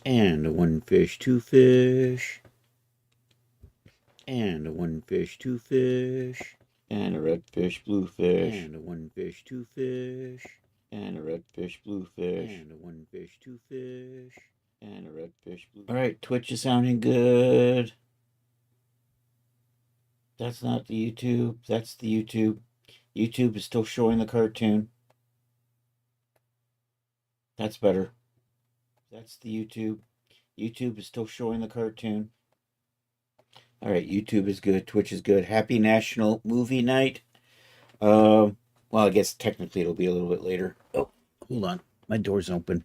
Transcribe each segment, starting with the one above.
And a one fish, two fish. And a one fish, two fish. And a red fish, blue fish. And a one fish, two fish. And a red fish, blue fish. And a one fish, two fish. And a red fish, blue fish. Alright, Twitch is sounding good. That's not the YouTube. That's the YouTube. YouTube is still showing the cartoon. That's better. That's the YouTube. YouTube is still showing the cartoon. All right, YouTube is good. Twitch is good. Happy National Movie Night. Well, I guess technically it'll be a little bit later. Oh, hold on. My door's open.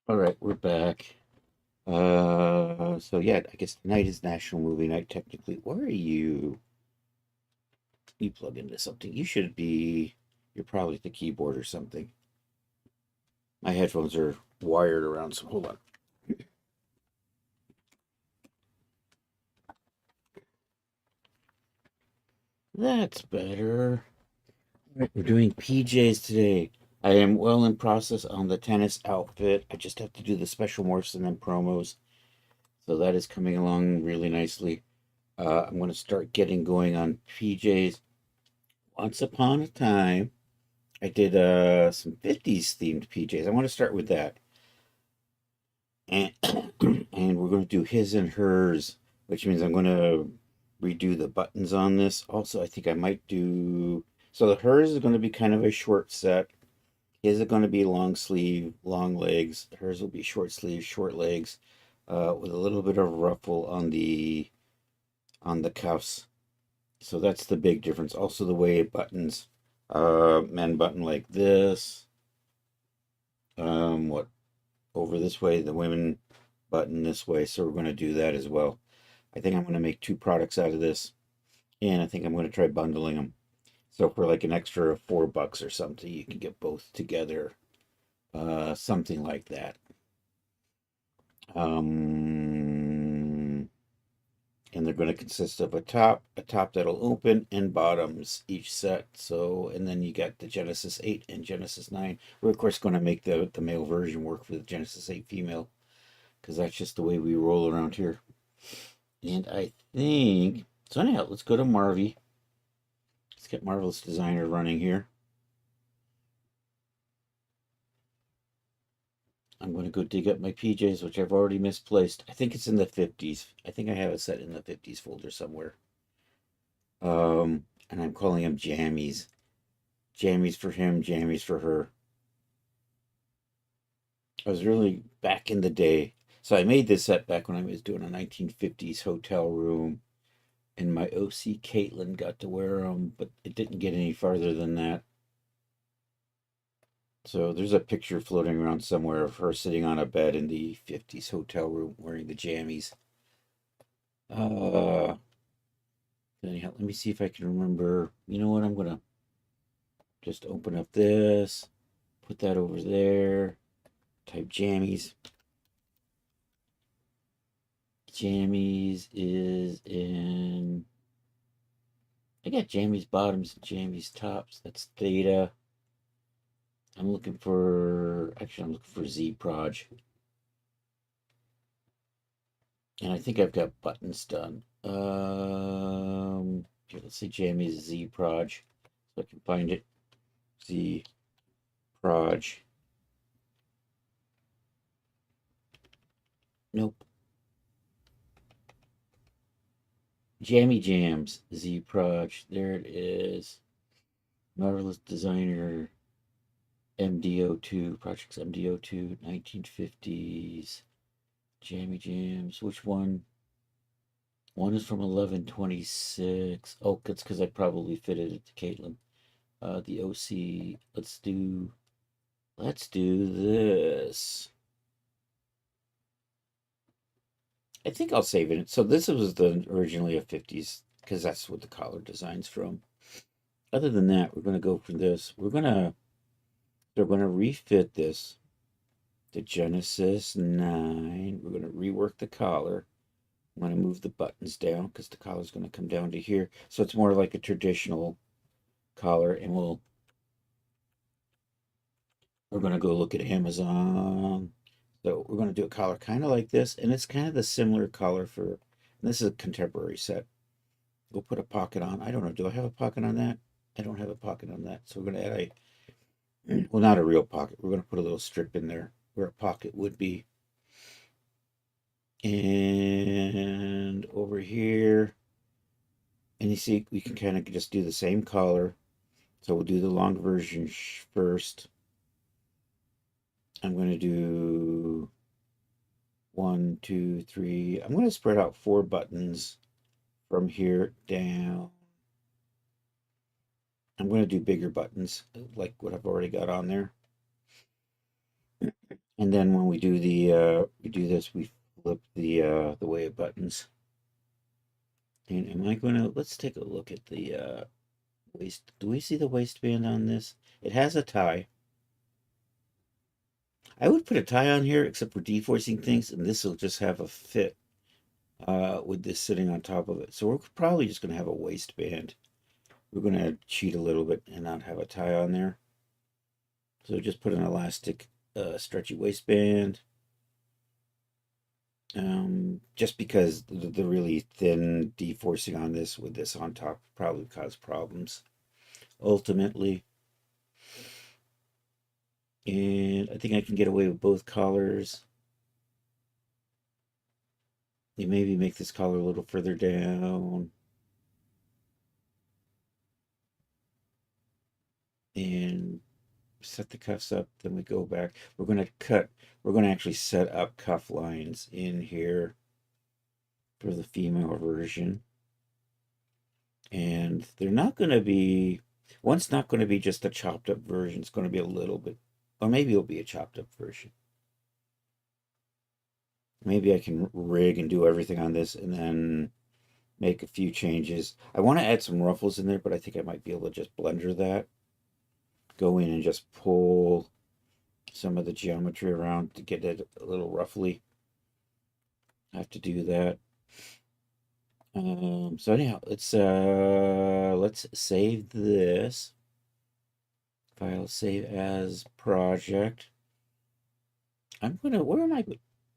All right, we're back. So yeah, I guess tonight is National Movie Night technically. Where are you? You plug into something. You should be. You're probably at the keyboard or something. My headphones are wired around, so hold on. That's better. All right, we're doing PJs today. I am well in process on the tennis outfit. I just have to do the special morphs and then promos. So that is coming along really nicely. I'm going to start getting going on PJs. Once upon a time, I did some 50s themed PJs. I want to start with that. And, and we're going to do his and hers, which means I'm going to redo the buttons on this. Also, I think I might do... So the hers is going to be kind of a short set. His is going to be long sleeve, long legs. Hers will be short sleeve, short legs, with a little bit of ruffle on the cuffs. So that's the big difference. Also the way it buttons. Men button like this. What over this way, the women button this way. So we're going to do that as well. I think I'm going to make two products out of this, and I think I'm going to try bundling them. So for like an extra $4 or something, you can get both together. Something like that. And they're going to consist of a top that'll open, and bottoms each set. So, and then you got the Genesis 8 and Genesis 9. We're of course going to make the male version work for the Genesis 8 female, because that's just the way we roll around here. And I think so. Anyhow, let's go to Marvy. Let's get Marvelous Designer running here. I'm going to go dig up my PJs, which I've already misplaced. I think it's in the 50s. I think I have it set in the 50s folder somewhere. And I'm calling them jammies. Jammies for him, jammies for her. I was really back in the day. So I made this set back when I was doing a 1950s hotel room, and my OC Caitlin got to wear them, but it didn't get any farther than that. So there's a picture floating around somewhere of her sitting on a bed in the 50s hotel room wearing the jammies. Anyhow, let me see if I can remember. You know what? I'm going to just open up this, put that over there, type jammies. Jammies is in... I got jammies bottoms and jammies tops. That's theta. I'm looking for... Actually, I'm looking for Z-Proj. And I think I've got buttons done. Here, let's see jammies Z-Proj. So I can find it. Z-Proj. Nope. Jammy Jams Z-Proj. There it is. Marvelous Designer MD02. Projects MD02. 1950s. Jammy Jams. Which one? One is from 11/26. Oh, it's because I probably fitted it to Caitlin. The OC. Let's do this. I think I'll save it. So this was originally a 50s, because that's what the collar design's from. other than that, we're going to go for this. They're going to refit this to Genesis 9. We're going to rework the collar. I'm going to move the buttons down because the collar is going to come down to here. So it's more like a traditional collar, and we're going to go look at Amazon. So we're going to do a collar kind of like this, and it's kind of the similar collar for, and this is a contemporary set. We'll put a pocket on. I don't know. Do I have a pocket on that? I don't have a pocket on that. So we're going to add a, well, not a real pocket. We're going to put a little strip in there where a pocket would be. And over here, and you see, we can kind of just do the same collar. So we'll do the long version first. I'm going to do 1, 2, 3. I'm going to spread out 4 buttons from here down. I'm going to do bigger buttons like what I've already got on there. And then when we do we flip the way of buttons. And am I going to, let's take a look at the waist. Do we see the waistband on this? It has a tie. I would put a tie on here except for deforcing things, and this will just have a fit with this sitting on top of it. So we're probably just going to have a waistband. We're going to cheat a little bit and not have a tie on there. So just put an elastic stretchy waistband. Just because the really thin deforcing on this with this on top probably cause problems ultimately. And I think I can get away with both collars. You maybe make this collar a little further down. And set the cuffs up, then we go back. We're going to actually set up cuff lines in here for the female version. And they're not going to be, one's not going to be just a chopped up version. It's going to be a little bit, or maybe it'll be a chopped up version. Maybe I can rig and do everything on this and then make a few changes. I want to add some ruffles in there, but I think I might be able to just blender that. Go in and just pull some of the geometry around to get it a little roughly. I have to do that. So anyhow, let's save this. File save as project. Where am I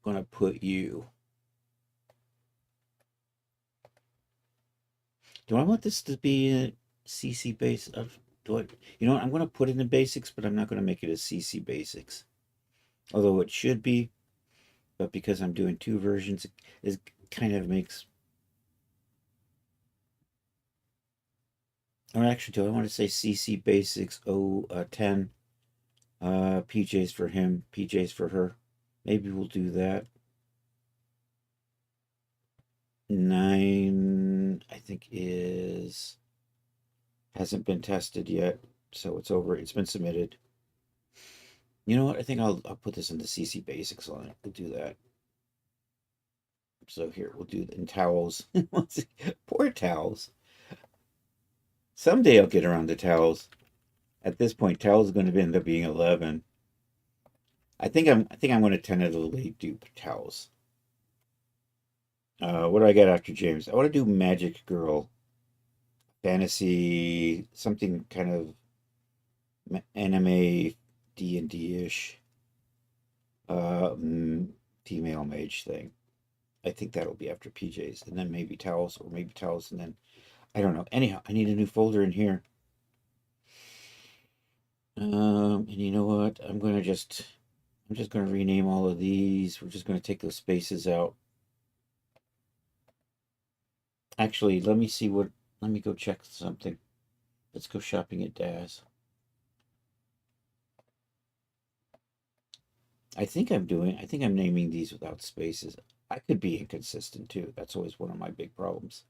gonna put you? Do I want this to be a CC base of, you know what, I'm gonna put it in basics, but I'm not gonna make it a CC basics. Although it should be, but because I'm doing 2 versions, it kind of makes, or actually, do I want to say CC basics 10 PJs for him, PJs for her? Maybe we'll do that. 9, I think, hasn't been tested yet, so it's over. It's been submitted. You know what? I think I'll put this in the CC basics line. We'll do that. So here we'll do in towels. Poor towels. Someday I'll get around to towels. At this point, towels are going to end up being 11. I think I'm going to tentatively do towels. What do I got after James? I want to do Magic Girl, fantasy, something kind of anime, D&D-ish, female mage thing. I think that'll be after PJs, and then maybe towels, or maybe towels, and then I don't know. Anyhow, I need a new folder in here. And you know what? I'm just gonna rename all of these. We're just gonna take those spaces out. Actually, let me go check something. Let's go shopping at Daz. I think I'm naming these without spaces. I could be inconsistent too. That's always one of my big problems.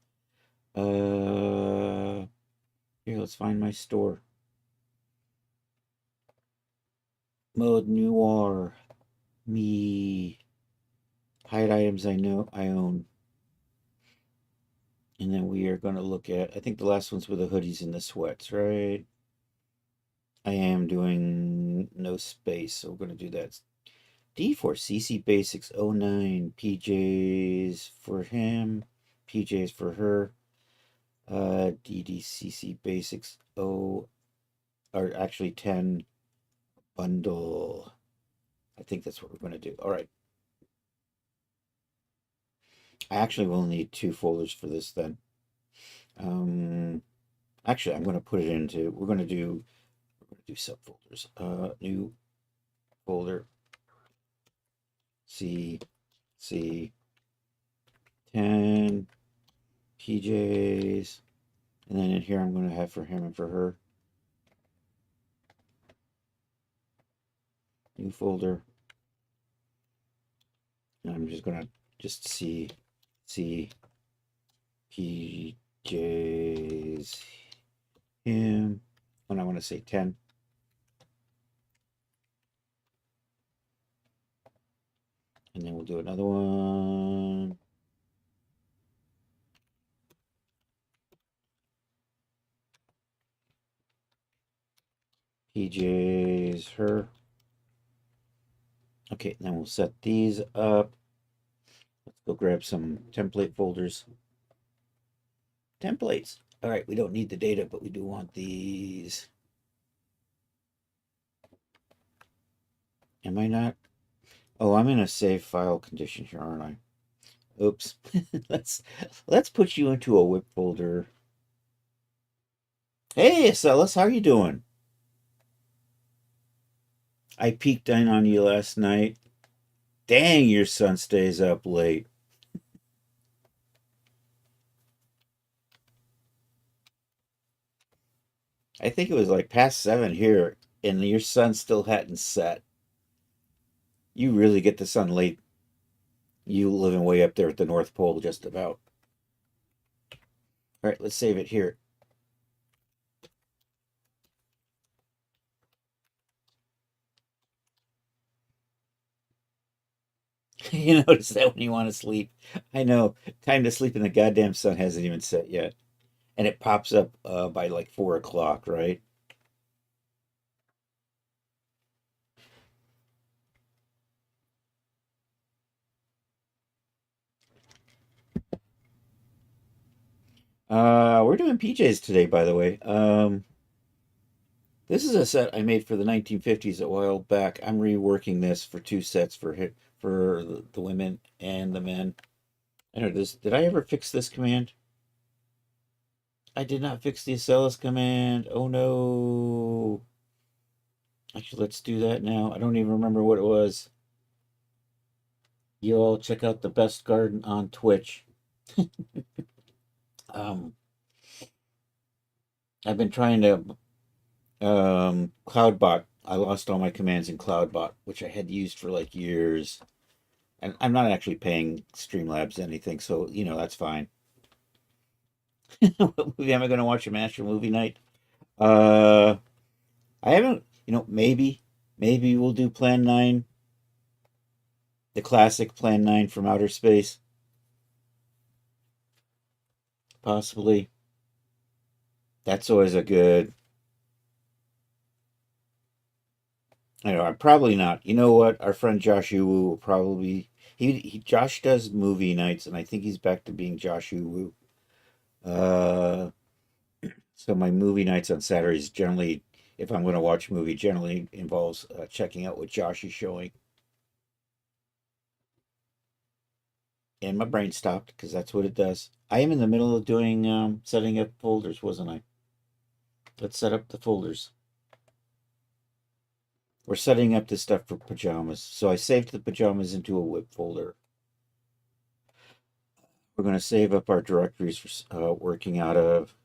Here, let's find my store. Mode Noir. Me. Hide items I know I own. And then we are going to look at, I think the last ones were the hoodies and the sweats, right? I am doing no space, so we're going to do that. D for CC Basics 09, PJs for him, PJs for her. DDCC Basics or actually 10 bundle. I think that's what we're going to do. All right. I actually will need 2 folders for this then. Actually, I'm going to put it into, we're going to do subfolders. New folder, C, 10, PJs, and then in here I'm going to have for him and for her. New folder. And I'm just going to see PJs him. And I want to say 10. And then we'll do another one. PJs her. Okay, then we'll set these up. Let's go grab some template folders. Templates. All right, we don't need the data, but we do want these. Am I not? Oh, I'm in a save file condition here, aren't I? Oops. let's put you into a whip folder. Hey, Acellus, how are you doing? I peeked in on you last night. Dang, your son stays up late. I think it was like past 7 here, and your sun still hadn't set. You really get the sun late. You living way up there at the North Pole, just about. All right, let's save it here. You notice that when you want to sleep. I know. Time to sleep and the goddamn sun hasn't even set yet. And it pops up by like 4 o'clock, right? We're doing PJs today, by the way. This is a set I made for the 1950s a while back. I'm reworking this for 2 sets for the women and the men. I don't know this. Did I ever fix this command? I did not fix the Acellus command. Oh no. Actually, let's do that now. I don't even remember what it was. You all check out the best garden on Twitch. I've been trying to CloudBot. I lost all my commands in CloudBot, which I had used for like years. And I'm not actually paying Streamlabs anything, so that's fine. What movie am I going to watch a master movie night? I haven't. Maybe we'll do Plan 9, the classic Plan 9 from outer space. Possibly. That's always a good. I know. I'm probably not. You know what? Our friend Josh Yu will probably. Josh does movie nights, and I think he's back to being Josh Yu. So my movie nights on Saturdays generally, if I'm going to watch a movie, generally involves checking out what Josh is showing. And my brain stopped because that's what it does. I am in the middle of doing setting up folders, wasn't I? Let's set up the folders. We're setting up this stuff for pajamas. So I saved the pajamas into a whip folder. We're going to save up our directories for working out of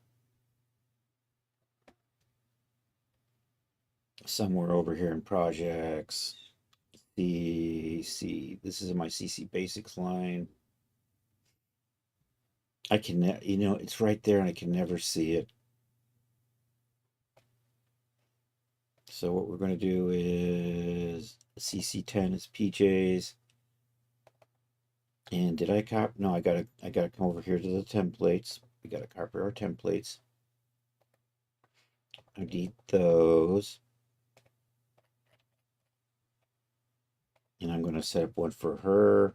somewhere over here in projects. CC. This is my CC Basics line. I can, it's right there and I can never see it. So what we're going to do is CC10 is PJs. And did I copy? No, I gotta come over here to the templates. We got to copy our templates. Delete those. And I'm going to set up one for her.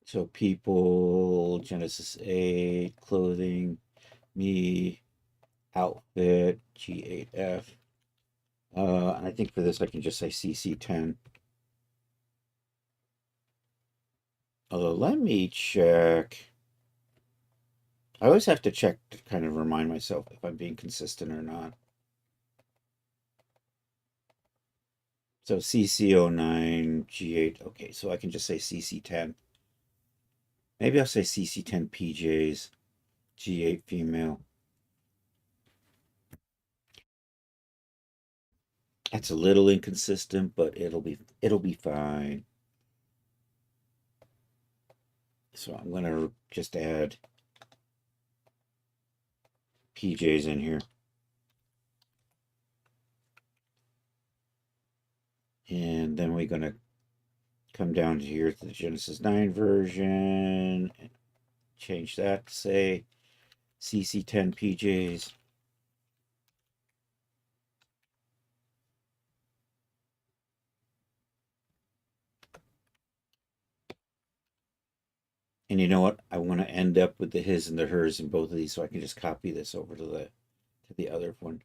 So people, Genesis 8, clothing, me, outfit, G8F. And I think for this I can just say CC10. Although let me check. I always have to check to kind of remind myself if I'm being consistent or not. So CC09, G8. Okay, so I can just say CC10. Maybe I'll say CC10 PJs, G8 female. That's a little inconsistent, but it'll be fine. So I'm gonna just add PJs in here. And then we're gonna come down to here to the Genesis 9 version and change that to say CC10 PJs. And you know what? I want to end up with the his and the hers in both of these, so I can just copy this over to the other one.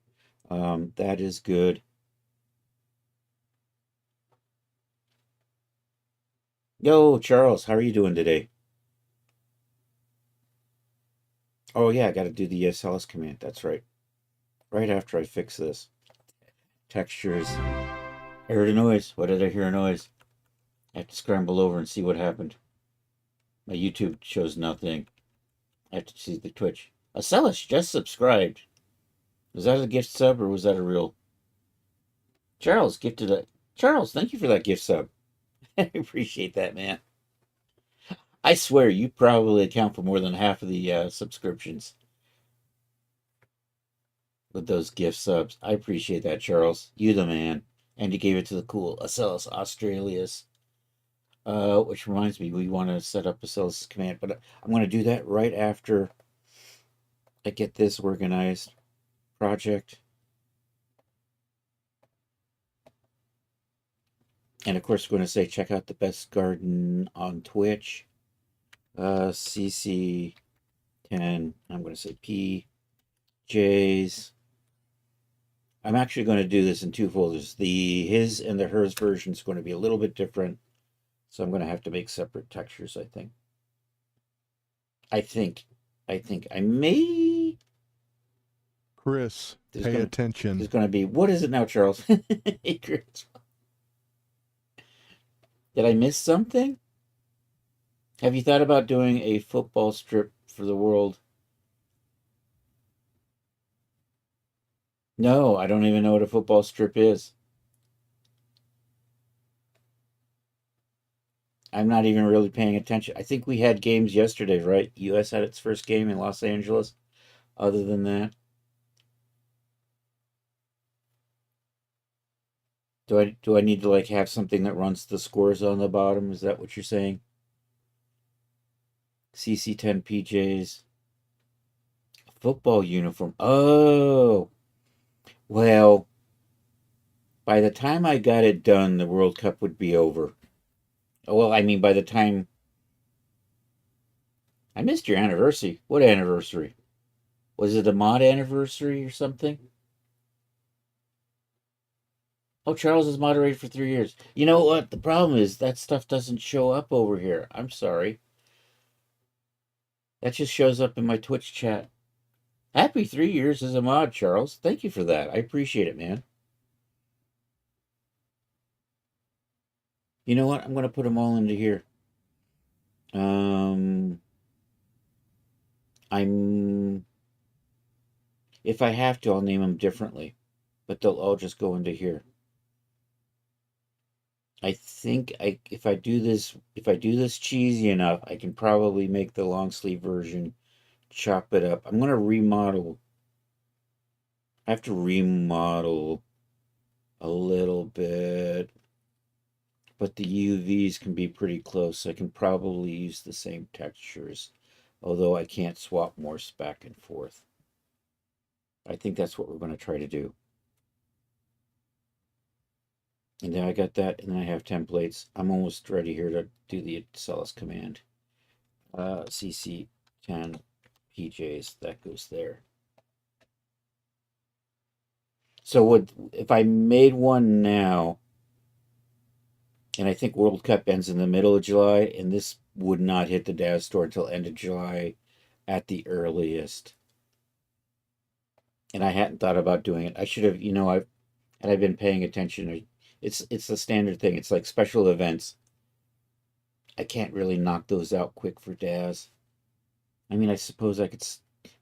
That is good. Yo, Charles, how are you doing today? Oh yeah, I got to do the SLS command. That's right. Right after I fix this. Textures. I heard a noise. What did I hear a noise? I have to scramble over and see what happened. My YouTube shows nothing. I have to see the Twitch. Acellus just subscribed. Was that a gift sub or was that a real? Charles gifted a. Charles, thank you for that gift sub. I appreciate that, man. I swear you probably account for more than half of the subscriptions with those gift subs. I appreciate that, Charles. You the man. And you gave it to the cool Acellus Australis. Which reminds me, we want to set up Acellus command, but I'm going to do that right after I get this organized project. And of course, we're going to say check out the best garden on Twitch. CC10. I'm going to say PJs. I'm actually going to do this in two folders. The his and the hers version is going to be a little bit different. So I'm going to have to make separate textures, I think. I may. Chris, pay attention. There's going to be, what is it now, Charles? Hey, Chris. Did I miss something? Have you thought about doing a football strip for the world? No, I don't even know what a football strip is. I'm not even really paying attention. I think we had games yesterday, right? US had its first game in Los Angeles. Other than that, do I need to like have something that runs the scores on the bottom? Is that what you're saying? CC10 PJs. Football uniform. Oh. Well, by the time I got it done, the World Cup would be over. Well, I mean, by the time. I missed your anniversary. What anniversary? Was it a mod anniversary or something? Oh, Charles is moderated for 3 years. You know what? The problem is that stuff doesn't show up over here. I'm sorry. That just shows up in my Twitch chat. Happy 3 years as a mod, Charles. Thank you for that. I appreciate it, man. You know what? I'm going to put them all into here. If I have to, I'll name them differently, but they'll all just go into here. I think if I do this cheesy enough, I can probably make the long sleeve version, chop it up. I'm going to remodel. I have to remodel a little bit. but the UVs can be pretty close. So I can probably use the same textures, although I can't swap Morse back and forth. I think that's what we're going to try to do. And then I got that, and then I have templates. I'm almost ready here to do the Acellus command. CC10 PJs, that goes there. So if I made one now, and I think World Cup ends in the middle of July, and this would not hit the DAS store until end of July at the earliest. And I hadn't thought about doing it. I should have, I've been paying attention. It's the standard thing. It's like special events. I can't really knock those out quick for DAS. I mean, I suppose I could,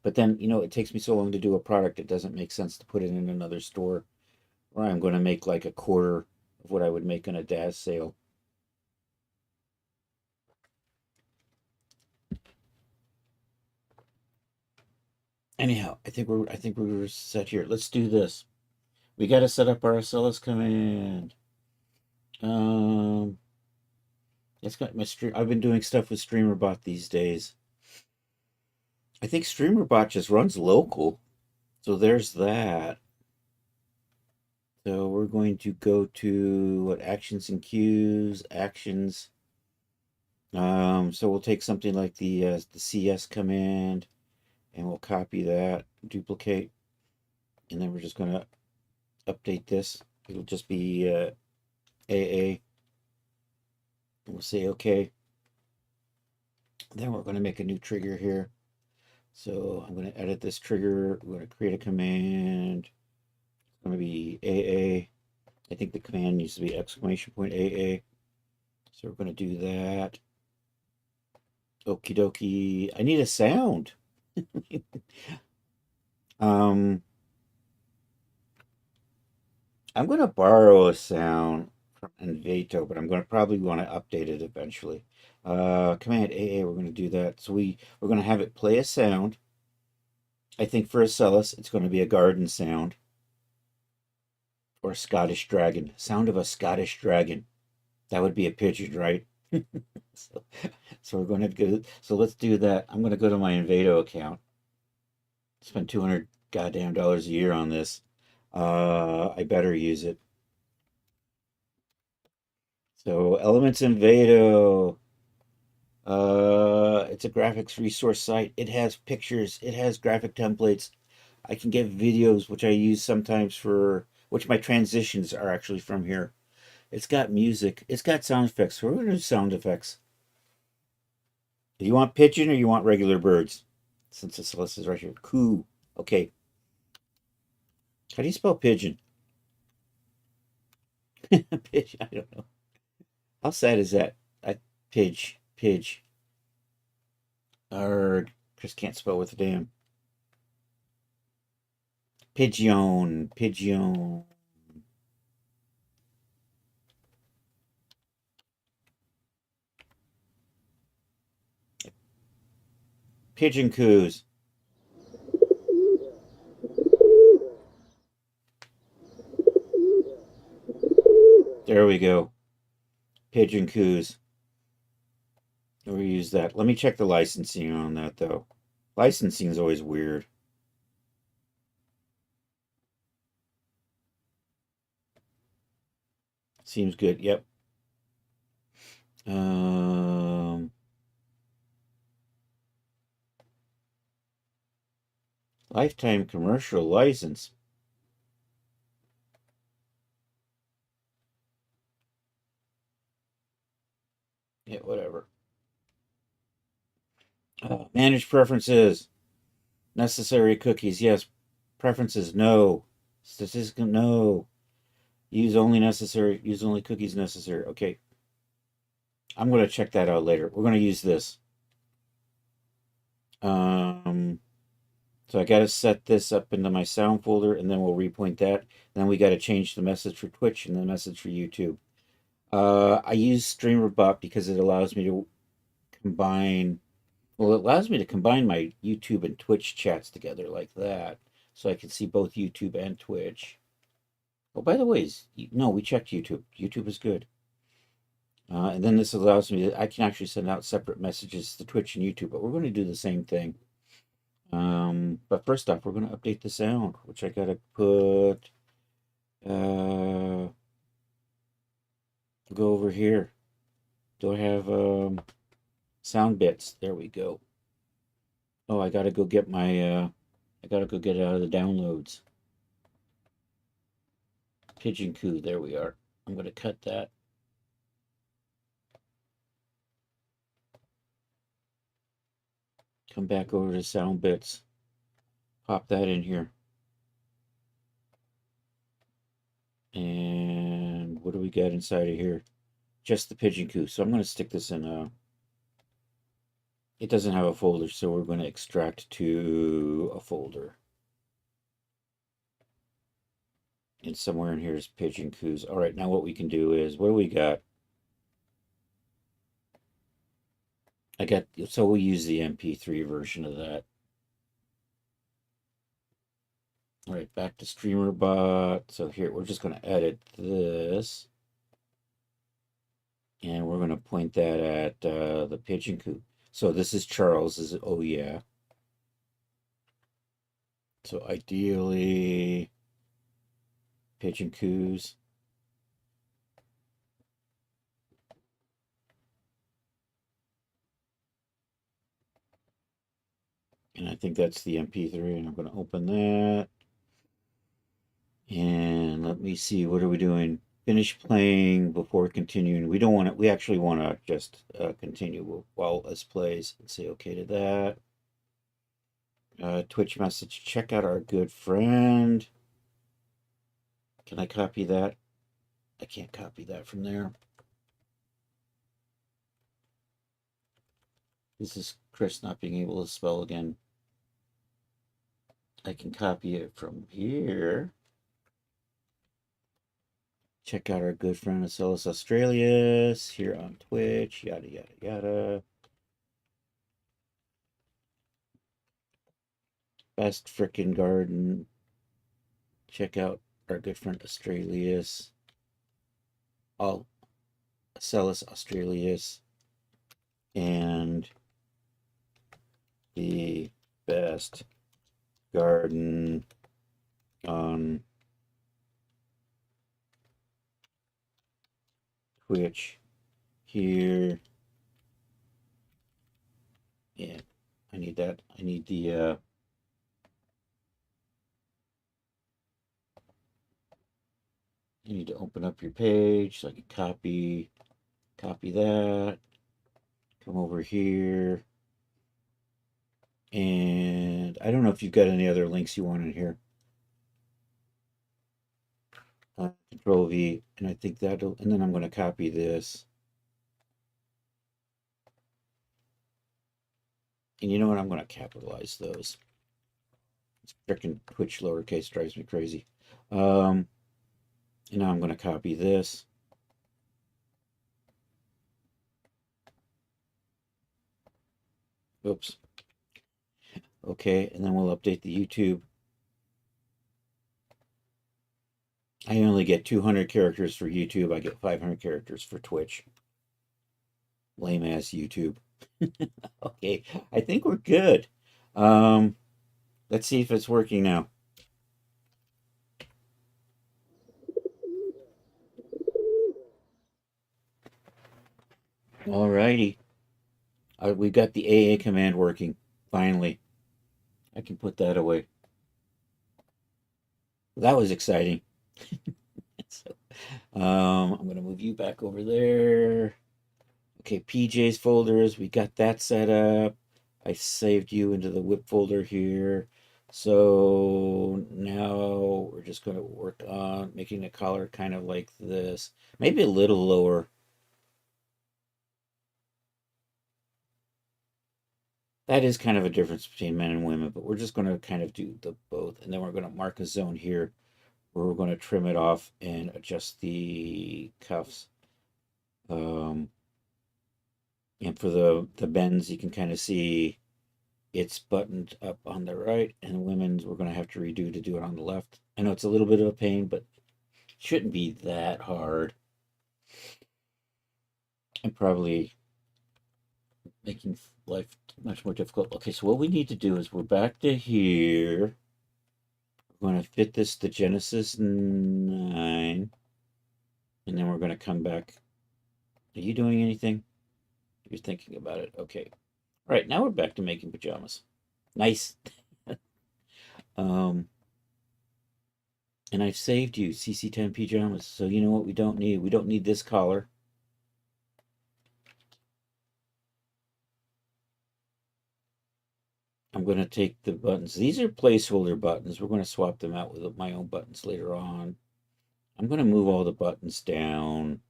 but then, it takes me so long to do a product, it doesn't make sense to put it in another store, or I'm going to make like a quarter of what I would make on a DAS sale. Anyhow, I think we're set here. Let's do this. We got to set up our Acellus command. It's got my stream. I've been doing stuff with StreamerBot these days. I think StreamerBot just runs local, so there's that. So we're going to go to what, actions and queues, actions. So we'll take something like the CS command, and we'll copy that, duplicate, and then we're just going to update this. It'll just be AA. And we'll say OK. Then we're going to make a new trigger here. So I'm going to edit this trigger. We're going to create a command. It's going to be AA. I think the command needs to be exclamation point AA. So we're going to do that. Okie dokie. I need a sound. I'm going to borrow a sound from Envato, but I'm going to probably want to update it eventually. Command AA, we're going to do that. So we're going to have it play a sound. I think for Acellus, it's going to be a garden sound. Or a Scottish dragon. Sound of a Scottish dragon. That would be a pigeon, right? so we're going to go. So let's do that. I'm going to go to my Envato account. Spend $200 goddamn dollars a year on this. I better use it. So Elements Envato. It's a graphics resource site. It has pictures. It has graphic templates. I can get videos, which I use sometimes which my transitions are actually from here. It's got music. It's got sound effects. We're going to do sound effects. Do you want pigeon or you want regular birds? Since this list is right here. Coo. Okay. How do you spell pigeon? Pigeon. I don't know. How sad is that? Pidge. Or Chris can't spell with a damn. Pigeon. Pigeon coos. There we go. Pigeon coos. We'll use that. Let me check the licensing on that, though. Licensing is always weird. Seems good. Yep. Lifetime commercial license. Yeah, whatever. Manage preferences. Necessary cookies. Yes. Preferences. No. Statistical. No. Use only cookies necessary. Okay. I'm going to check that out later. We're going to use this. So I got to set this up into my sound folder, and then we'll repoint that. Then we got to change the message for Twitch and the message for YouTube. I use StreamerBot because it allows me to combine. Well, it allows me to combine my YouTube and Twitch chats together like that, so I can see both YouTube and Twitch. Oh, by the way, no, we checked YouTube. YouTube is good. And then this allows me I can actually send out separate messages to Twitch and YouTube, but we're going to do the same thing. But first off, we're going to update the sound, which I got to put, go over here. Do I have, sound bits? There we go. Oh, I got to go get my, I got to go get it out of the downloads. Pigeon Coo, there we are. I'm going to cut that. Come back over to sound bits. Pop that in here. And what do we got inside of here? Just the Pigeon Coo. So I'm going to stick this in a... It doesn't have a folder, so we're going to extract to a folder. And somewhere in here is Pigeon Coos. All right, now what we can do is, what do we got? So we'll use the MP3 version of that. All right, back to StreamerBot. So here, we're just going to edit this. And we're going to point that at the Pigeon Coo. So this is Charles's, oh yeah. So ideally, Pigeon Coos. And I think that's the MP3, and I'm going to open that. And let me see, what are we doing? Finish playing before continuing. We don't want to, we actually want to just continue while this plays and say okay to that. Twitch message, check out our good friend. Can I copy that? I can't copy that from there. This is Chris not being able to spell again. I can copy it from here. Check out our good friend Acellus Australis here on Twitch, yada, yada, yada. Best frickin' garden. Check out our good friend Australius. Acellus Australius. And the best garden on Twitch here. Yeah, I need that. I need the you need to open up your page so I can copy that. Come over here. And I don't know if you've got any other links you want in here. Control V, and I think that'll, and then I'm going to copy this. And you know what? I'm going to capitalize those. It's freaking Twitch lowercase drives me crazy. And now I'm going to copy this. Oops. Okay, and then we'll update the YouTube. I only get 200 characters for YouTube. I get 500 characters for Twitch. Lame ass YouTube. Okay, I think we're good. Let's see if it's working now. Alrighty. We got the AA command working. Finally. I can put that away. That was exciting. So, I'm going to move you back over there. Okay, PJ's folders. We got that set up. I saved you into the whip folder here. So now we're just going to work on making the collar kind of like this. Maybe a little lower. That is kind of a difference between men and women, but we're just going to kind of do the both. And then we're going to mark a zone here where we're going to trim it off and adjust the cuffs. And for the bends, you can kind of see it's buttoned up on the right, and women's we're going to have to redo to do it on the left. I know it's a little bit of a pain, but it shouldn't be that hard. and probably making life much more difficult. Okay, so what we need to do is we're back to here. We're going to fit this to Genesis 9, and then we're going to come back. Are you doing anything? You're thinking about it. Okay. All right, now we're back to making pajamas. Nice. And I've saved you CC10 pajamas. So you know what we don't need? We don't need this collar. I'm going to take the buttons. These are placeholder buttons. We're going to swap them out with my own buttons later on. I'm going to move all the buttons down.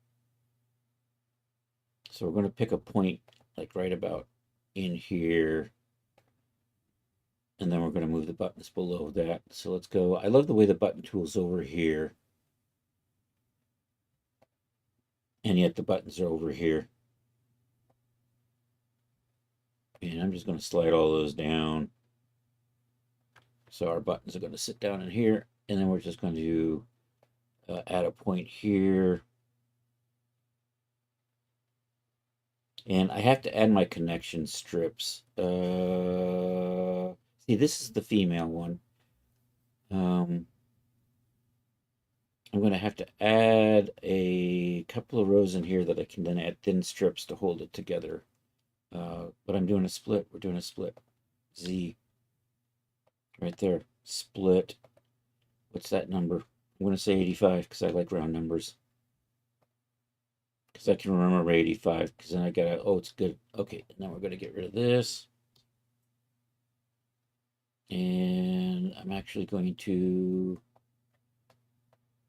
So we're going to pick a point like right about in here. And then we're going to move the buttons below that. So let's go. I love the way the button tool's over here. And yet the buttons are over here. And I'm just going to slide all those down. So our buttons are going to sit down in here. And then we're just going to add a point here. And I have to add my connection strips. See, this is the female one. I'm going to have to add a couple of rows in here that I can then add thin strips to hold it together. But I'm doing a split. We're doing a split. Z. Right there. Split. What's that number? I'm going to say 85 because I like round numbers. Because I can remember 85. Because then I got to, oh, it's good. Okay, now we're going to get rid of this. And I'm actually going to,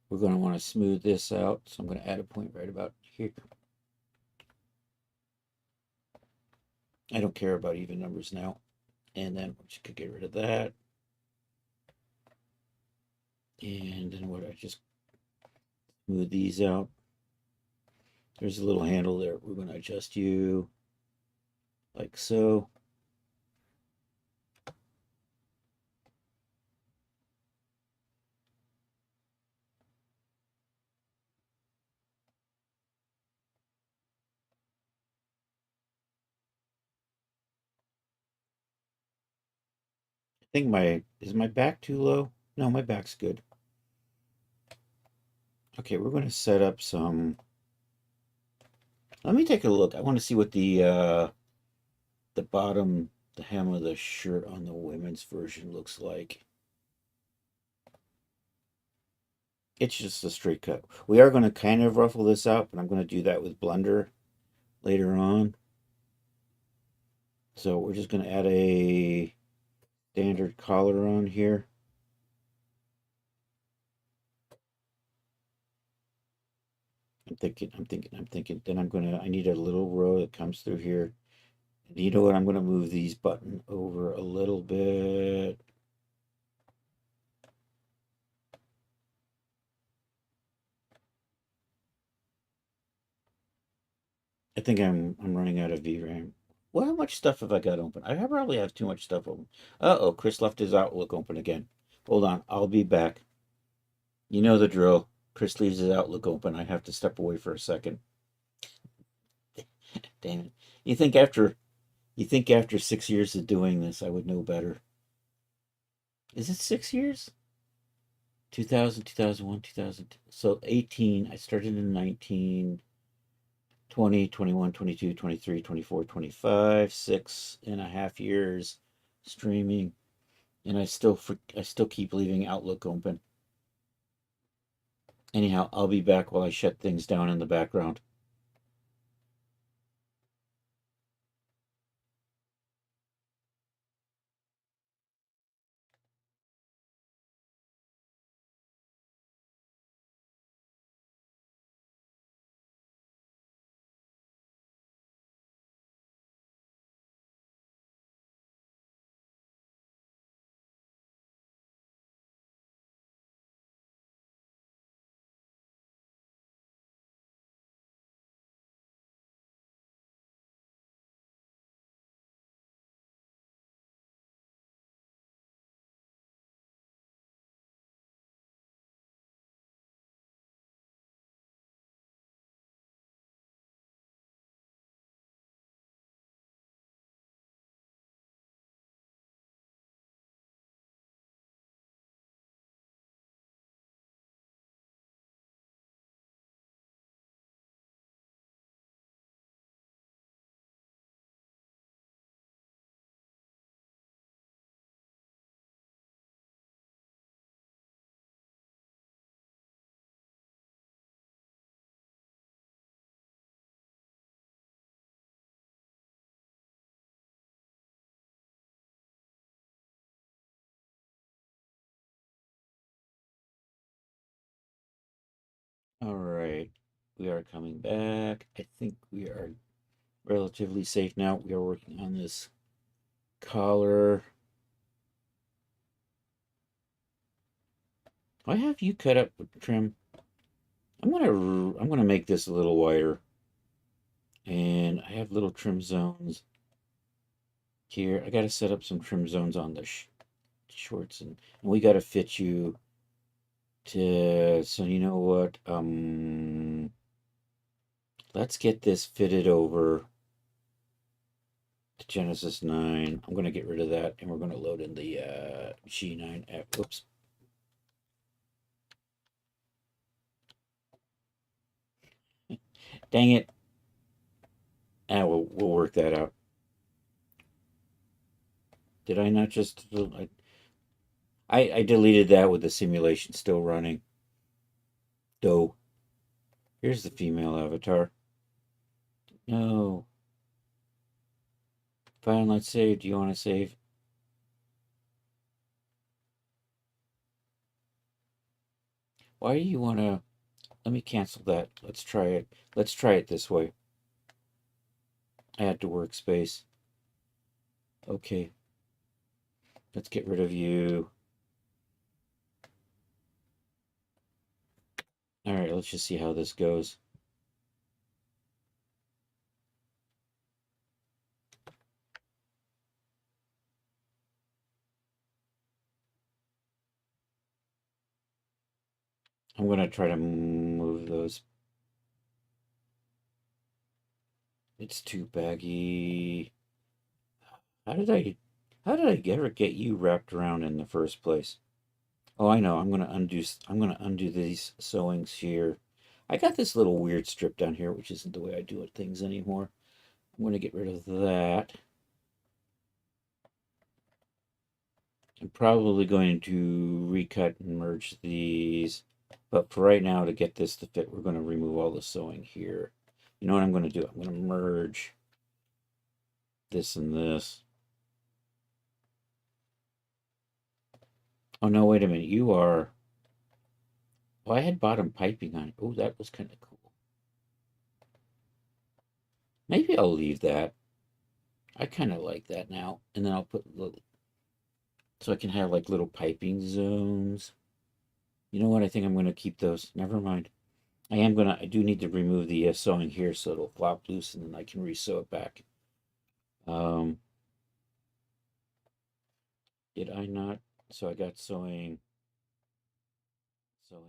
we're going to want to smooth this out. So I'm going to add a point right about here. I don't care about even numbers now. And then we could get rid of that. And then what, I just smooth these out. There's a little handle there. We're going to adjust you like so. I think is my back too low? No, my back's good. Okay, we're going to set up some. Let me take a look. I want to see what the bottom, the hem of the shirt on the women's version looks like. It's just a straight cut. We are going to kind of ruffle this out, but I'm going to do that with Blender later on. So we're just going to add a standard collar on here. I'm thinking. Then I need a little row that comes through here. And you know what? I'm going to move these buttons over a little bit. I think I'm running out of VRAM. Well, how much stuff have I got open? I probably have too much stuff open. Uh-oh, Chris left his Outlook open again. Hold on, I'll be back. You know the drill. Chris leaves his Outlook open. I have to step away for a second. Damn it. You think after 6 years of doing this, I would know better. Is it 6 years? 2000, 2001, 2000. So 18. I started in 19, 20, 21, 22, 23, 24, 25, 6.5 years streaming. And I still keep leaving Outlook open. Anyhow, I'll be back while I shut things down in the background. All right, we are coming back. I think we are relatively safe now. We are working on this collar. I have you cut up with trim. I'm gonna make this a little wider, and I have little trim zones here. I got to set up some trim zones on the shorts, and we got to fit you to. So you know what? Let's get this fitted over to Genesis 9. I'm gonna get rid of that, and we're gonna load in the G9. Oops. Dang it. We'll work that out. Did I not just? I deleted that with the simulation still running. Doe. Here's the female avatar. No. File not saved. Do you want to save? Why do you want to? Let me cancel that. Let's try it. Let's try it this way. Add to workspace. Okay. Let's get rid of you. All right, let's just see how this goes. I'm going to try to move those. It's too baggy. How did I ever get you wrapped around in the first place? Oh, I know. I'm gonna undo these sewings here. I got this little weird strip down here, which isn't the way I do things anymore. I'm gonna get rid of that. I'm probably going to recut and merge these, but for right now, to get this to fit, we're going to remove all the sewing here. You know what I'm going to do? I'm going to merge this and this. Oh no, wait a minute. You are. Oh, I had bottom piping on it. Oh, that was kind of cool. Maybe I'll leave that. I kind of like that now. And then I'll put little, so I can have like little piping zones. You know what? I think I'm going to keep those. Never mind. I do need to remove the sewing here so it'll flop loose and then I can re-sew it back. Um, did I not? So I got sewing there.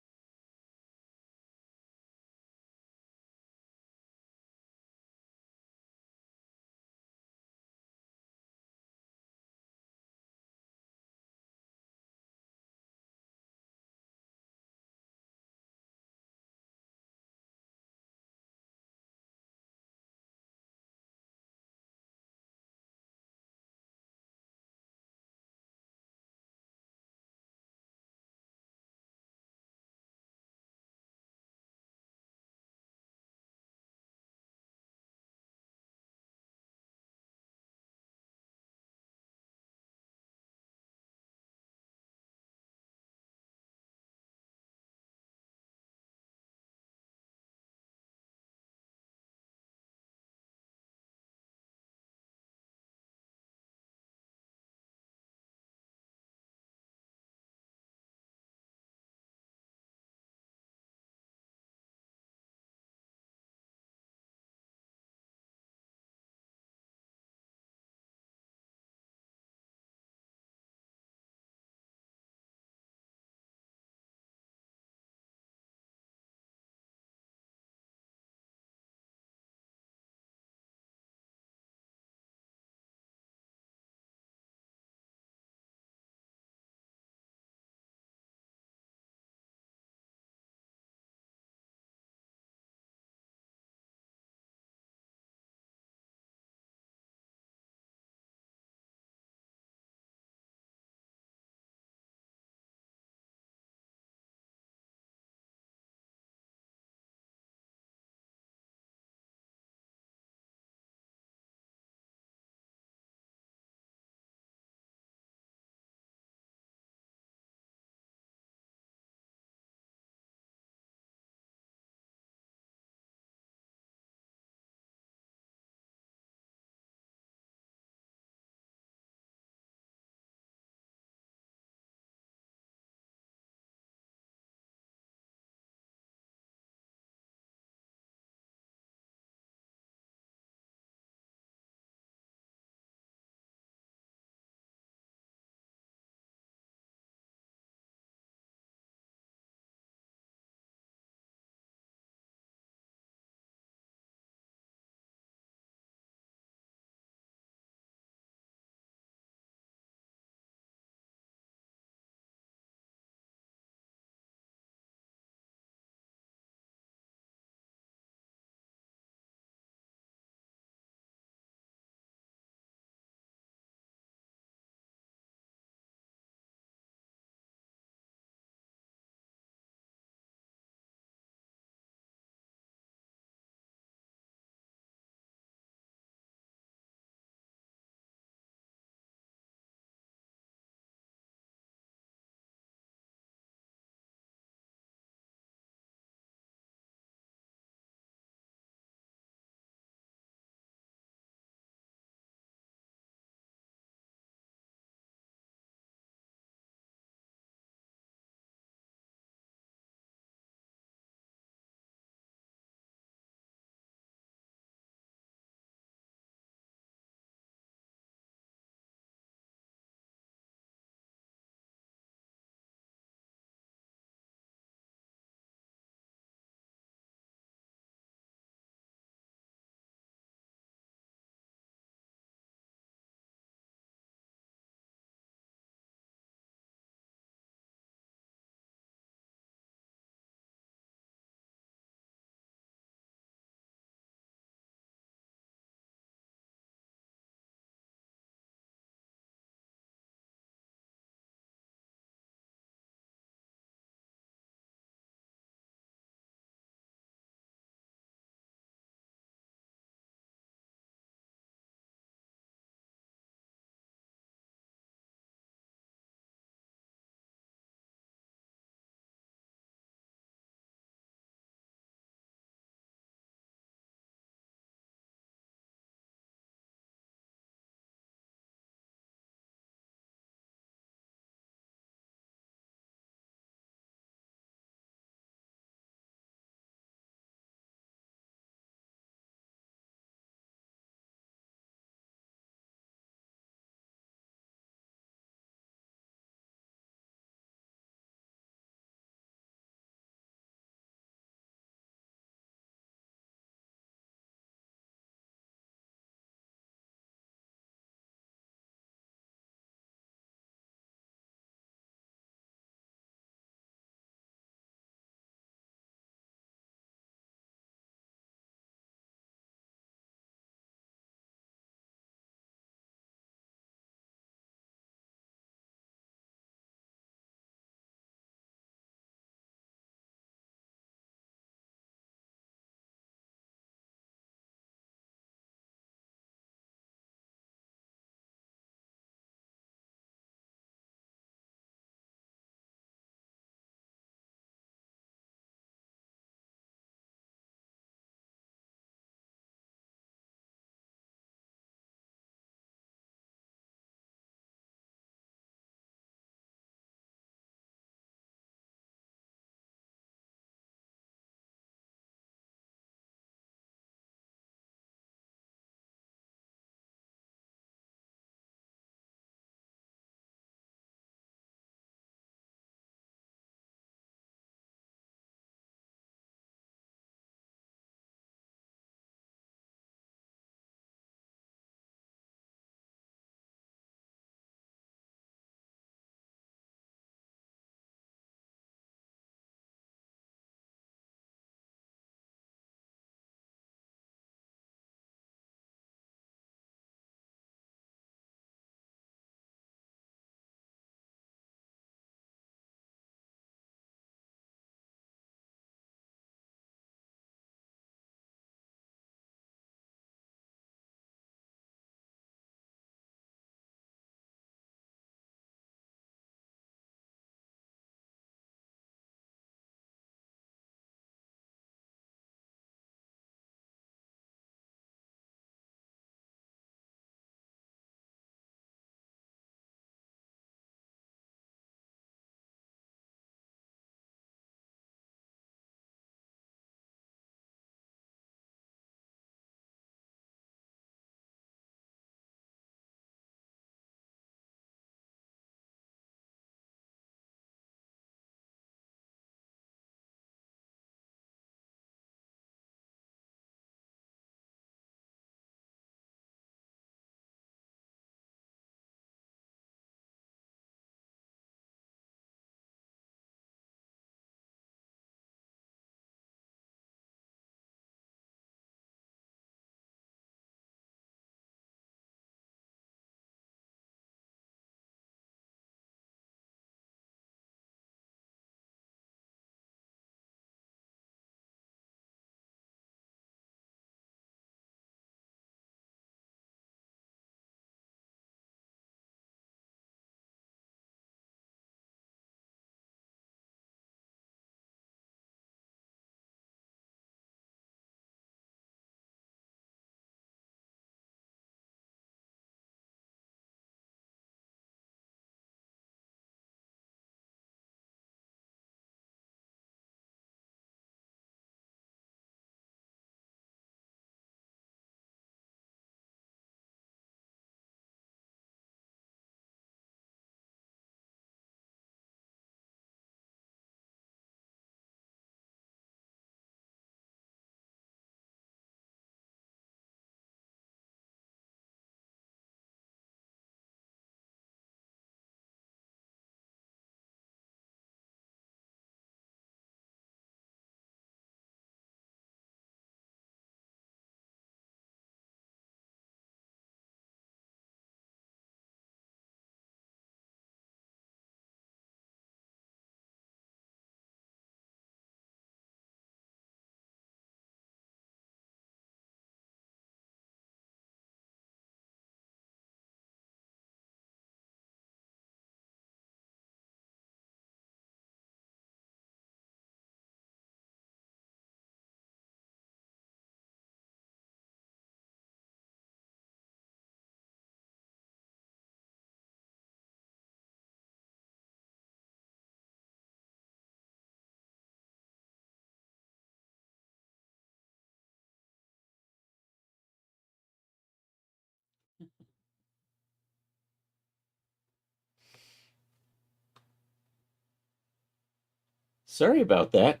Sorry about that.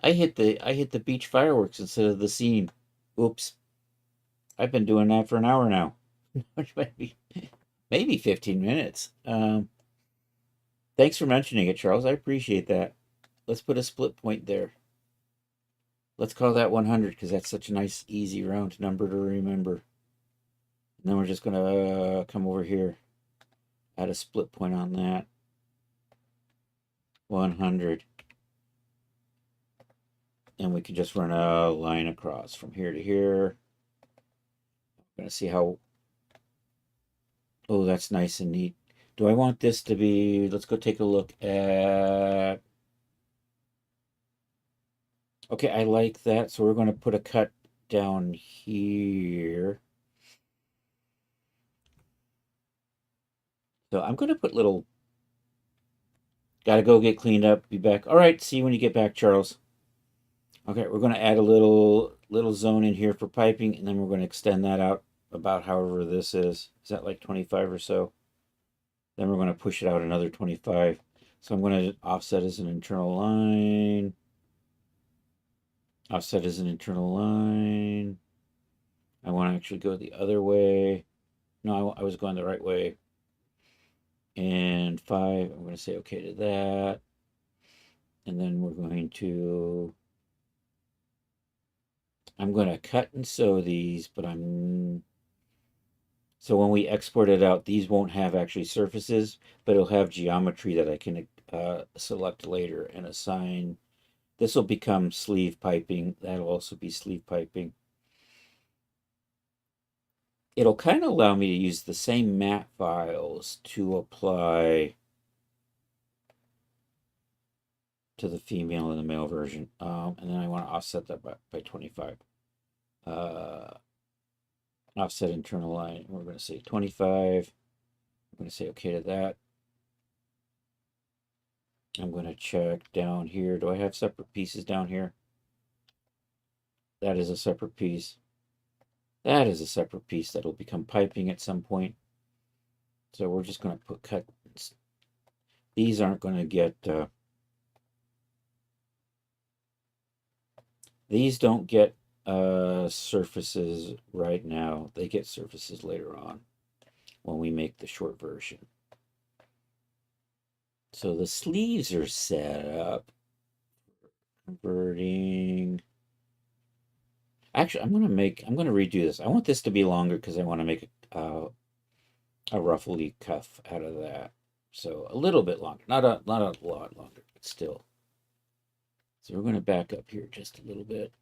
I hit the beach fireworks instead of the scene. Oops. I've been doing that for an hour now. maybe 15 minutes. Thanks for mentioning it, Charles. I appreciate that. Let's put a split point there. Let's call that 100 because that's such a nice, easy round number to remember. And then we're just going to come over here, add a split point on that. 100. And we can just run a line across from here to here. I'm going to see how... Oh, that's nice and neat. Do I want this to be... Let's go take a look at... Okay, I like that. So we're going to put a cut down here. So I'm going to put little... Gotta go get cleaned up, be back. All right, see you when you get back, Charles. Okay, we're going to add a little zone in here for piping, and then we're going to extend that out about however this is. Is that like 25 or so? Then we're going to push it out another 25. So I'm going to offset as an internal line. Offset as an internal line. I want to actually go the other way. No, I was going the right way. And 5, I'm going to say okay to that. And then we're going to... I'm going to cut and sew these, but so when we export it out, these won't have actually surfaces, but it'll have geometry that I can select later and assign. This will become sleeve piping. That'll also be sleeve piping. It'll kind of allow me to use the same mat files to apply to the female and the male version. And then I want to offset that by 25. Offset internal line. We're going to say 25. I'm going to say okay to that. I'm going to check down here. Do I have separate pieces down here? That is a separate piece. That is a separate piece that will become piping at some point. So we're just going to put cuts. These aren't going to get... these don't get surfaces right now. They get surfaces later on when we make the short version. So the sleeves are set up. Converting. Actually, I'm going to redo this. I want this to be longer because I want to make a ruffly cuff out of that. So a little bit longer, not a lot longer, but still. So we're going to back up here just a little bit.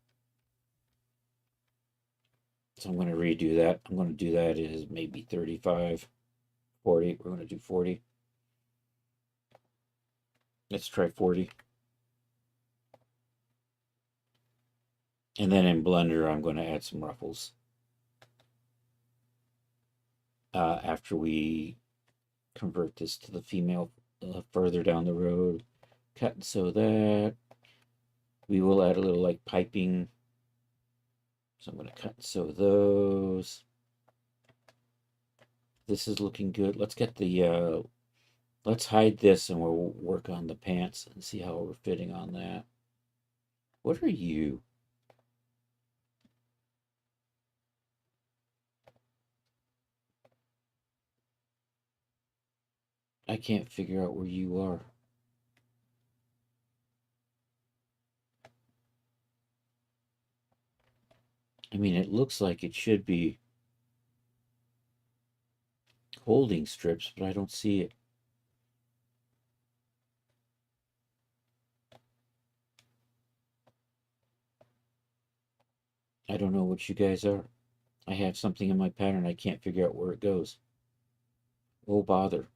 So I'm going to redo that. I'm going to do that as maybe 35, 40. We're going to do 40. Let's try 40. And then in Blender, I'm going to add some ruffles. After we convert this to the female further down the road. Cut and sew that. We will add a little like piping. So I'm going to cut and sew those. This is looking good. Let's get the, let's hide this and we'll work on the pants and see how we're fitting on that. What are you? I can't figure out where you are. I mean, it looks like it should be holding strips, but I don't see it. I don't know what you guys are. I have something in my pattern. I can't figure out where it goes. Oh, bother.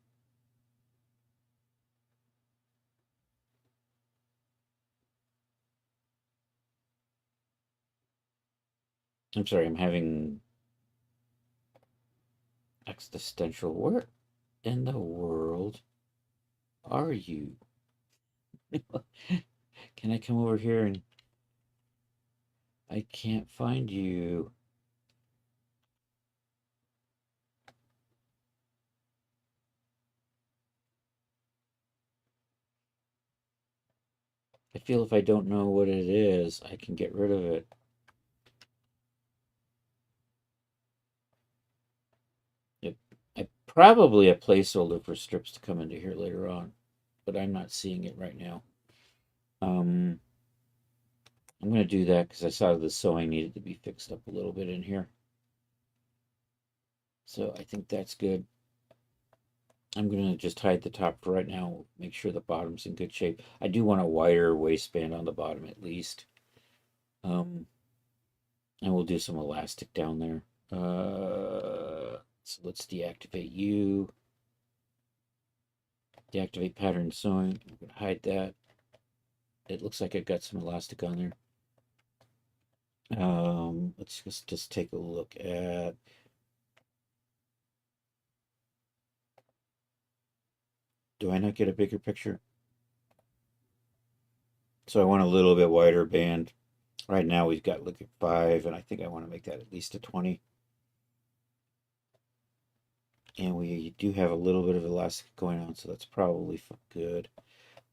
I'm sorry, I'm having existential. Where in the world are you? Can I come over here and... I can't find you. I feel if I don't know what it is, I can get rid of it. Probably a placeholder for strips to come into here later on, but I'm not seeing it right now. I'm going to do that because I saw the sewing needed to be fixed up a little bit in here. So I think that's good. I'm going to just hide the top for right now, make sure the bottom's in good shape. I do want a wider waistband on the bottom at least. And we'll do some elastic down there. So let's deactivate you. Deactivate pattern sewing. I'm going to hide that. It looks like I got some elastic on there. Let's just take a look at. Do I not get a bigger picture? So I want a little bit wider band. Right now we've got, look at 5, and I think I want to make that at least a 20. And we do have a little bit of elastic going on, so that's probably good.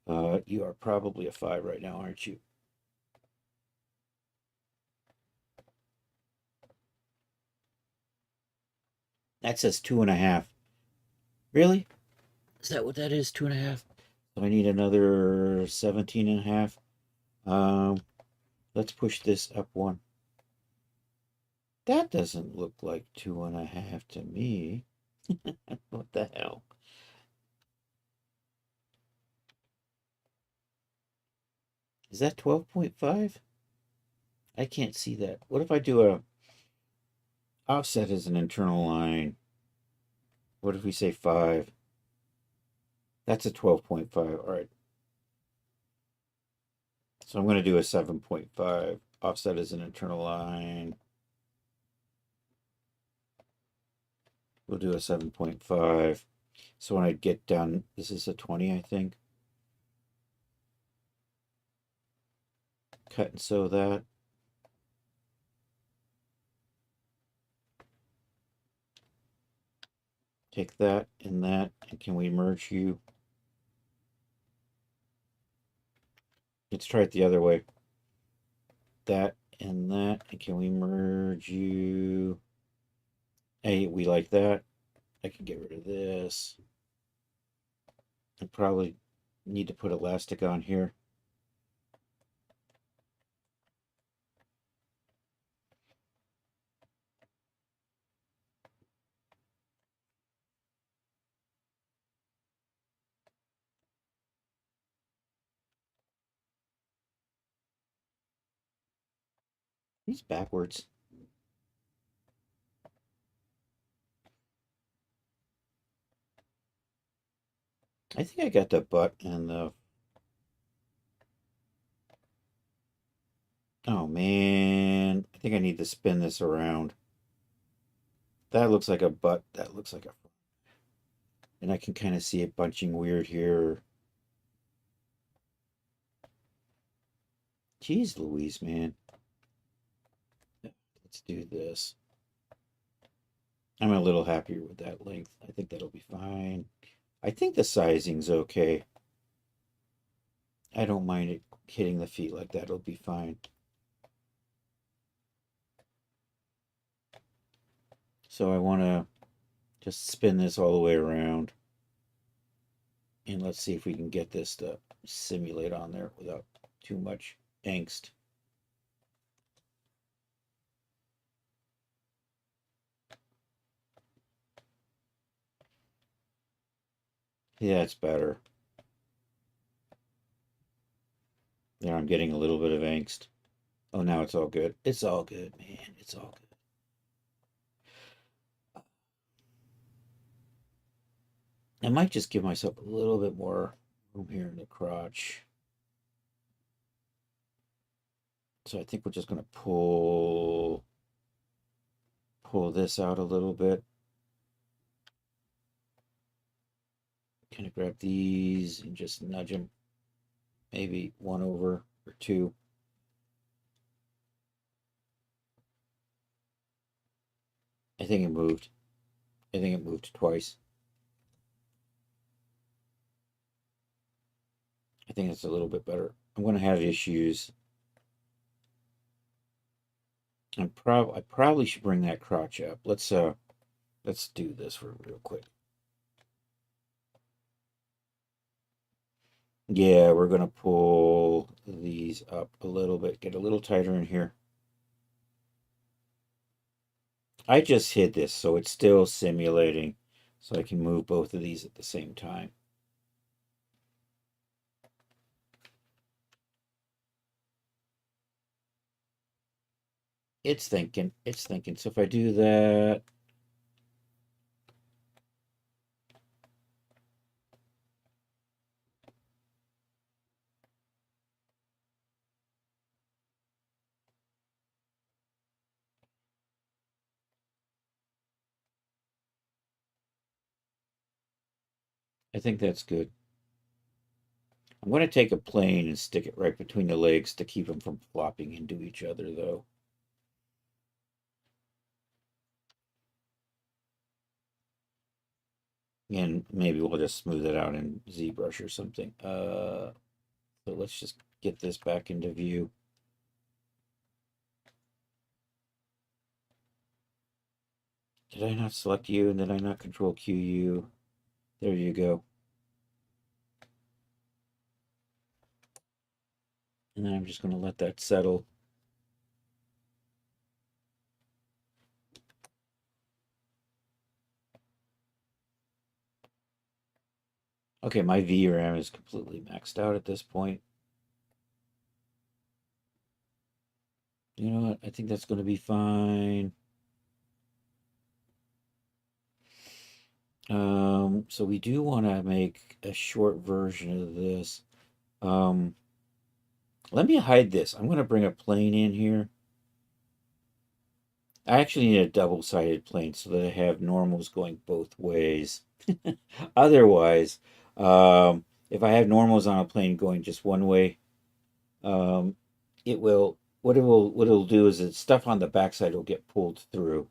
You are probably a 5 right now, aren't you? That says 2.5. Really? Is that what that is? 2.5? So I need another 17.5. Let's push this up 1. That doesn't look like 2.5 to me. What the hell? Is that 12.5? I can't see that. What if I do a offset as an internal line? What if we say 5? That's a 12.5. All right. So I'm going to do a 7.5. Offset as an internal line. We'll do a 7.5. So when I get down, this is a 20, I think. Cut and sew that. Take that and that, and can we merge you? Let's try it the other way. That and that, and can we merge you? Hey, we like that. I can get rid of this. I probably need to put elastic on here. He's backwards. I think I got the butt and the... Oh, man. I think I need to spin this around. That looks like a butt. That looks like a... And I can kind of see it bunching weird here. Jeez Louise, man. Let's do this. I'm a little happier with that length. I think that'll be fine. I think the sizing's okay. I don't mind it hitting the feet like that. It'll be fine. So I want to just spin this all the way around. And let's see if we can get this to simulate on there without too much angst. Yeah, it's better. There, I'm getting a little bit of angst. Oh, now it's all good. It's all good, man. It's all good. I might just give myself a little bit more room here in the crotch. So I think we're just going to pull this out a little bit. Kind of grab these and just nudge them. Maybe 1 over or 2. I think it moved. I think it moved twice. I think it's a little bit better. I'm going to have issues. I probably should bring that crotch up. Let's do this real quick. Yeah, we're going to pull these up a little bit, get a little tighter in here. I just hid this, so it's still simulating, so I can move both of these at the same time. It's thinking. So if I do that, I think that's good. I'm going to take a plane and stick it right between the legs to keep them from flopping into each other, though. And maybe we'll just smooth it out in ZBrush or something. So let's just get this back into view. Did I not select you, and did I not control Q you? There you go. And then I'm just going to let that settle. Okay, my VRAM is completely maxed out at this point. You know what? I think that's going to be fine. So we do want to make a short version of this. Let me hide this. I'm going to bring a plane in here. I actually need a double-sided plane so that I have normals going both ways. Otherwise, if I have normals on a plane going just one way, it will what it'll do is that stuff on the backside will get pulled through.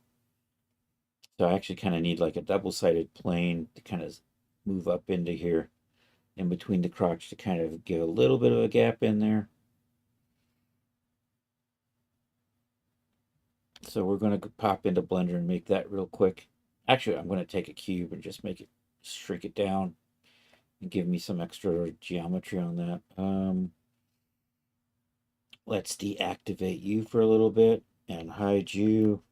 So I actually kind of need like a double-sided plane to kind of move up into here in between the crotch to kind of give a little bit of a gap in there. So we're going to pop into Blender and make that real quick. Actually, I'm going to take a cube and just make it, shrink it down and give me some extra geometry on that. Let's deactivate you for a little bit and hide you.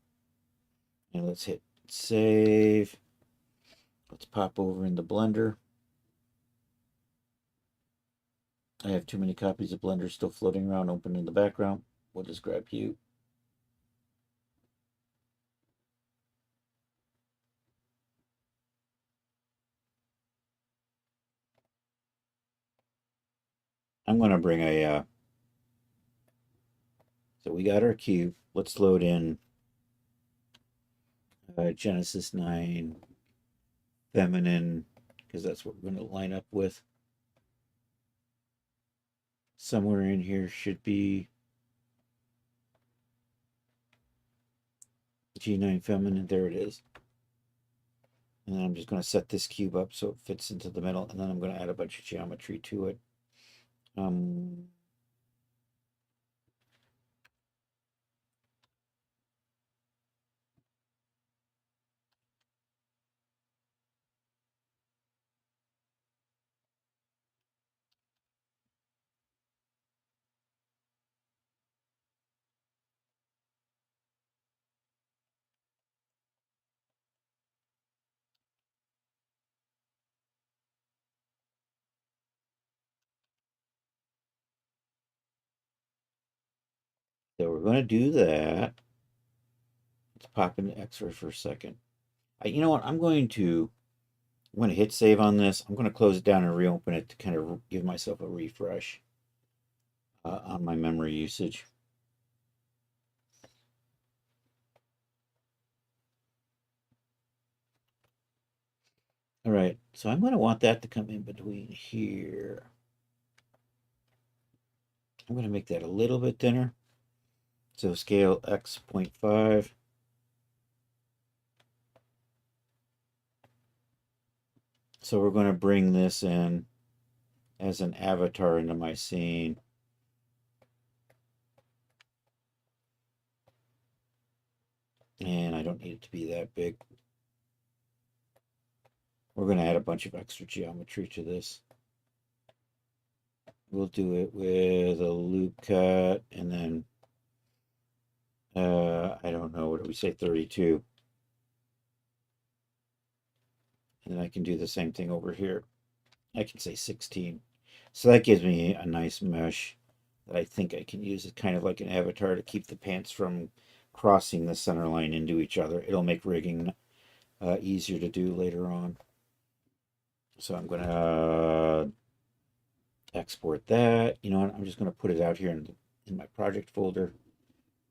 And let's hit save. Let's pop over into Blender. I have too many copies of Blender still floating around open in the background. We'll just grab you. I'm going to bring a, so we got our cube. Let's load in Genesis 9 feminine, because that's what we're going to line up with. Somewhere in here should be G9 feminine. There it is. And then I'm just going to set this cube up so it fits into the middle, and then I'm going to add a bunch of geometry to it. So we're going to do that. Let's pop into X-ray for a second. You know what? I'm going to hit save on this. I'm going to close it down and reopen it to kind of give myself a refresh on my memory usage. All right, so I'm going to want that to come in between here. I'm going to make that a little bit thinner. So scale X 0.5. So we're going to bring this in as an avatar into my scene. And I don't need it to be that big. We're going to add a bunch of extra geometry to this. We'll do it with a loop cut and then, I don't know, what do we say, 32? And then I can do the same thing over here. I can say 16. So that gives me a nice mesh that I think I can use as kind of like an avatar to keep the pants from crossing the center line into each other. It'll make rigging easier to do later on. So I'm going to export that. You know what? I'm just going to put it out here in my project folder.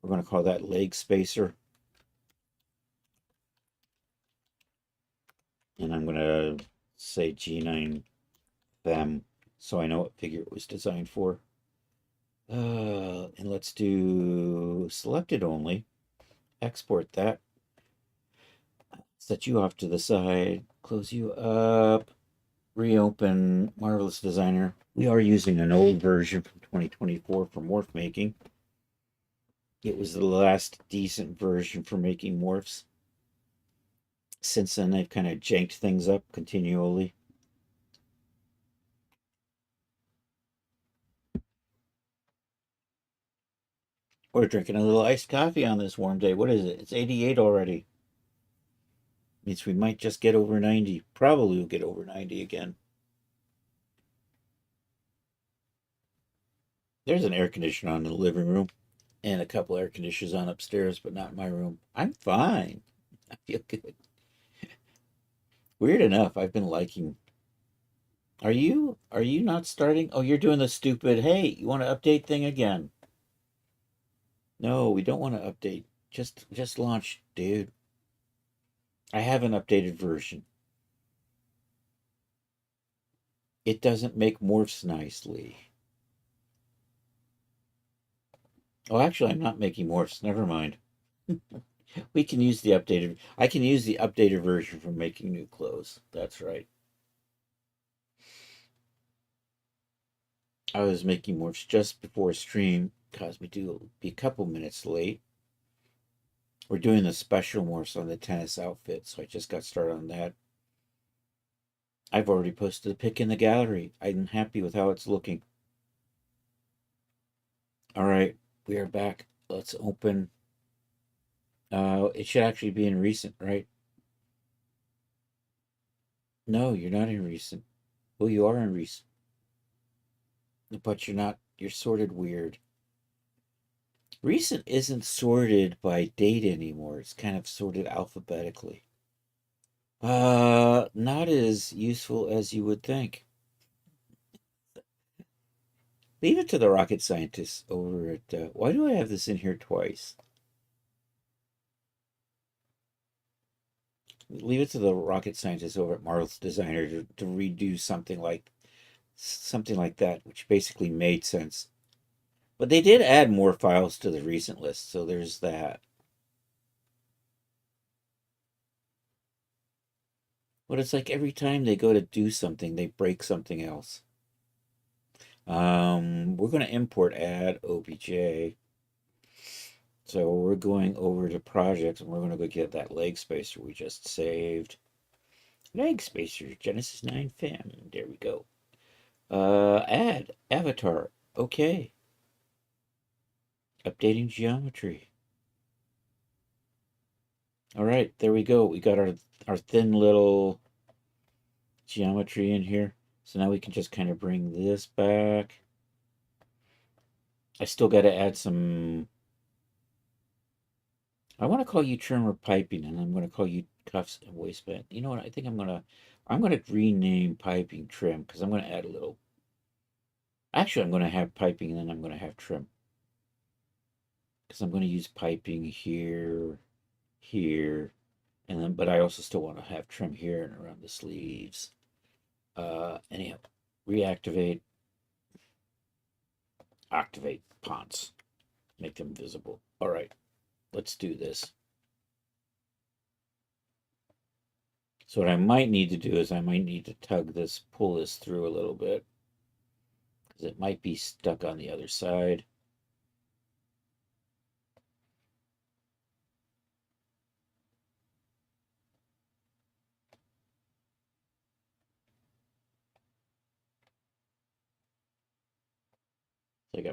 We're going to call that leg spacer. And I'm going to say G9 them so I know what figure it was designed for. And let's do selected only. Export that. Set you off to the side. Close you up. Reopen Marvelous Designer. We are using an old version from 2024 for morph making. It was the last decent version for making morphs. Since then, they've kind of janked things up continually. We're drinking a little iced coffee on this warm day. What is it? It's 88 already. Means we might just get over 90. Probably will get over 90 again. There's an air conditioner on in the living room and a couple air conditioners on upstairs, but not in my room. I'm fine. I feel good. Weird enough, I've been liking. Are you not starting? Oh, you're doing the stupid, hey, you want to update thing again? No, we don't want to update. Just launch, dude. I have an updated version. It doesn't make morphs nicely. Oh, actually, I'm not making morphs. Never mind. We can use the updated. I can use the updated version for making new clothes. That's right. I was making morphs just before stream. Caused me to be a couple minutes late. We're doing the special morphs on the tennis outfit, so I just got started on that. I've already posted a pic in the gallery. I'm happy with how it's looking. All right, we are back. Let's open. It should actually be in recent, right? No, you're not in recent. Well, you are in recent, but you're not. You're sorted weird. Recent isn't sorted by date anymore. It's kind of sorted alphabetically. Not as useful as you would think. Leave it to the rocket scientists over at. Why do I have this in here twice? Leave it to the rocket scientists over at Marvel's Designer to redo something like that, which basically made sense. But they did add more files to the recent list, so there's that. But it's like every time they go to do something, they break something else. We're going to import add OBJ. So we're going over to projects and we're going to go get that leg spacer we just saved. Leg spacer, Genesis 9 fam. There we go. Add avatar. Okay. Updating geometry. All right, there we go. We got our thin little geometry in here. So now we can just kind of bring this back. I still got to add some. I want to call you trim or piping, and I'm going to call you cuffs and waistband. You know what? I think I'm gonna rename piping trim because I'm going to add a little. Actually, I'm going to have piping and then I'm going to have trim because I'm going to use piping here, here, and then. But I also still want to have trim here and around the sleeves. Anyhow, reactivate, activate ponts, make them visible. All right, let's do this. So what I might need to do is I might need to pull this through a little bit because it might be stuck on the other side.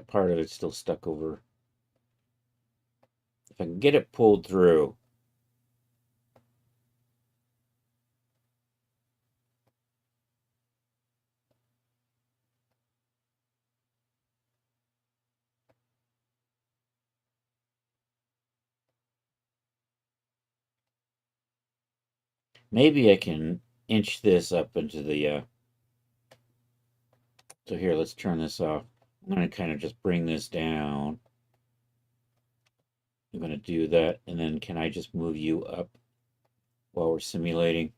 That part of it's still stuck over. If I can get it pulled through. Maybe I can inch this up into the, so here, let's turn this off. I'm going to kind of just bring this down. I'm going to do that, and then can I just move you up while we're simulating?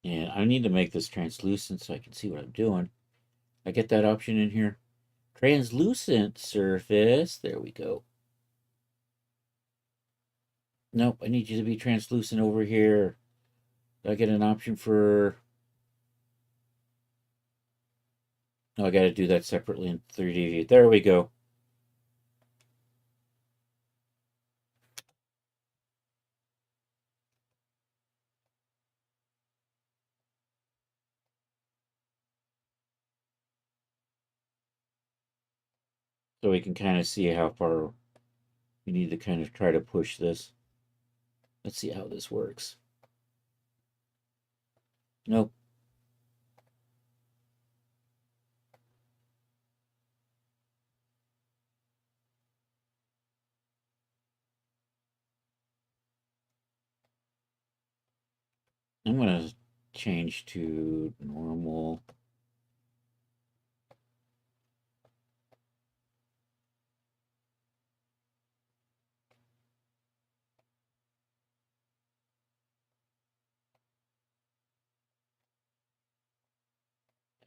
And I need to make this translucent so I can see what I'm doing. I get that option in here. Translucent surface. There we go. Nope, I need you to be translucent over here. Do I get an option for... No, I got to do that separately in 3D view. There we go. So we can kind of see how far we need to kind of try to push this. Let's see how this works. Nope. I'm going to change to normal.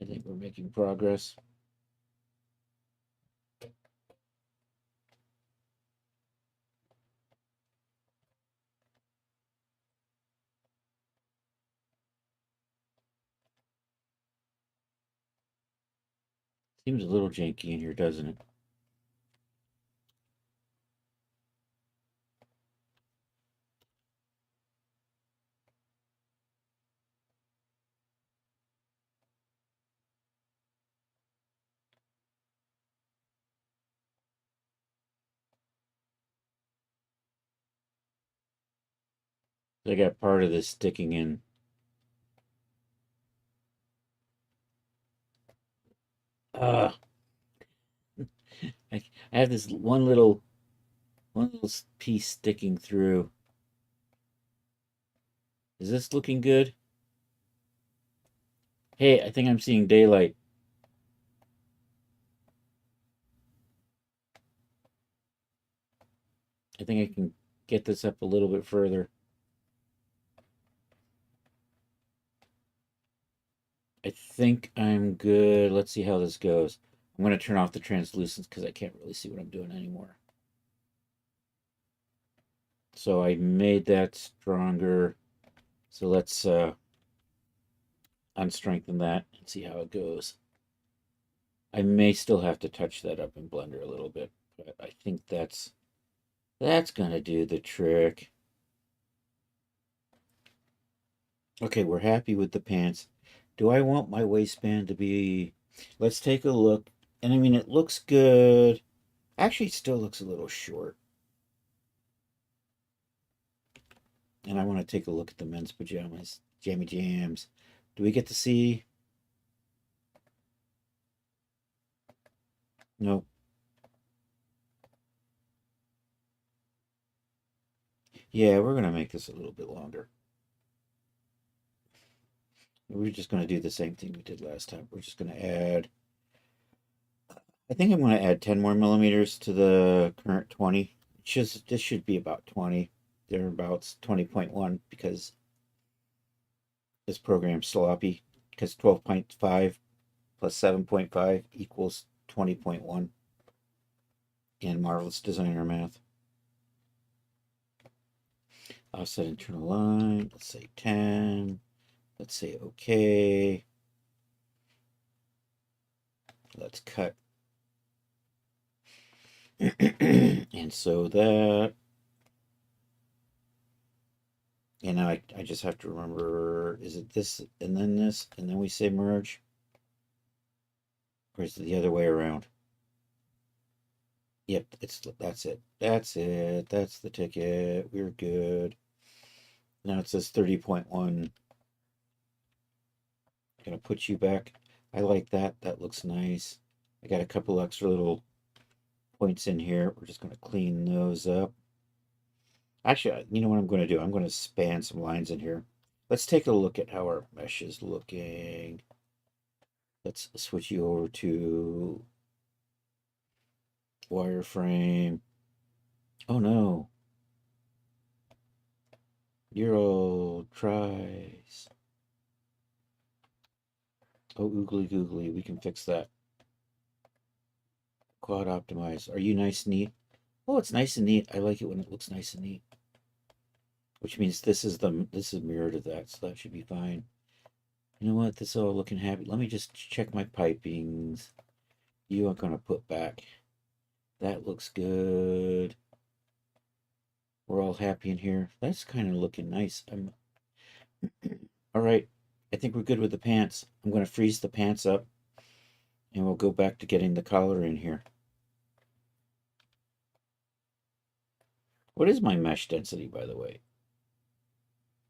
I think we're making progress. Seems a little janky in here, doesn't it? I got part of this sticking in. I have this one little piece sticking through. Is this looking good? Hey, I think I'm seeing daylight. I think I can get this up a little bit further. I think I'm good. Let's see how this goes. I'm going to turn off the translucence because I can't really see what I'm doing anymore. So I made that stronger. So let's unstrengthen that and see how it goes. I may still have to touch that up in Blender a little bit, but I think that's going to do the trick. Okay, we're happy with the pants. Do I want my waistband to be... Let's take a look. And I mean, it looks good. Actually, it still looks a little short. And I want to take a look at the men's pajamas. Jammy Jams. Do we get to see? Nope. Yeah, we're going to make this a little bit longer. We're just going to do the same thing we did last time. We're just going to add... I think I'm going to add 10 more millimeters to the current 20. This should be about 20. Thereabouts 20.1 because this program's sloppy. Because 12.5 plus 7.5 equals 20.1 in Marvelous Designer math. Offset internal line. Let's say 10. Let's say okay. Let's cut. And so that, and now I just have to remember, is it this and then we say merge? Or is it the other way around? Yep, that's it. That's it. That's the ticket. We're good. Now it says 30.1. Gonna put you back. I like that. That looks nice. I got a couple extra little points in here. We're just gonna clean those up. Actually, you know what I'm gonna do? I'm gonna span some lines in here. Let's take a look at how our mesh is looking. Let's switch you over to wireframe. Oh no. Euro tries. Oh, oogly googly. We can fix that. Quad optimize. Are you nice and neat? Oh, it's nice and neat. I like it when it looks nice and neat. Which means this is mirror to that, so that should be fine. You know what? This is all looking happy. Let me just check my pipings. You are gonna put back. That looks good. We're all happy in here. That's kind of looking nice. All right. I think we're good with the pants. I'm gonna freeze the pants up, and we'll go back to getting the collar in here. What is my mesh density, by the way?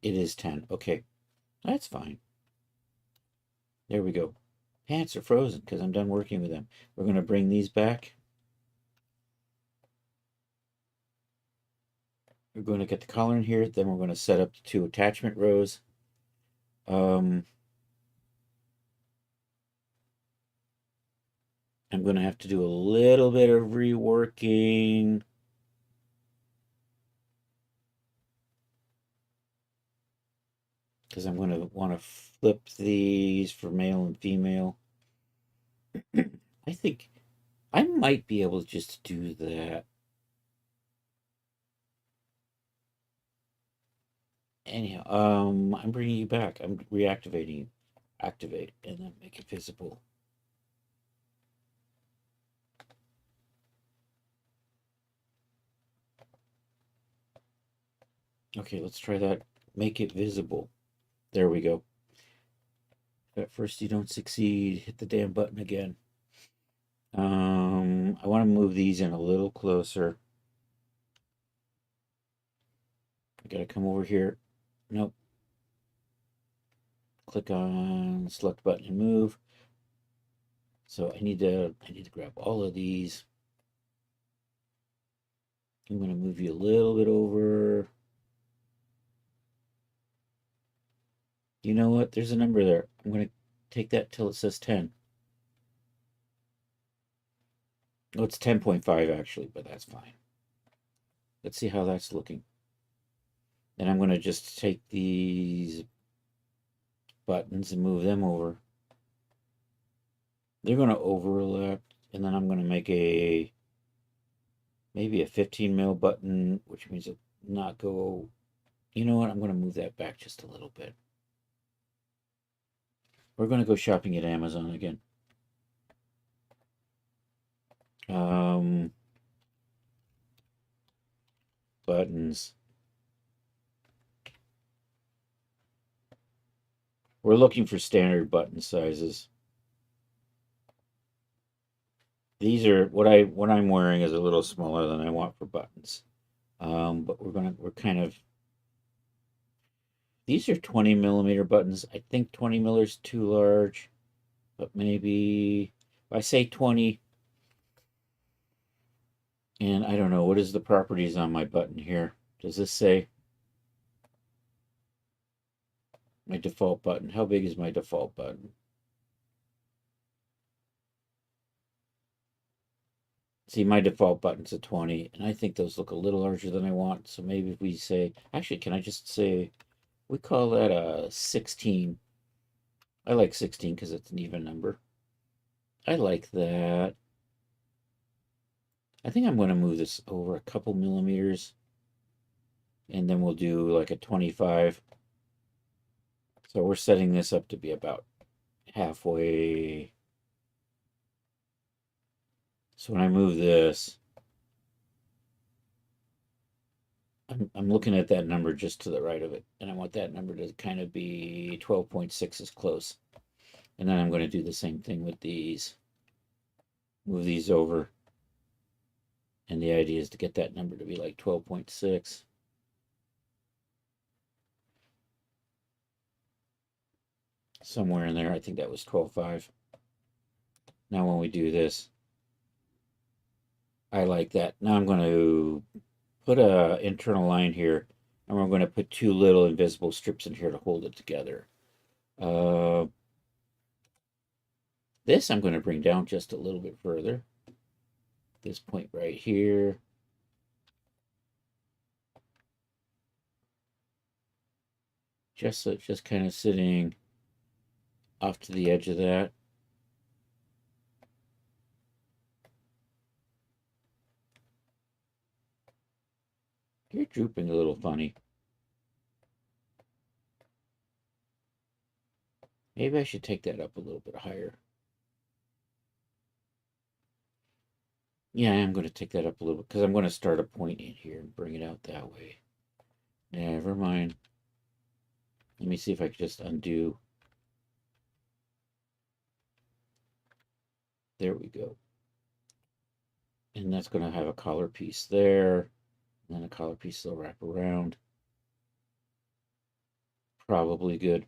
It is 10. Okay, that's fine. There we go. Pants are frozen because I'm done working with them. We're going to bring these back. We're going to get the collar in here. Then we're going to set up the 2 attachment rows. I'm going to have to do a little bit of reworking. Because I'm going to want to flip these for male and female. I think I might be able to just do that. Anyhow, I'm bringing you back. I'm reactivating you. Activate, and then make it visible. Okay, let's try that. Make it visible. There we go. At first you don't succeed. Hit the damn button again. I want to move these in a little closer. I gotta come over here. Nope. Click on select button and move. So I need to grab all of these. I'm gonna move you a little bit over. You know what? There's a number there. I'm gonna take that till it says 10. Oh, it's 10.5 actually, but that's fine. Let's see how that's looking. Then I'm going to just take these buttons and move them over. They're going to overlap, and then I'm going to make maybe a 15 mil button, which means it not go. You know what? I'm going to move that back just a little bit. We're going to go shopping at Amazon again. Buttons. We're looking for standard button sizes. These are what I'm wearing is a little smaller than I want for buttons. But we're kind of, these are 20 millimeter buttons. I think 20 mil is too large, but maybe if I say 20, and I don't know, what is the properties on my button here? Does this say my default button? How big is my default button? See, my default button's a 20, and I think those look a little larger than I want. So maybe if we say, actually, can I just say, we call that a 16. I like 16 because it's an even number. I like that. I think I'm going to move this over a couple millimeters, and then we'll do like a 25. So we're setting this up to be about halfway. So when I move this, I'm looking at that number just to the right of it, and I want that number to kind of be 12.6 is close. And then I'm going to do the same thing with these. Move these over. And the idea is to get that number to be like 12.6. Somewhere in there, I think that was 12.5. Now when we do this, I like that. Now I'm going to put a internal line here, and we're going to put two little invisible strips in here to hold it together. This I'm going to bring down just a little bit further. This point right here. Just so it's just kind of sitting off to the edge of that. You're drooping a little funny. Maybe I should take that up a little bit higher. Yeah, I am going to take that up a little bit because I'm going to start a point in here and bring it out that way. Never mind. Let me see if I can just undo. There we go. And that's going to have a collar piece there. And then a collar piece will wrap around. Probably good.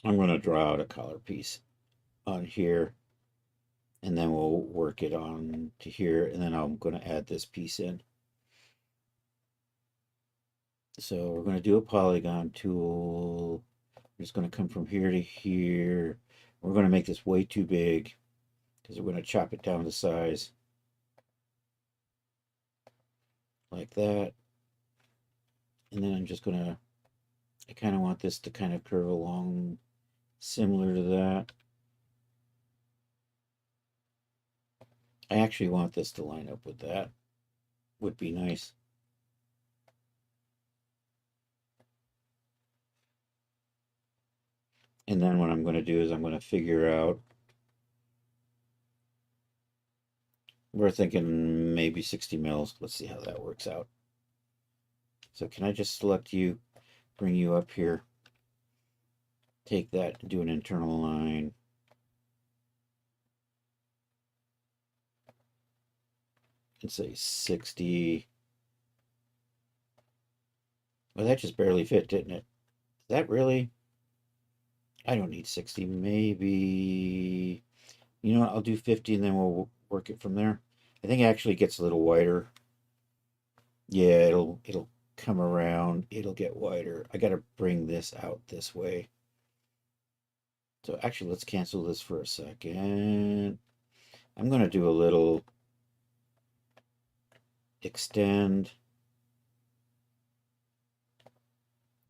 I'm going to draw out a collar piece on here. And then we'll work it on to here. And then I'm going to add this piece in. So we're going to do a polygon tool. I'm just going to come from here to here. We're going to make this way too big because we're going to chop it down to size like that. And then I'm just going to, I kind of want this to kind of curve along similar to that. I actually want this to line up with that. Would be nice. And then what I'm going to do is I'm going to figure out, we're thinking maybe 60 mils. Let's see how that works out. So can I just select you, bring you up here, take that and do an internal line. And say 60. Well, that just barely fit, didn't it? Is that really? I don't need 60. Maybe, you know what? I'll do 50 and then we'll work it from there. I think it actually gets a little wider. Yeah, it'll come around. It'll get wider. I got to bring this out this way. So actually, let's cancel this for a second. I'm going to do a little extend.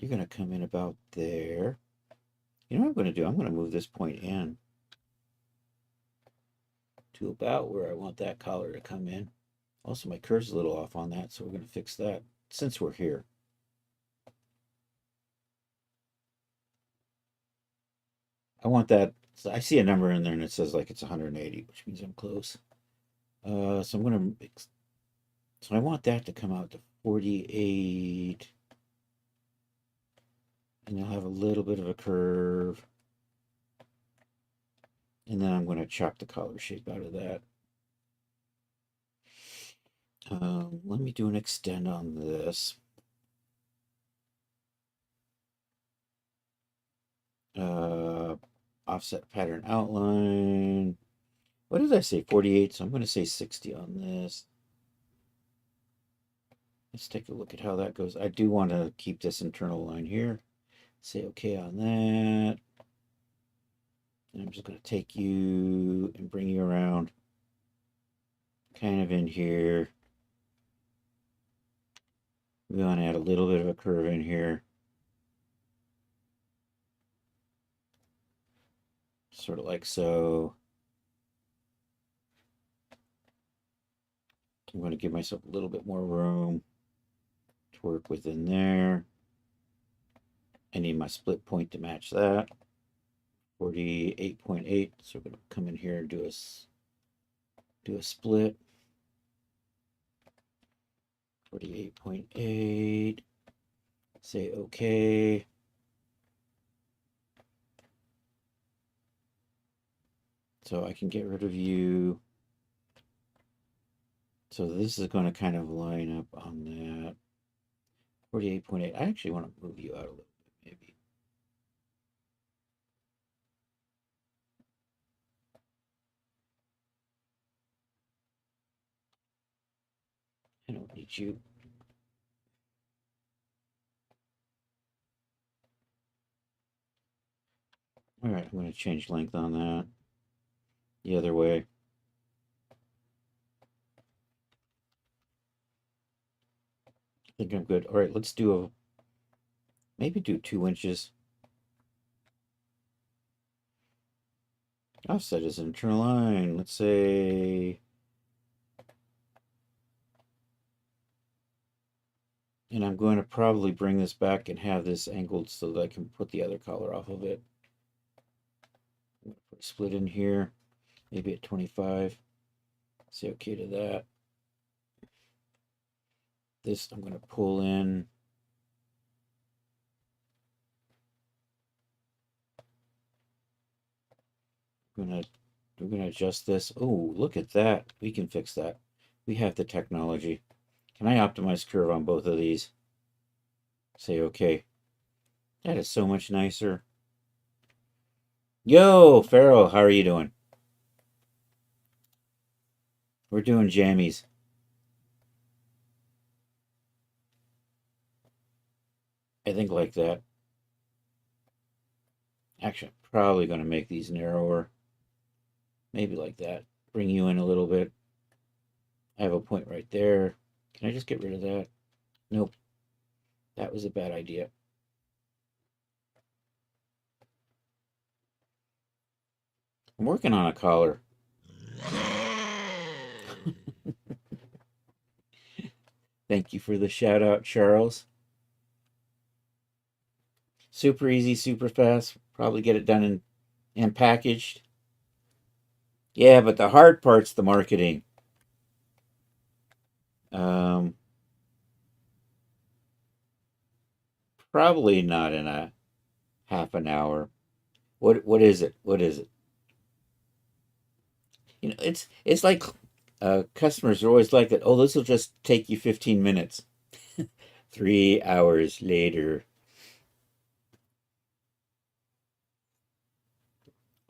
You're going to come in about there. You know what I'm going to do? I'm going to move this point in to about where I want that collar to come in. Also, my curve's a little off on that, so we're going to fix that since we're here. I want that. So I see a number in there and it says like it's 180, which means I'm close. So I'm going to, so I want that to come out to 48. And I'll have a little bit of a curve. And then I'm going to chop the collar shape out of that. Let me do an extend on this. Offset pattern outline. What did I say? 48. So I'm going to say 60 on this. Let's take a look at how that goes. I do want to keep this internal line here. Say okay on that. And I'm just going to take you and bring you around kind of in here. We want to add a little bit of a curve in here. Sort of like so. I'm going to give myself a little bit more room to work within there. I need my split point to match that. 48.8. So we're going to come in here and do a split. 48.8. Say okay. So I can get rid of you. So this is going to kind of line up on that. 48.8. I actually want to move you out a little bit, maybe. I don't need you. All right, I'm going to change length on that. The other way. I think I'm good. All right, let's do maybe do 2 inches. Offset is an internal line. Let's say, and I'm going to probably bring this back and have this angled so that I can put the other collar off of it. I'm going to put a split in here, maybe at 25. Say okay to that. This I'm going to pull in. We're gonna adjust this. Oh, look at that. We can fix that. We have the technology. Can I optimize curve on both of these? Say okay. That is so much nicer. Yo, Pharaoh, how are you doing? We're doing jammies. I think like that. Actually, I'm probably going to make these narrower. Maybe like that. Bring you in a little bit. I have a point right there. Can I just get rid of that? Nope. That was a bad idea. I'm working on a collar. Thank you for the shout out, Charles. Super easy, super fast. Probably get it done and packaged. Yeah, but the hard part's the marketing. Um, Probably not in a half an hour. What is it? What is it? You know, it's like customers are always like that. Oh, this will just take you 15 minutes. 3 hours later.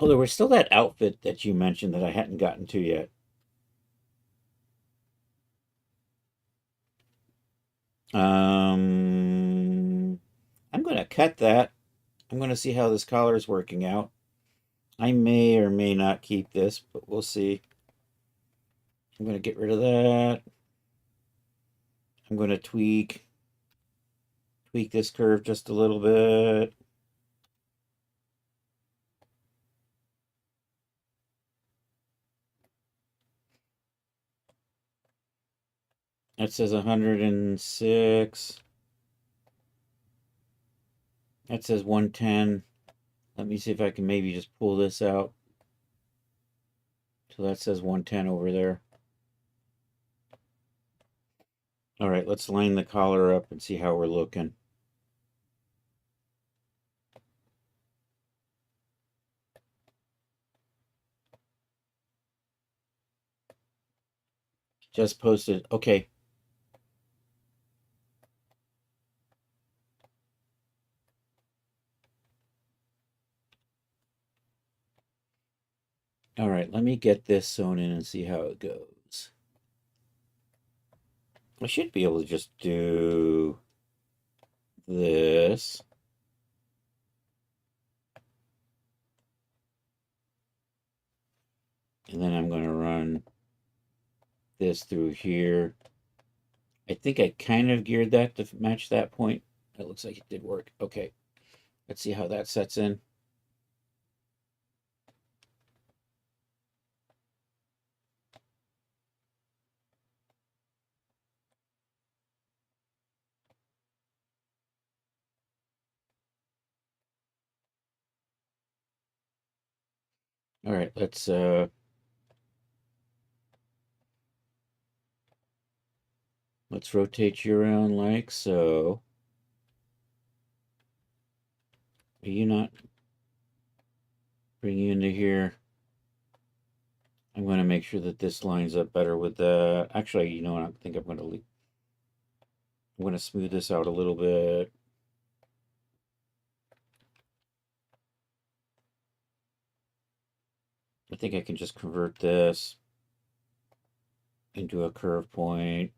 Oh, there was still that outfit that you mentioned that I hadn't gotten to yet. I'm going to cut that. I'm going to see how this collar is working out. I may or may not keep this, but we'll see. I'm going to get rid of that. I'm going to tweak this curve just a little bit. That says 106. That says 110. Let me see if I can maybe just pull this out. So that says 110 over there. All right, let's line the collar up and see how we're looking. Just posted. Okay. All right, let me get this sewn in and see how it goes. I should be able to just do this. And then I'm going to run this through here. I think I kind of geared that to match that point. It looks like it did work. Okay, let's see how that sets in. All right, let's rotate you around like so. Are you not? Bring you into here. I'm going to make sure that this lines up better with the. Actually, you know what? I think I'm going to leave. I'm going to smooth this out a little bit. I think I can just convert this into a curve point.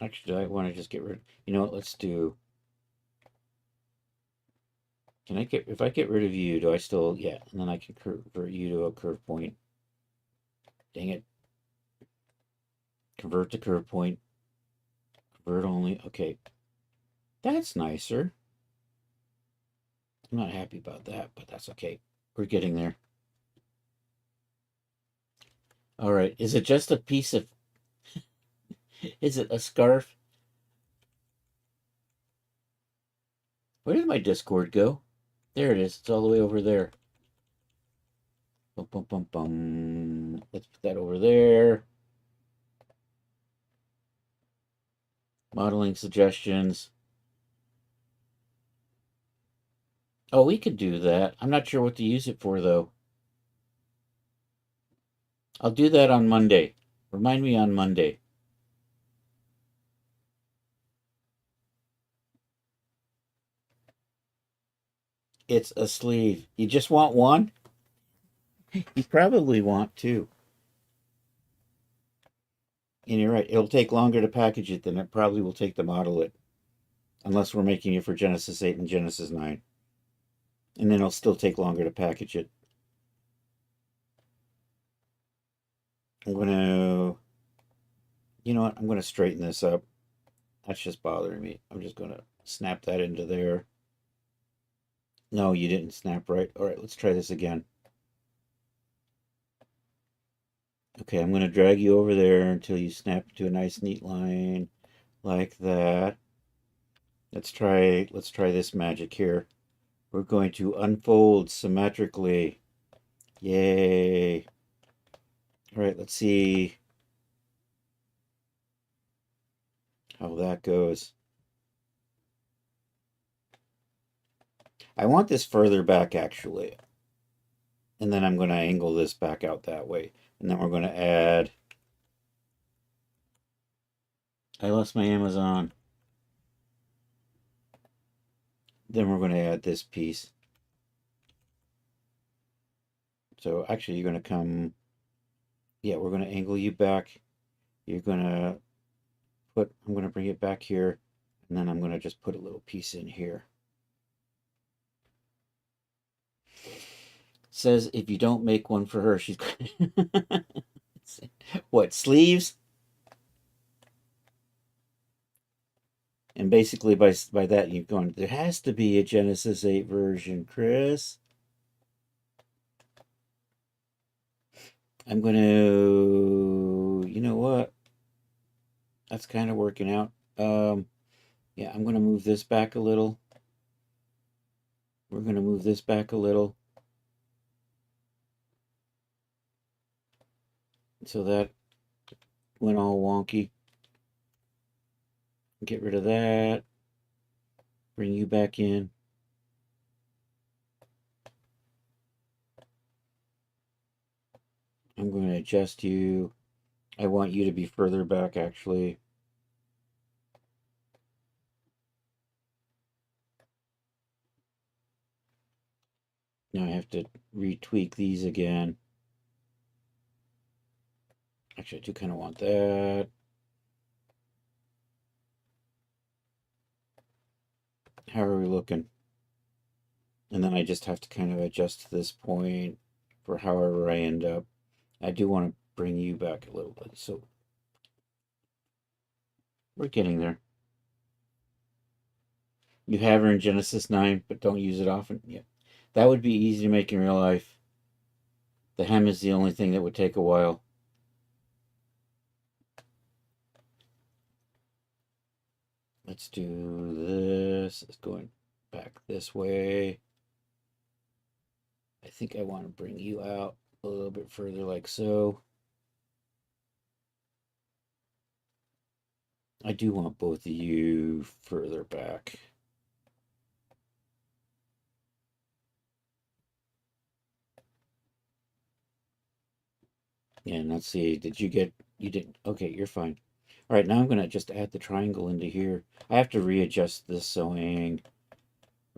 Actually, I want to just get rid. You know what? Let's do. Can I get, if I get rid of you, do I still, yeah, and then I can convert you to a curve point. Dang it. Convert to curve point. Convert only. Okay. That's nicer. I'm not happy about that, but that's okay. We're getting there. All right. Is it just a piece of, is it a scarf? Where did my Discord go? There it is. It's all the way over there. Bum, bum, bum, bum. Let's put that over there. Modeling suggestions. Oh, we could do that. I'm not sure what to use it for, though. I'll do that on Monday. Remind me on Monday. It's a sleeve. You just want one? You probably want two. And you're right. It'll take longer to package it than it probably will take to model it. Unless we're making it for Genesis 8 and Genesis 9. And then it'll still take longer to package it. I'm going to... You know what? I'm going to straighten this up. That's just bothering me. I'm just going to snap that into there. No, you didn't snap right. All right, let's try this again. Okay, I'm going to drag you over there until you snap to a nice neat line like that. Let's try this magic here. We're going to unfold symmetrically. Yay. All right, let's see how that goes. I want this further back, actually. And then I'm going to angle this back out that way. And then we're going to add... I lost my Amazon. Then we're going to add this piece. So actually, you're going to come... Yeah, we're going to angle you back. You're going to put... I'm going to bring it back here. And then I'm going to just put a little piece in here. Says if you don't make one for her, she's what, sleeves? And basically by that you're going, there has to be a Genesis 8 version, Chris. I'm going to, you know what? That's kind of working out. Yeah, I'm going to move this back a little. We're going to move this back a little. So that went all wonky. Get rid of that. Bring you back in. I'm going to adjust you. I want you to be further back, actually. Now I have to retweak these again. Actually, I do kind of want that. How are we looking? And then I just have to kind of adjust this point for however I end up. I do want to bring you back a little bit. So we're getting there. You have her in Genesis 9, but don't use it often. Yeah. That would be easy to make in real life. The hem is the only thing that would take a while. Let's do this. It's going back this way. I think I want to bring you out a little bit further like so. I do want both of you further back. Yeah, and let's see, you didn't, okay, you're fine. All right, now I'm gonna just add the triangle into here. I have to readjust this sewing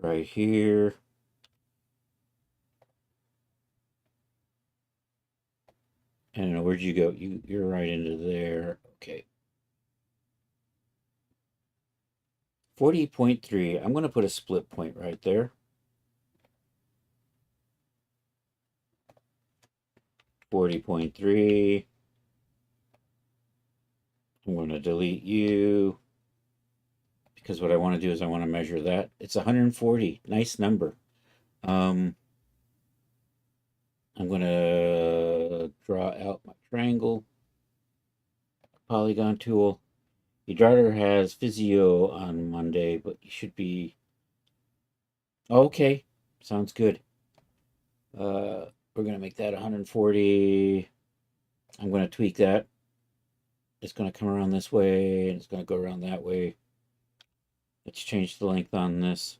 right here. I don't know, where'd you go? You're right into there. Okay. 40.3. I'm gonna put a split point right there. 40.3. I'm gonna delete you because what I want to do is I want to measure that. It's 140. Nice number. I'm gonna draw out my triangle polygon tool. Your daughter has physio on Monday, but you should be okay. Sounds good. We're gonna make that 140. I'm gonna tweak that. It's gonna come around this way, and it's gonna go around that way. Let's change the length on this.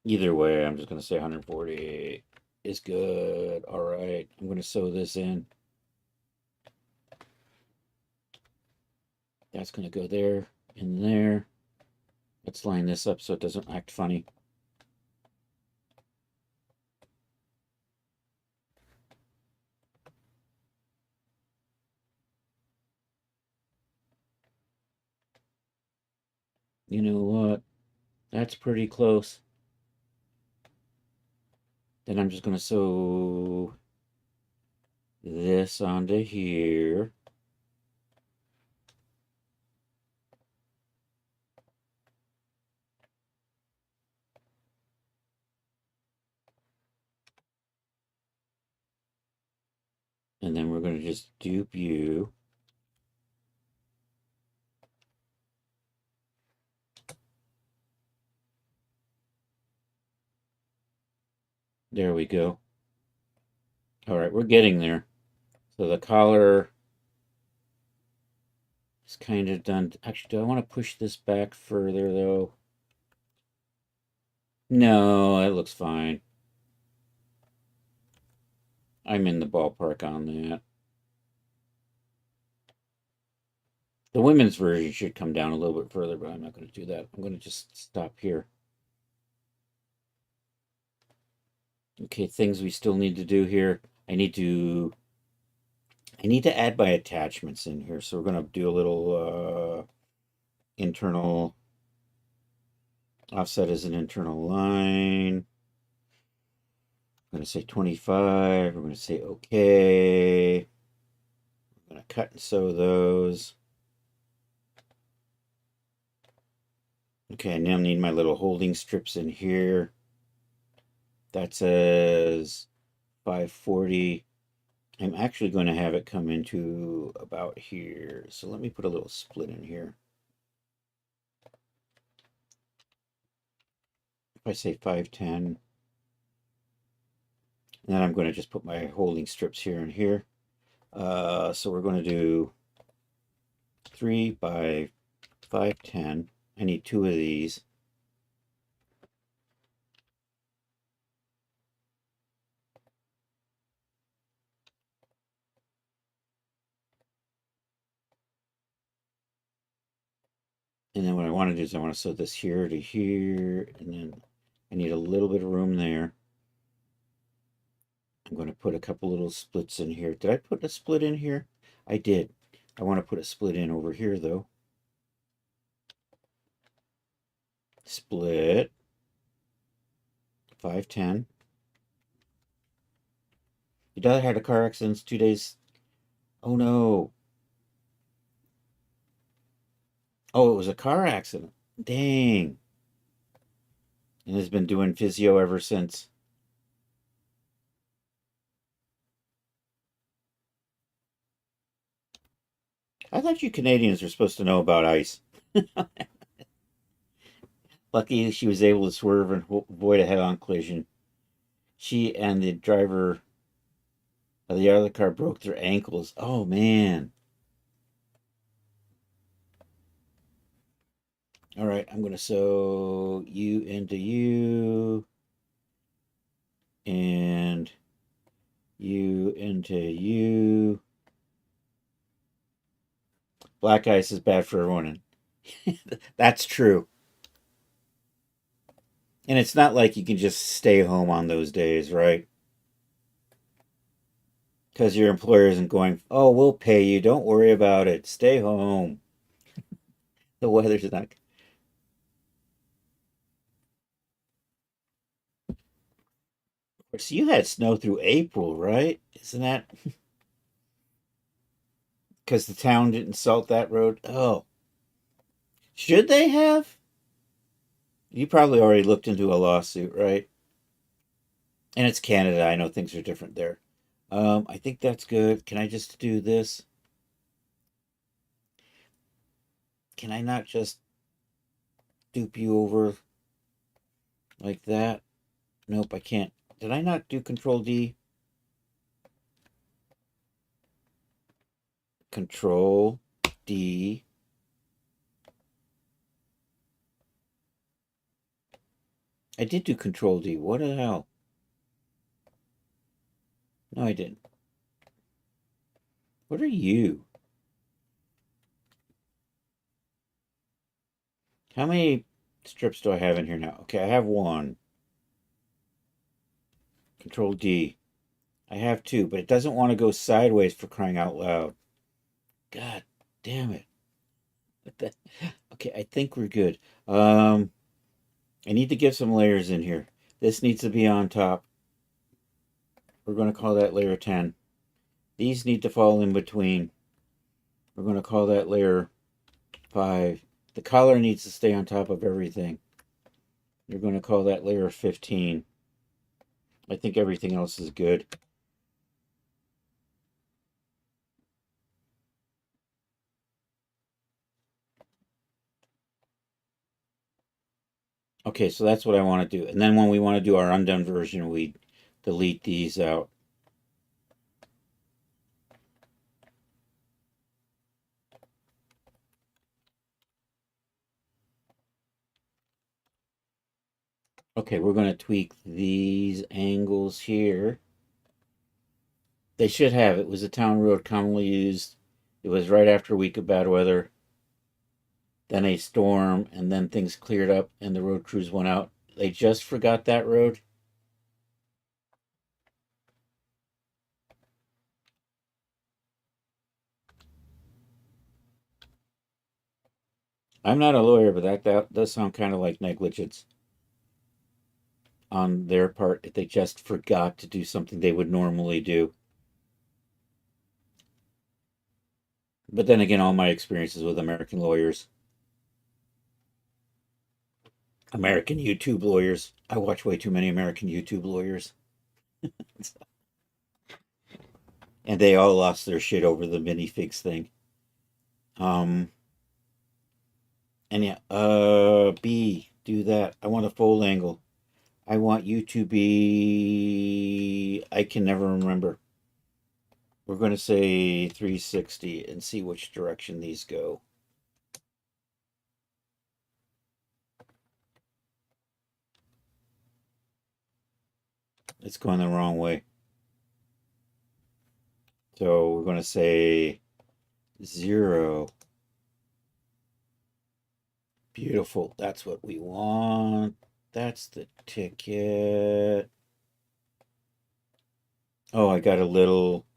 Either way, I'm just gonna say 140 is good. All right, I'm gonna sew this in. That's gonna go there and there. Let's line this up so it doesn't act funny. You know what? That's pretty close. Then I'm just going to sew this onto here. And then we're going to just dupe you. There we go. All right, we're getting there. So the collar is kind of done. Actually, do I want to push this back further though? No, that looks fine. I'm in the ballpark on that. The women's version should come down a little bit further, but I'm not going to do that. I'm going to just stop here. Okay, things we still need to do here. I need to add my attachments in here. So we're going to do a little internal offset as an internal line. I'm going to say 25. We're going to say okay. I'm going to cut and sew those. Okay, I now need my little holding strips in here. That says 540. I'm actually going to have it come into about here. So let me put a little split in here. If I say 510, and then I'm going to just put my holding strips here and here. So we're going to do 3 by 510. I need 2 of these. And then what I want to do is I want to sew this here to here, and then I need a little bit of room there. I'm going to put a couple little splits in here. Did I put a split in here? I did. I want to put a split in over here though. Split. 510. Your daughter had a car accident 2 days. Oh no. Oh, it was a car accident. Dang. And has been doing physio ever since. I thought you Canadians were supposed to know about ice. Lucky she was able to swerve and avoid a head-on collision. She and the driver of the other car broke their ankles. Oh, man. All right, I'm going to sew you into you and you into you. Black ice is bad for everyone. That's true. And it's not like you can just stay home on those days, right? Because your employer isn't going, oh, we'll pay you. Don't worry about it. Stay home. The weather's not. Of course, you had snow through April, right? Isn't that because the town didn't salt that road? Oh, should they have? You probably already looked into a lawsuit, right? And it's Canada. I know things are different there. I think that's good. Can I just do this? Can I not just dupe you over like that? Nope, I can't. Did I not do Control D? Control D. I did do Control D. What the hell? No, I didn't. What are you? How many strips do I have in here now? Okay, I have one. Control D. I have two, but it doesn't want to go sideways for crying out loud. God damn it. Okay, I think we're good. I need to get some layers in here. This needs to be on top. We're going to call that layer 10. These need to fall in between. We're going to call that layer 5. The collar needs to stay on top of everything. You're going to call that layer 15. I think everything else is good. Okay, so that's what I want to do. And then when we want to do our undone version, we delete these out. Okay, we're going to tweak these angles here. They should have. It was a town road commonly used. It was right after a week of bad weather, then a storm, and then things cleared up and the road crews went out. They just forgot that road. I'm not a lawyer, but that does sound kind of like negligence on their part if they just forgot to do something they would normally do. But then again, all my experiences with American lawyers, American YouTube lawyers, I watch way too many American YouTube lawyers. And they all lost their shit over the minifigs thing. Um, and yeah, B, do that. I want a fold angle. I want you to be, I can never remember. We're going to say 360 and see which direction these go. It's going the wrong way. So we're going to say 0. Beautiful. That's what we want. That's the ticket. Oh, I got a little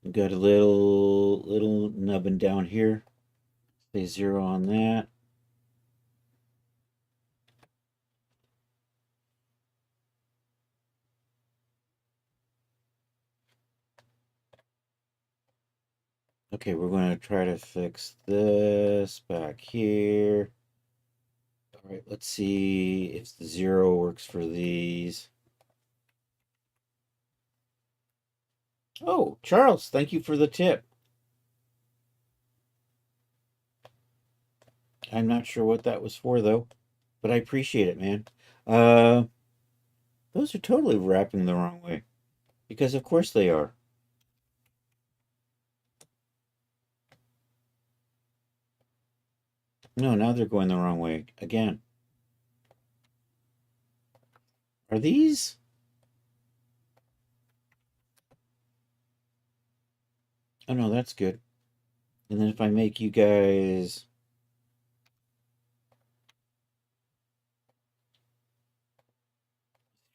nubbin down here. Say 0 on that. Okay, we're going to try to fix this back here. All right, let's see if the 0 works for these. Oh, Charles, thank you for the tip. I'm not sure what that was for though, but I appreciate it, man. Those are totally wrapping the wrong way, because of course they are. No, now they're going the wrong way again. Are these? Oh no, that's good. And then if I make you guys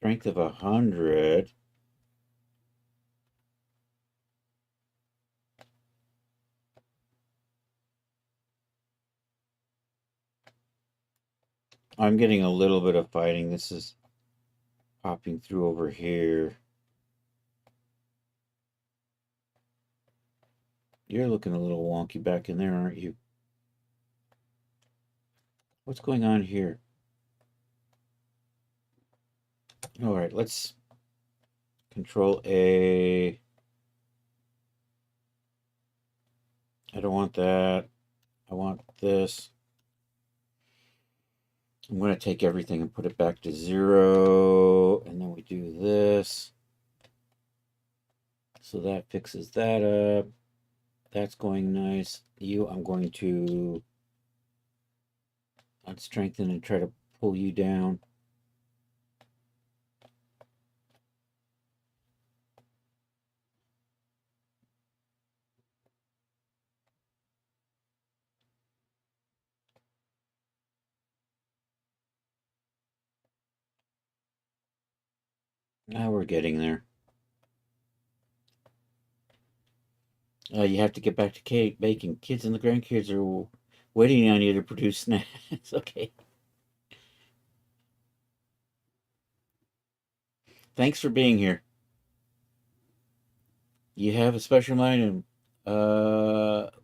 strength of 100. I'm getting a little bit of fighting. This is popping through over here. You're looking a little wonky back in there, aren't you? What's going on here? All right, let's Control A. I don't want that. I want this. I'm going to take everything and put it back to 0. And then we do this. So that fixes that up. That's going nice. I'm going to unstrengthen and try to pull you down. Now we're getting there. You have to get back to cake baking. Kids and the grandkids are waiting on you to produce snacks. Okay. Thanks for being here. You have a special item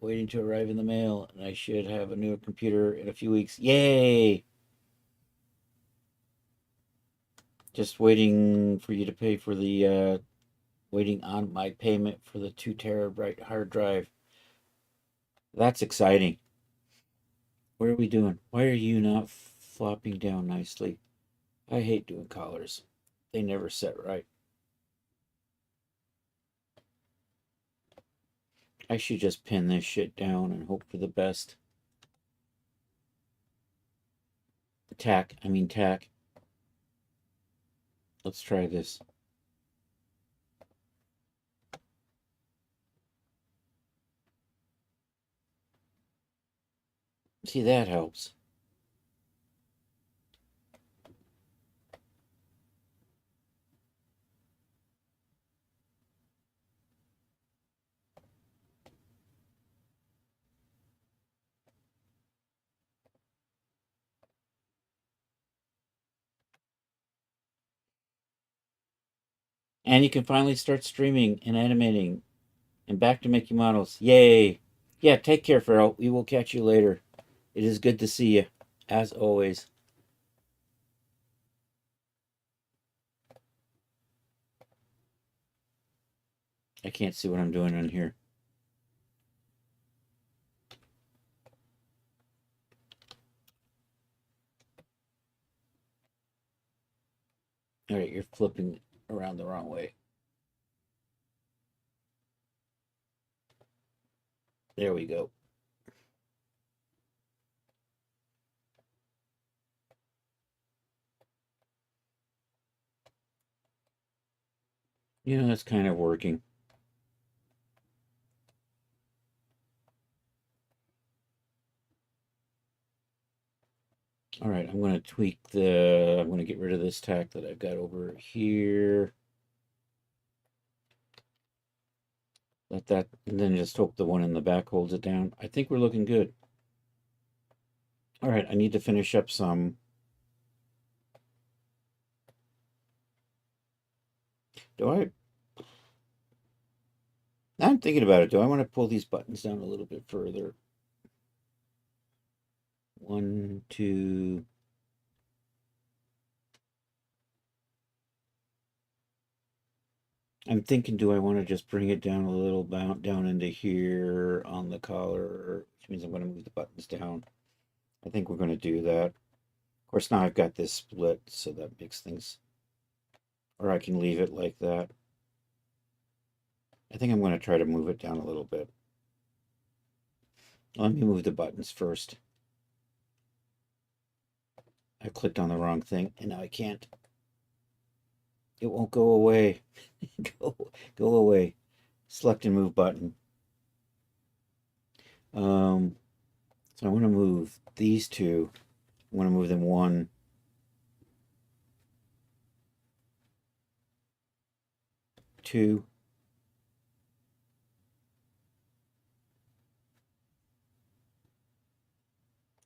waiting to arrive in the mail, and I should have a new computer in a few weeks. Yay! Just waiting for you to pay for the waiting on my payment for the 2 terabyte hard drive. That's exciting. What are we doing? Why are you not flopping down nicely? I hate doing collars. They never set right. I should just pin this shit down and hope for the best. Tack. Let's try this. See, that helps. And you can finally start streaming and animating and back to making models. Yay! Yeah, take care, Farrell. We will catch you later. It is good to see you, as always. I can't see what I'm doing on here. All right, you're flipping around the wrong way. There we go. You know, that's kind of working. All right, I'm going to I'm going to get rid of this tack that I've got over here. Let that, and then just hope the one in the back holds it down. I think we're looking good. All right, I need to finish up some. Now I'm thinking about it. Do I want to pull these buttons down a little bit further? 1, 2. I'm thinking, do I want to just bring it down a little down into here on the collar, which means I'm going to move the buttons down I think we're going to do that. Of course, now I've got this split, so that makes things... Or I can leave it like that. I think I'm going to try to move it down a little bit. Let me move the buttons first. I clicked on the wrong thing, and now I can't. It won't go away. Go away. Select and move button. So I want to move these two. I want to move them 1, 2.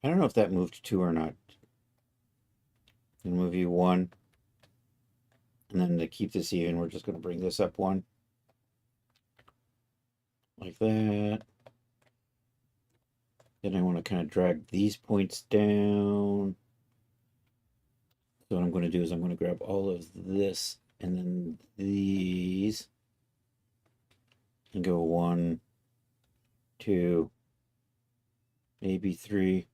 I don't know if that moved 2 or not. I'm going to move you 1. And then to keep this even, we're just going to bring this up 1. Like that. Then I want to kind of drag these points down. So what I'm going to do is I'm going to grab all of this and then these and go 1, 2, maybe 3.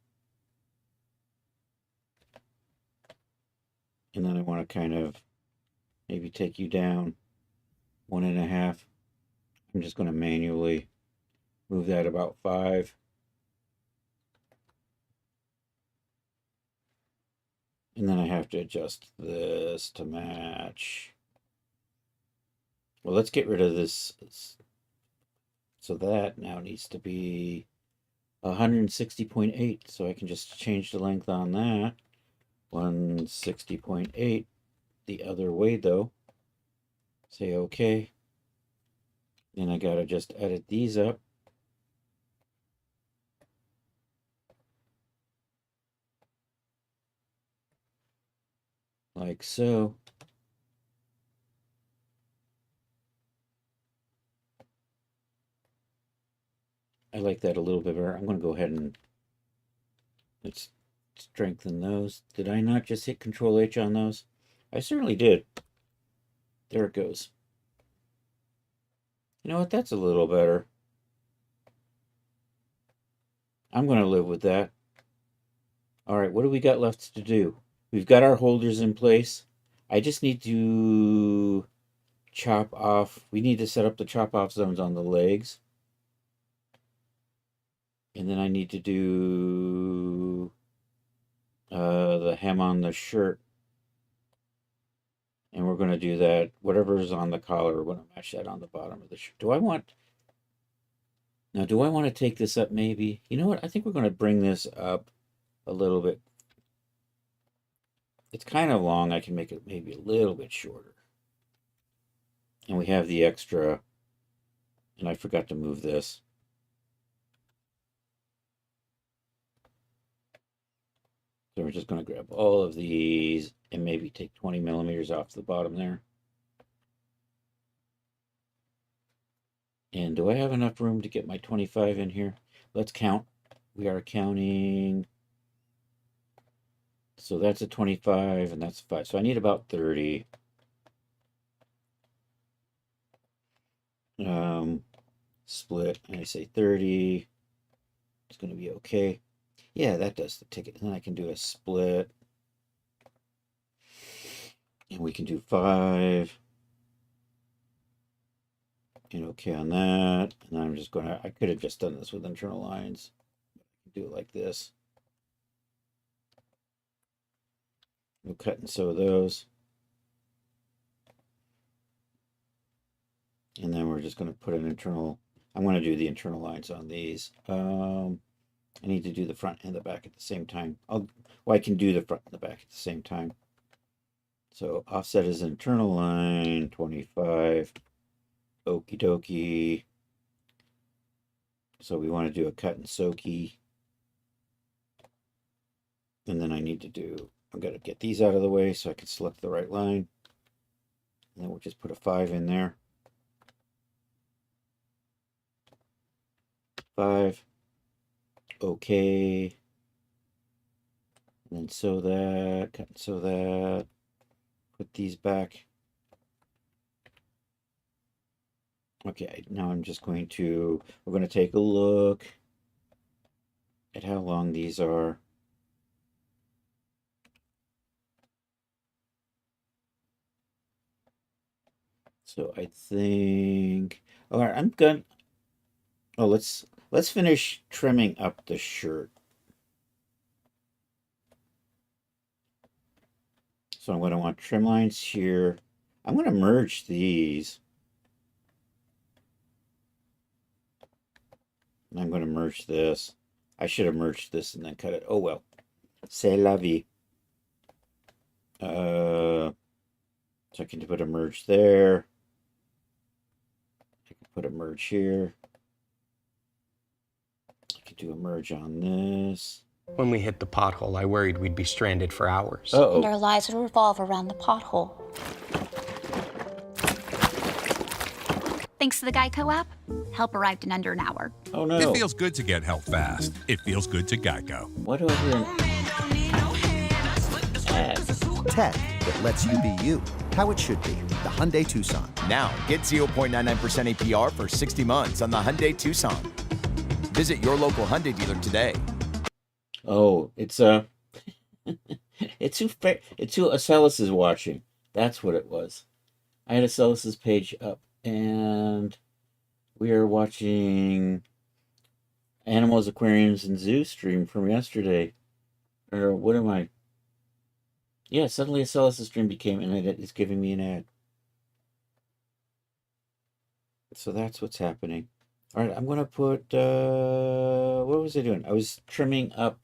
And then I want to kind of maybe take you down 1.5. I'm just going to manually move that about 5. And then I have to adjust this to match. Well, let's get rid of this. So that now needs to be 160.8. So I can just change the length on that. 160.8. The other way though. Say okay. Then I gotta just edit these up. Like so. I like that a little bit better. I'm going to go ahead and let's strengthen those. Did I not just hit Control H on those? I certainly did. There it goes. You know what? That's a little better. I'm going to live with that. All right, what do we got left to do? We've got our holders in place. I just need to chop off. We need to set up the chop off zones on the legs. And then I need to do the hem on the shirt. And we're going to do that. Whatever's on the collar, we're going to match that on the bottom of the shirt. Do I want to take this up maybe? You know what? I think we're going to bring this up a little bit. It's kind of long. I can make it maybe a little bit shorter. And we have the extra. And I forgot to move this. So we're just going to grab all of these and maybe take 20 millimeters off the bottom there. And do I have enough room to get my 25 in here? Let's count. We are counting. So that's a 25 and that's 5. So I need about 30. Split, and I say 30. It's going to be okay. Yeah, that does the ticket. And then I can do a split. And we can do 5. And okay on that. And I'm just going to, I could have just done this with internal lines. Do it like this. We'll cut and sew those. And then we're just going to put an internal, I'm going to do the internal lines on these. I need to do the front and the back at the same time. I can do the front and the back at the same time. So offset is internal line, 25. Okie dokie. So we want to do a cut and sew key. And then I need to do, I'm going to get these out of the way so I can select the right line. And then we'll just put a 5 in there. 5. Okay. And then sew that, cut and sew that. Put these back. Okay, now I'm just going to, we're going to take a look at how long these are. So I think. All right, I'm good. Oh, let's finish trimming up the shirt. So I'm going to want trim lines here. I'm going to merge these. And I'm going to merge this. I should have merged this and then cut it. Oh well. C'est la vie. So I can put a merge there. I can put a merge here. I could do a merge on this. When we hit the pothole, I worried we'd be stranded for hours. Uh-oh. And our lives would revolve around the pothole. Thanks to the Geico app, help arrived in under an hour. Oh no. It feels good to get help fast. It feels good to Geico. Why do I hear an ad? Tech that lets you be you, how it should be. The Hyundai Tucson. Now, get 0.99% APR for 60 months on the Hyundai Tucson. Visit your local Hyundai dealer today. Oh, it's it's who Acellus is watching. That's what it was. I had Acellus's page up, and we are watching Animals, Aquariums, and Zoo stream from yesterday. Or what am I? Yeah, suddenly Acellus's stream became, and it's giving me an ad. So that's what's happening. All right, I'm going to put, what was I doing? I was trimming up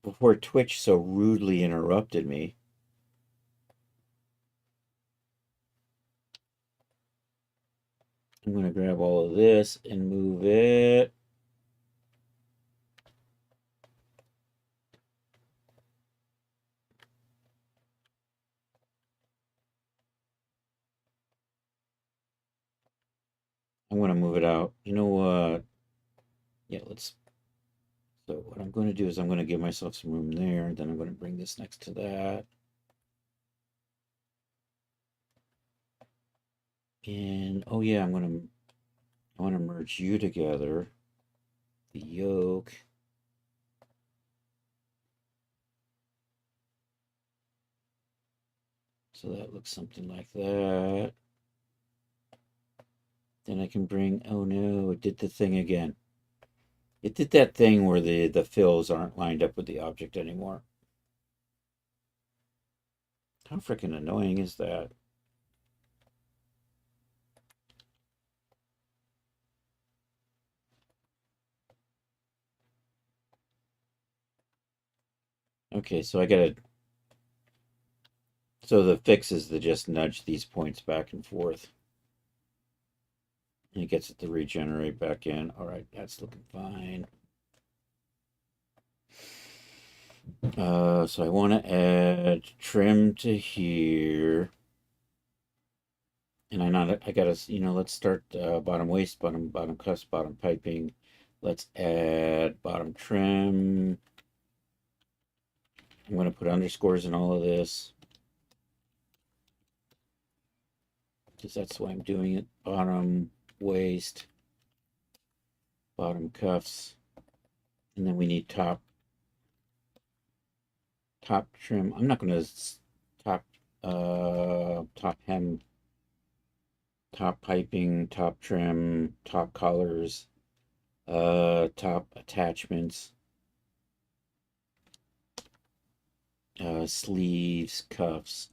before Twitch so rudely interrupted me. I'm going to grab all of this and move it. I'm going to move it out. You know what? Yeah, let's. So what I'm going to do is I'm going to give myself some room there. Then I'm going to bring this next to that. And oh yeah, I want to merge you together. The yoke. So that looks something like that. Then I can bring, oh no, it did the thing again. It did that thing where the fills aren't lined up with the object anymore. How freaking annoying is that? Okay, so I gotta. So the fix is to just nudge these points back and forth. And it gets it to regenerate back in. All right, that's looking fine. So I want to add trim to here. And I gotta, let's start bottom waist, bottom cuffs, bottom piping. Let's add bottom trim. I'm going to put underscores in all of this, because that's why I'm doing it. Bottom waist, bottom cuffs, and then we need top trim. I'm not going to top hem, top piping, top trim, top collars, top attachments, sleeves, cuffs,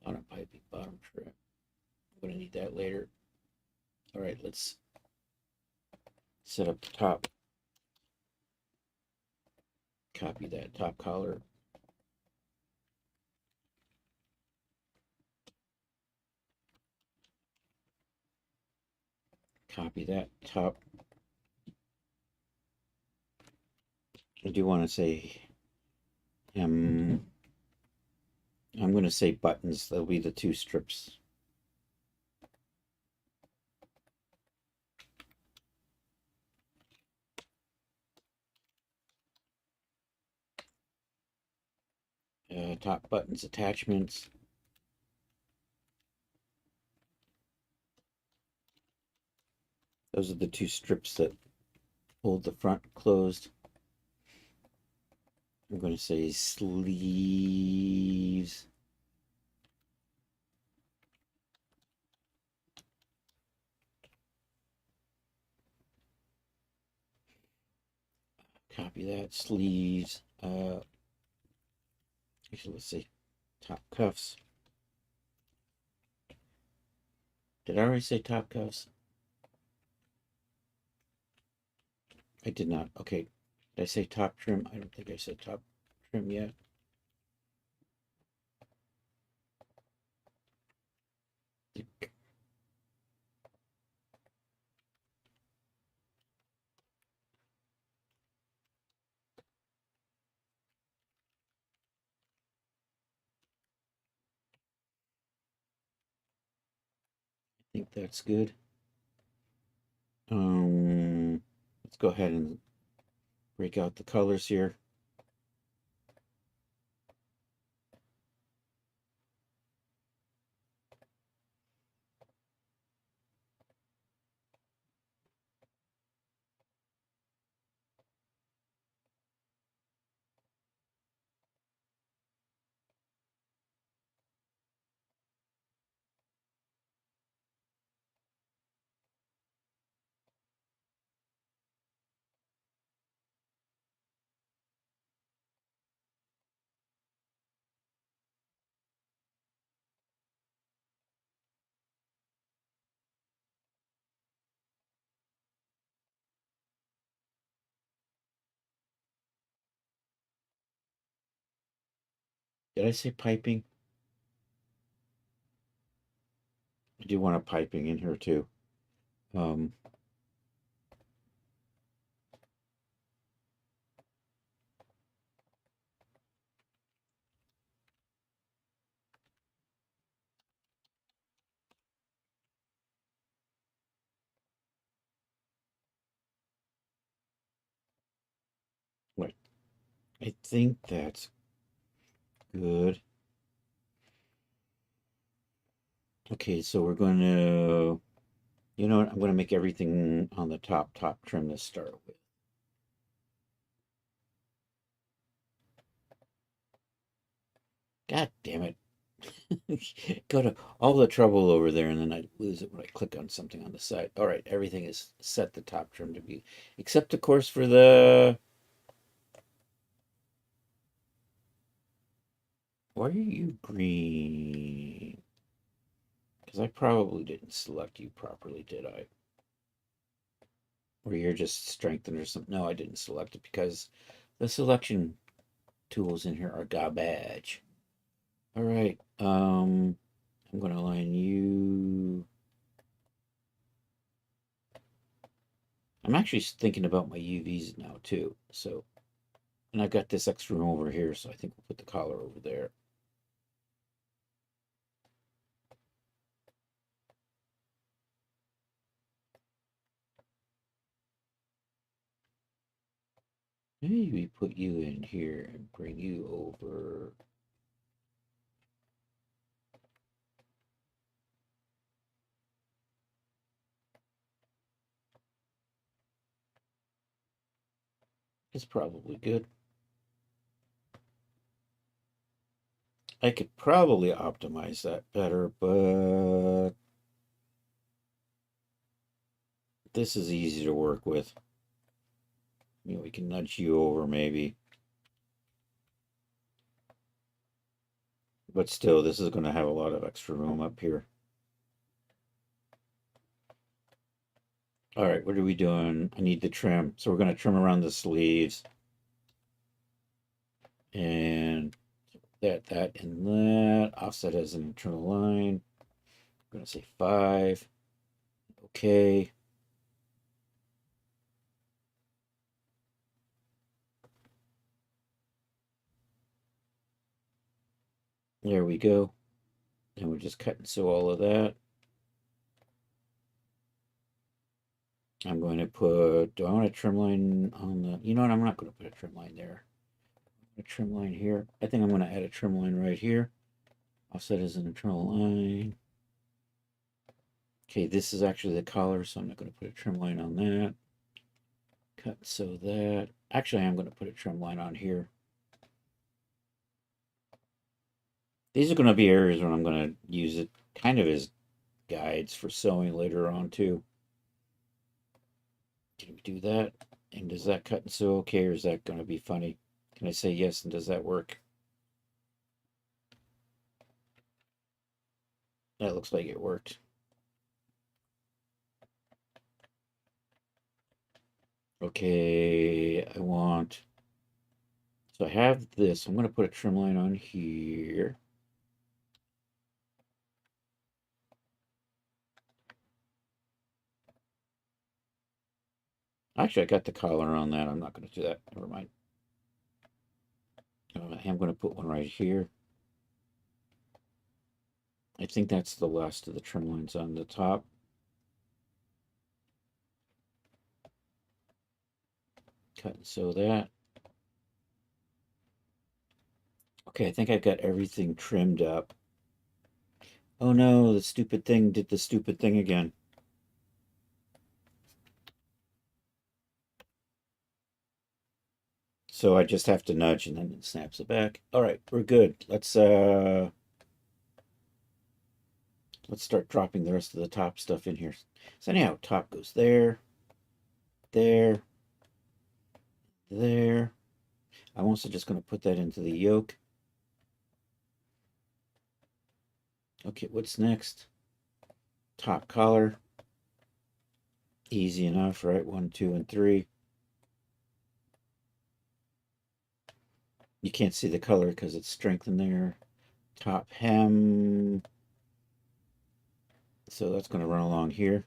bottom piping, bottom trim. I'm going to need that later. All right, let's set up the top. Copy that top collar. Copy that top. I do want to say, I'm going to say buttons. They'll be the two strips. Top buttons, attachments. Those are the two strips that hold the front closed. I'm going to say sleeves. Copy that. Sleeves. Actually, let's see. Top cuffs. Did I already say top cuffs? I did not. Okay. Did I say top trim? I don't think I said top trim yet. I think that's good. Let's go ahead and break out the colors here. Did I say piping? I do want a piping in here too. Right. I think that's good. Okay, so we're going to, you know what? I'm going to make everything on the top trim to start with. God damn it. Go to all the trouble over there and then I lose it when I click on something on the side. All right, everything is set the top trim to be, except of course for the, why are you green? Because I probably didn't select you properly, did I? Or you're just strengthened or something. No, I didn't select it because the selection tools in here are garbage. All right, I'm going to align you. I'm actually thinking about my UVs now too. So, and I've got this extra room over here, so I think we'll put the collar over there. Maybe we put you in here and bring you over. It's probably good. I could probably optimize that better, but this is easy to work with. You know, we can nudge you over maybe. But still, this is going to have a lot of extra room up here. All right, what are we doing? I need the trim. So we're going to trim around the sleeves. And that, and that. Offset as an internal line. I'm going to say 5. Okay. There we go. And we're just cut and sew all of that. I'm going to put, do I want a trim line on the, you know what, I'm not going to put a trim line there. A trim line here. I think I'm going to add a trim line right here. Offset as an internal line. Okay, this is actually the collar, so I'm not going to put a trim line on that. Cut and sew that. Actually, I'm going to put a trim line on here. These are going to be areas where I'm going to use it kind of as guides for sewing later on too. Can we do that? And does that cut and sew okay, or is that going to be funny? Can I say yes, and does that work? That looks like it worked. Okay, I want... So I have this. I'm going to put a trim line on here. Actually, I got the collar on that. I'm not going to do that. Never mind. I am going to put one right here. I think that's the last of the trim lines on the top. Cut and sew that. Okay, I think I've got everything trimmed up. Oh no, the stupid thing did the stupid thing again. So I just have to nudge and then it snaps it back. All right, we're good. Let's start dropping the rest of the top stuff in here. So anyhow, top goes there, there, there. I'm also just going to put that into the yoke. Okay, what's next? Top collar. Easy enough, right? 1, 2, and 3. You can't see the color because it's strengthened there. Top hem. So that's going to run along here.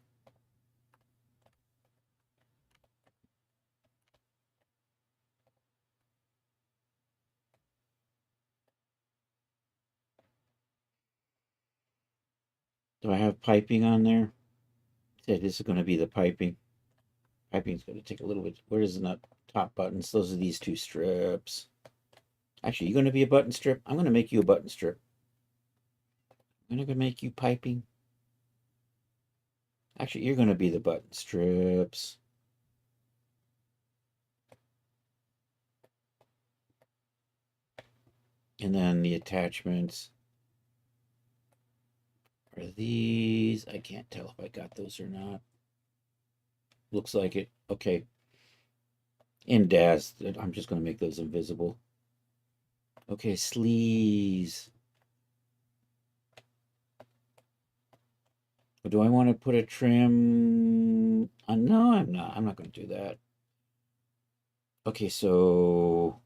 Do I have piping on there? Yeah, this is going to be the piping. Piping's going to take a little bit. Where is the nut? Top buttons. Those are these 2 strips. Actually, you're going to be a button strip. I'm going to make you a button strip. I'm going to make you piping. Actually, you're going to be the button strips. And then the attachments are these. I can't tell if I got those or not. Looks like it. Okay. In Daz, I'm just going to make those invisible. Okay, sleeves. Do I want to put a trim on? No, I'm not. I'm not going to do that. Okay, so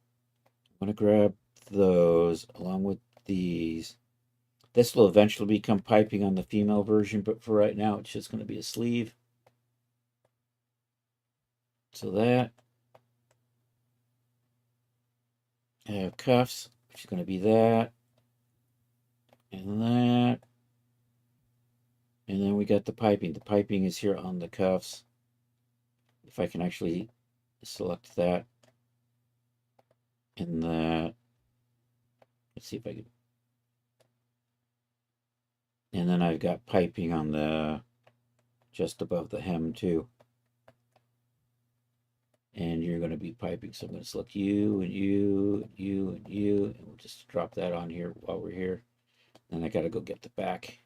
I'm going to grab those along with these. This will eventually become piping on the female version, but for right now, it's just going to be a sleeve. So that. I have cuffs, which is going to be that. And that. And then we got the piping. The piping is here on the cuffs. If I can actually select that. And that. Let's see if I can. And then I've got piping on the, just above the hem too. And you're going to be piping. So I'm going to select you and you, you and you. And we'll just drop that on here while we're here. And I got to go get the back.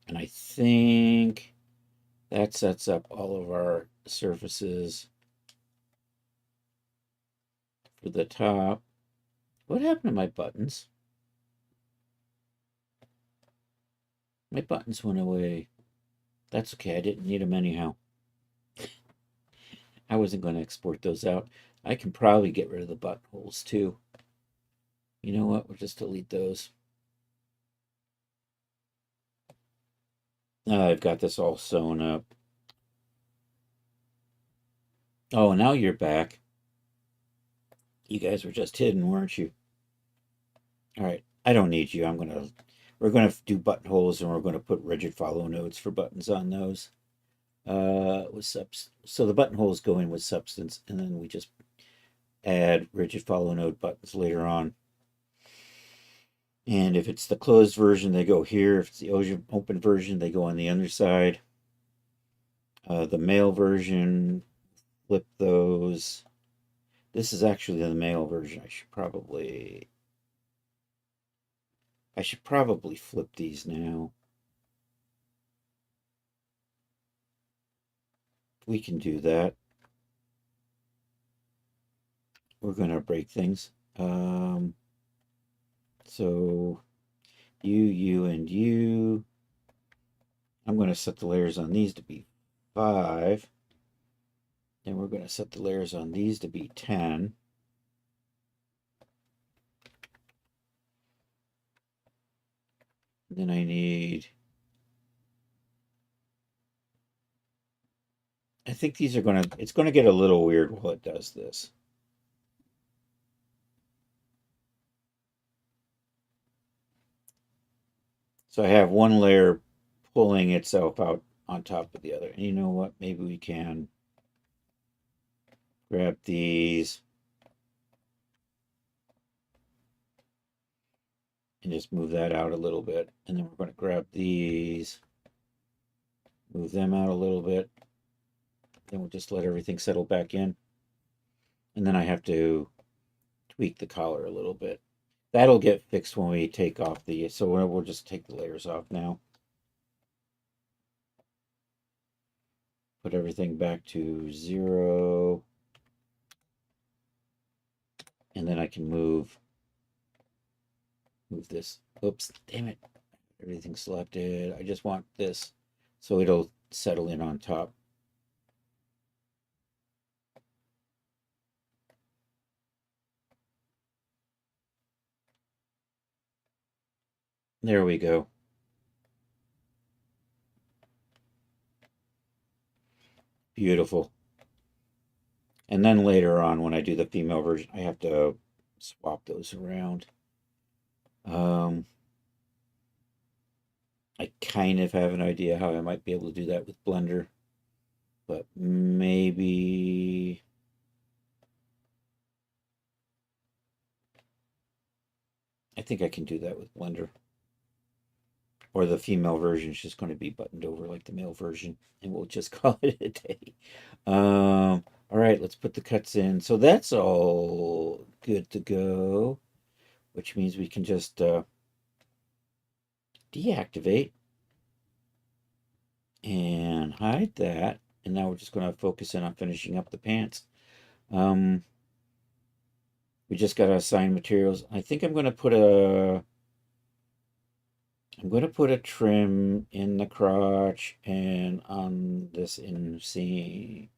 And I think that sets up all of our surfaces for the top. What happened to my buttons? My buttons went away. That's okay. I didn't need them anyhow. I wasn't going to export those out. I can probably get rid of the buttonholes too. You know what? We'll just delete those. I've got this all sewn up. Oh, now you're back. You guys were just hidden, weren't you? All right. I don't need you. We're going to do buttonholes, and we're going to put rigid follow nodes for buttons on those. So the buttonholes go in with substance, and then we just add rigid follow node buttons later on. And if it's the closed version, they go here. If it's the open version, they go on the underside. The male version, flip those. This is actually the male version. I should probably flip these now. we can do that. We're going to break things. So you, and you. I'm going to set the layers on these to be 5. And we're going to set the layers on these to be 10. Then I need... I think these are going to... It's going to get a little weird while it does this. So I have one layer pulling itself out on top of the other. And you know what? Maybe we can grab these and just move that out a little bit. And then we're going to grab these, move them out a little bit. Then we'll just let everything settle back in. And then I have to tweak the collar a little bit. That'll get fixed when we take off the... So we'll just take the layers off now. Put everything back to 0. And then I can move this. Oops, damn it. Everything's selected. I just want this so it'll settle in on top. There we go. Beautiful. And then later on, when I do the female version, I have to swap those around. I kind of have an idea how I might be able to do that with Blender, but maybe... I think I can do that with Blender. Or the female version is just going to be buttoned over like the male version, and we'll just call it a day. All right, let's put the cuts in. So that's all good to go, which means we can just deactivate and hide that. And now we're just going to focus in on finishing up the pants. We just got to assign materials. I think I'm going to put a... trim in the crotch and on this inseam.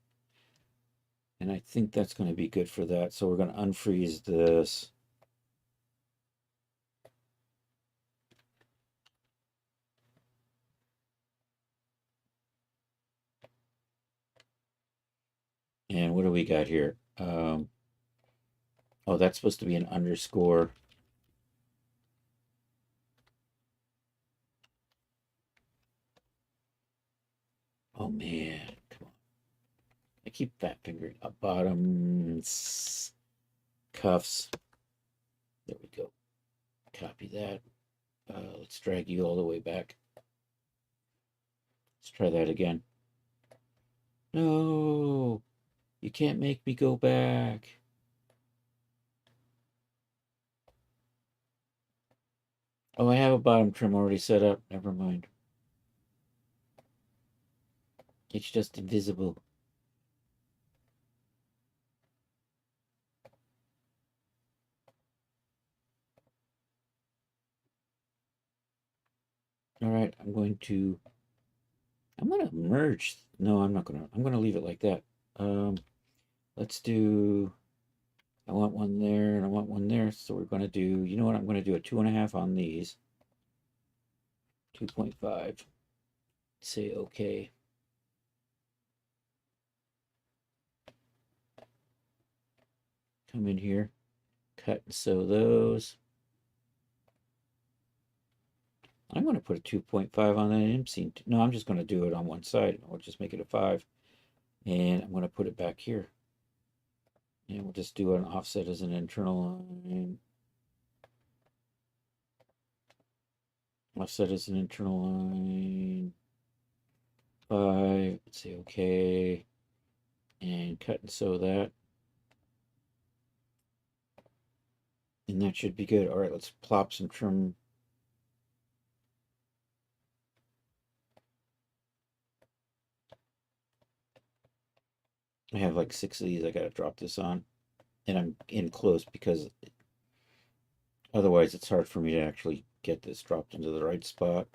And I think that's going to be good for that. So we're going to unfreeze this. And what do we got here? Oh, that's supposed to be an underscore. Oh man, come on. I keep fat fingering up bottoms, cuffs. There we go. Copy that. Let's drag you all the way back. Let's try that again. No, you can't make me go back. Oh, I have a bottom trim already set up. Never mind. It's just invisible. All right, I'm going to merge. No, I'm not I'm going to leave it like that. Let's do, I want one there and I want one there. So we're going to do, you know what? I'm going to do a 2.5 on these. 2.5. Say okay. Come in here, cut and sew those. I'm going to put a 2.5 on that inseam. No, I'm just going to do it on one side. I'll just make it a 5. And I'm going to put it back here. And we'll just do an offset as an internal line. Offset as an internal line. 5. Let's say okay. And cut and sew that. And that should be good. All right, let's plop some trim. I have like 6 of these I gotta drop this on. And I'm in close because otherwise it's hard for me to actually get this dropped into the right spot.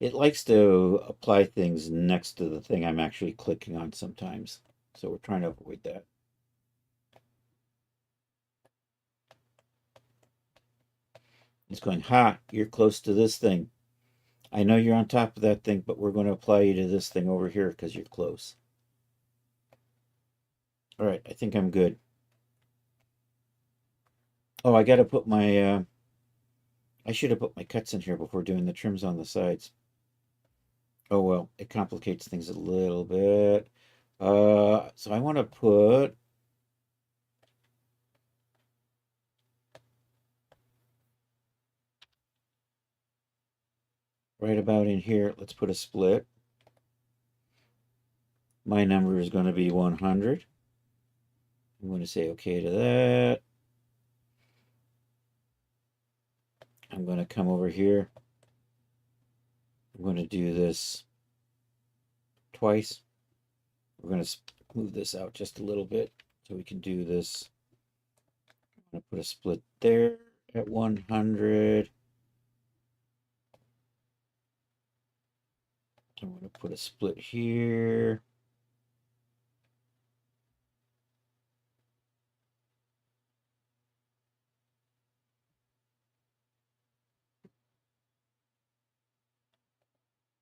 It likes to apply things next to the thing I'm actually clicking on sometimes. So we're trying to avoid that. It's going, ha, you're close to this thing. I know you're on top of that thing, but we're going to apply you to this thing over here because you're close. All right, I think I'm good. Oh, I got to put my, I should have put my cuts in here before doing the trims on the sides. Oh, well, it complicates things a little bit. So I want to put right about in here. Let's put a split. My number is going to be 100. I'm going to say okay to that. I'm going to come over here. I'm going to do this twice. We're going to move this out just a little bit so we can do this. I'm going to put a split there at 100. I'm going to put a split here.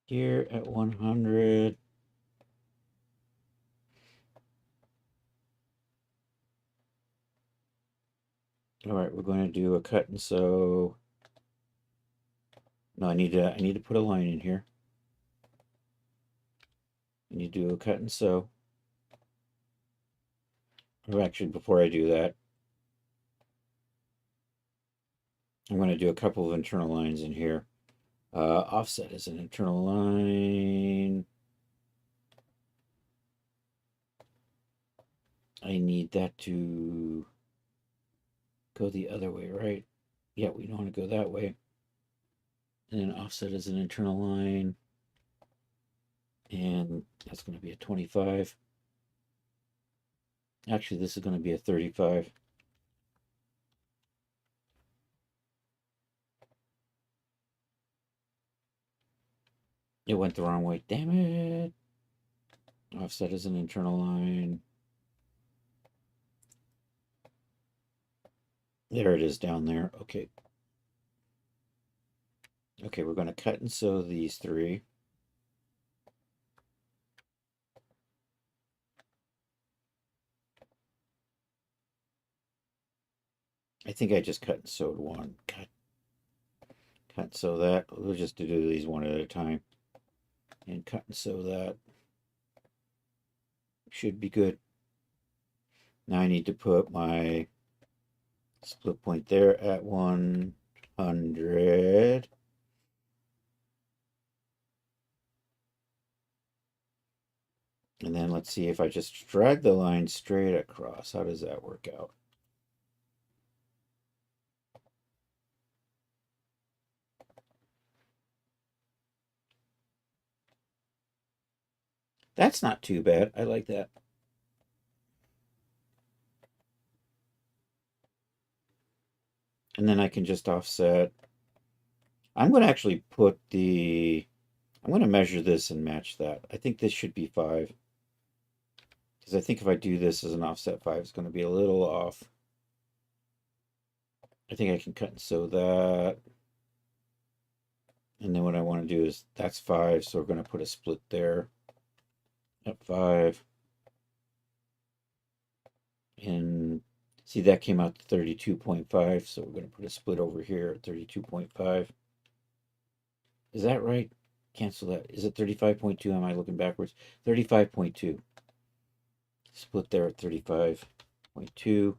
Here at 100. All right, we're going to do a cut and sew. No, I need to put a line in here. I need to do a cut and sew. Or actually, before I do that, I'm going to do a couple of internal lines in here. Offset is an internal line. I need that to go the other way, right? Yeah, we don't want to go that way. And then offset is an internal line. And that's going to be a 25. Actually, this is going to be a 35. It went the wrong way. Damn it. Offset is an internal line. There it is down there. Okay. Okay, we're going to cut and sew these three. I think I just cut and sewed one. Cut and sew that. We'll just do these one at a time. And cut and sew that. Should be good. Now I need to put my split point there at 100. And then let's see if I just drag the line straight across. How does that work out? That's not too bad. I like that. And then I can just offset. I'm going to actually put the... I'm going to measure this and match that. I think this should be 5. Because I think if I do this as an offset 5, it's going to be a little off. I think I can cut and sew that. And then what I want to do is, that's 5, so we're going to put a split there at 5. And see, that came out to 32.5, so we're going to put a split over here at 32.5. Is that right? Cancel that. Is it 35.2? Am I looking backwards? 35.2. Split there at 35.2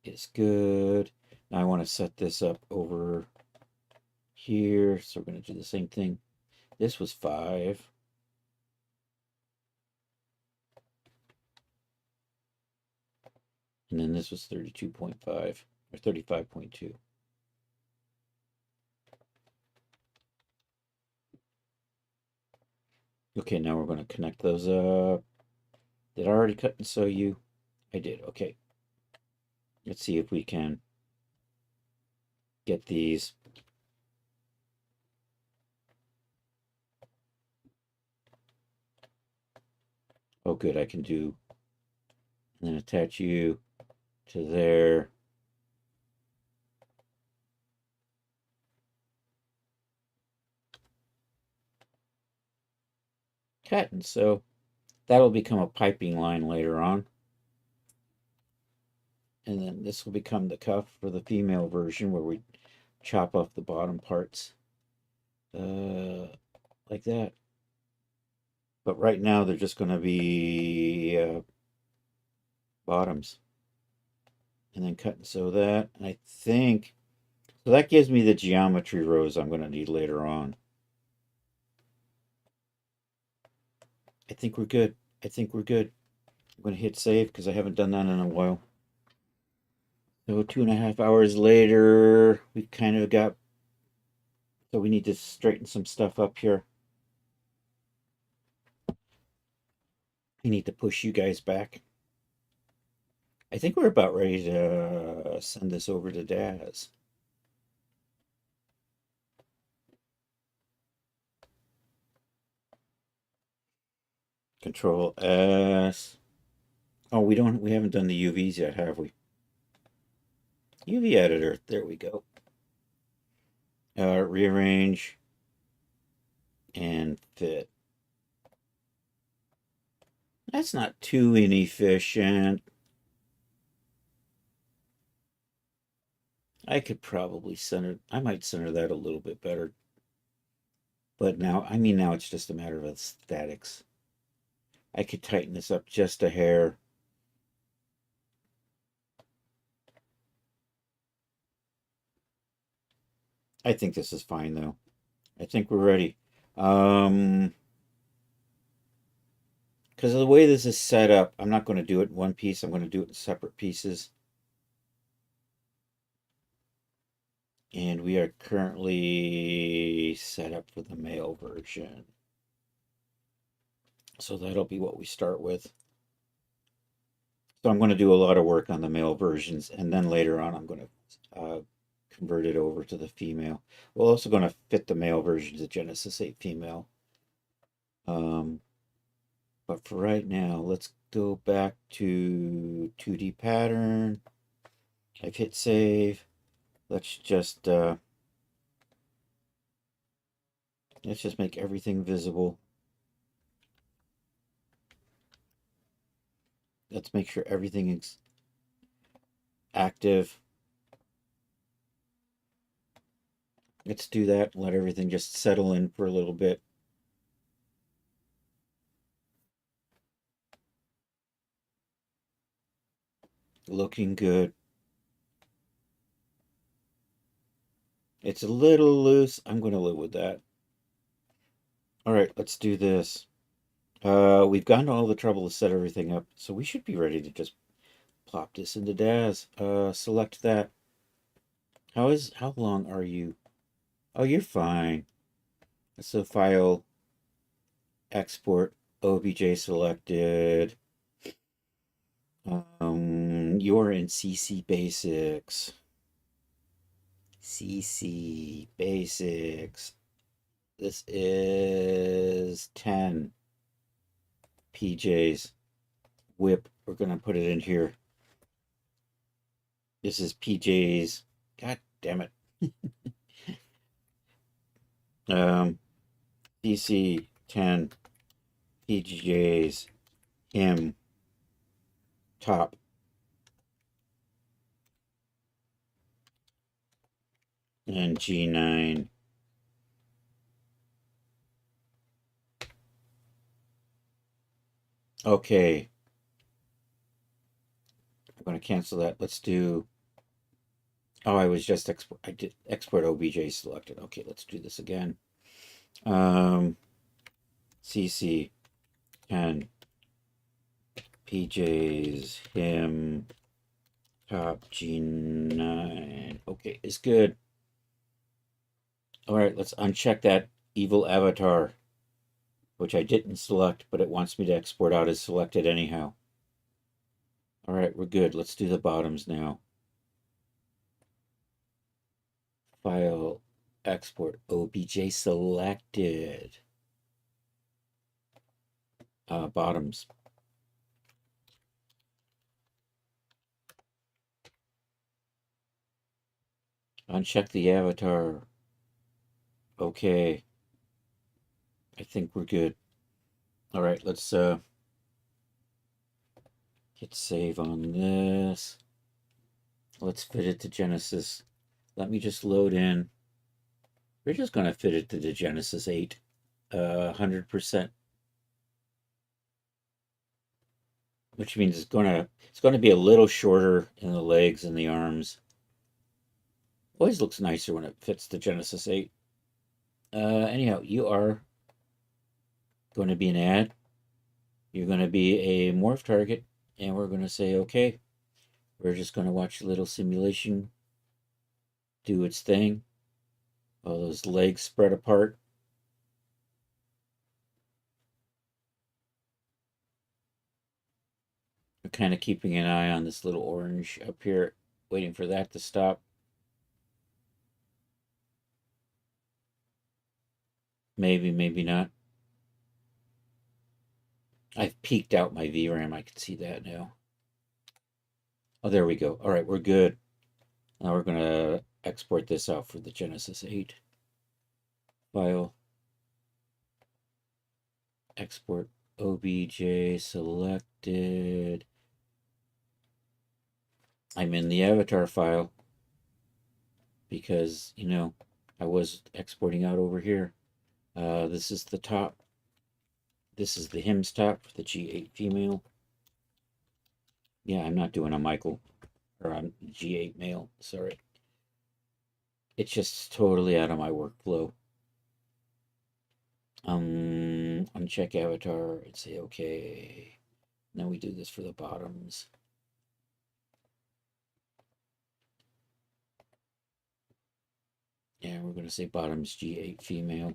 is good. Now I want to set this up over here. So we're going to do the same thing. This was 5. And then this was 32.5 or 35.2. Okay, now we're going to connect those up. Did I already cut and sew you? I did. Okay. Let's see if we can get these. Oh, good. I can do, and then attach you to there. Cut and sew. That'll become a piping line later on. And then this will become the cuff for the female version where we chop off the bottom parts. Like that. But right now they're just going to be bottoms. And then cut and sew that. And I think, so that gives me the geometry rows I'm going to need later on. I think we're good. I think we're good. I'm going to hit save because I haven't done that in a while. So 2.5 hours later, we kind of got, so we need to straighten some stuff up here. I need to push you guys back. I think we're about ready to send this over to Daz. Control S. Oh, we haven't done the UVs yet, have we? UV editor, there we go. Rearrange and fit. That's not too inefficient. I could probably center, I might center that a little bit better. But now, I mean, now it's just a matter of aesthetics. I could tighten this up just a hair. I think this is fine, though. I think we're ready. Because of the way this is set up, I'm not going to do it in one piece. I'm going to do it in separate pieces. And we are currently set up for the male version. So that'll be what we start with. So I'm going to do a lot of work on the male versions, and then later on I'm going to convert it over to the female. We're also going to fit the male versions of Genesis 8 female. But for right now, let's go back to 2D pattern. I've hit save. Let's just make everything visible. Let's make sure everything is active. Let's do that. Let everything just settle in for a little bit. Looking good. It's a little loose. I'm going to live with that. All right, let's do this. We've gone to all the trouble to set everything up, so we should be ready to just plop this into Daz. Select that. How long are you? Oh, you're fine. So file, export, OBJ selected. You're in CC Basics. CC Basics. This is 10 PJs. Whip. We're going to put it in here. This is PJs. God damn it. DC 10 PJs. Him. Top. And G9. Okay. I'm going to cancel that. Let's do. Oh, I was just export. I did export OBJ selected. Okay, let's do this again. CC 10 PJs him top G9. Okay, it's good. All right, let's uncheck that evil avatar which I didn't select, but it wants me to export out as selected anyhow. All right, we're good. Let's do the bottoms now. File, export, OBJ selected. Bottoms. Uncheck the avatar. Okay. I think we're good. All right, let's hit save on this. Let's fit it to Genesis. Let me just load in. We're just going to fit it to the Genesis 8. 100%. Which means it's going to be a little shorter in the legs and the arms. Always looks nicer when it fits the Genesis 8. Anyhow, you are going to be an ad. You're going to be a morph target, and we're going to say okay. We're just going to watch a little simulation do its thing. All those legs spread apart. We're kind of keeping an eye on this little orange up here, waiting for that to stop. Maybe, maybe not. I've peeked out my VRAM. I can see that now. Oh, there we go. All right, we're good. Now we're going to export this out for the Genesis 8. File. Export OBJ selected. I'm in the avatar file because, you know, I was exporting out over here. This is the top. This is the HIMS top for the G8 female. Yeah, I'm not doing a Michael or a G8 male. Sorry. It's just totally out of my workflow. Uncheck avatar and say okay. Now we do this for the bottoms. Yeah, we're going to say bottoms G8 female.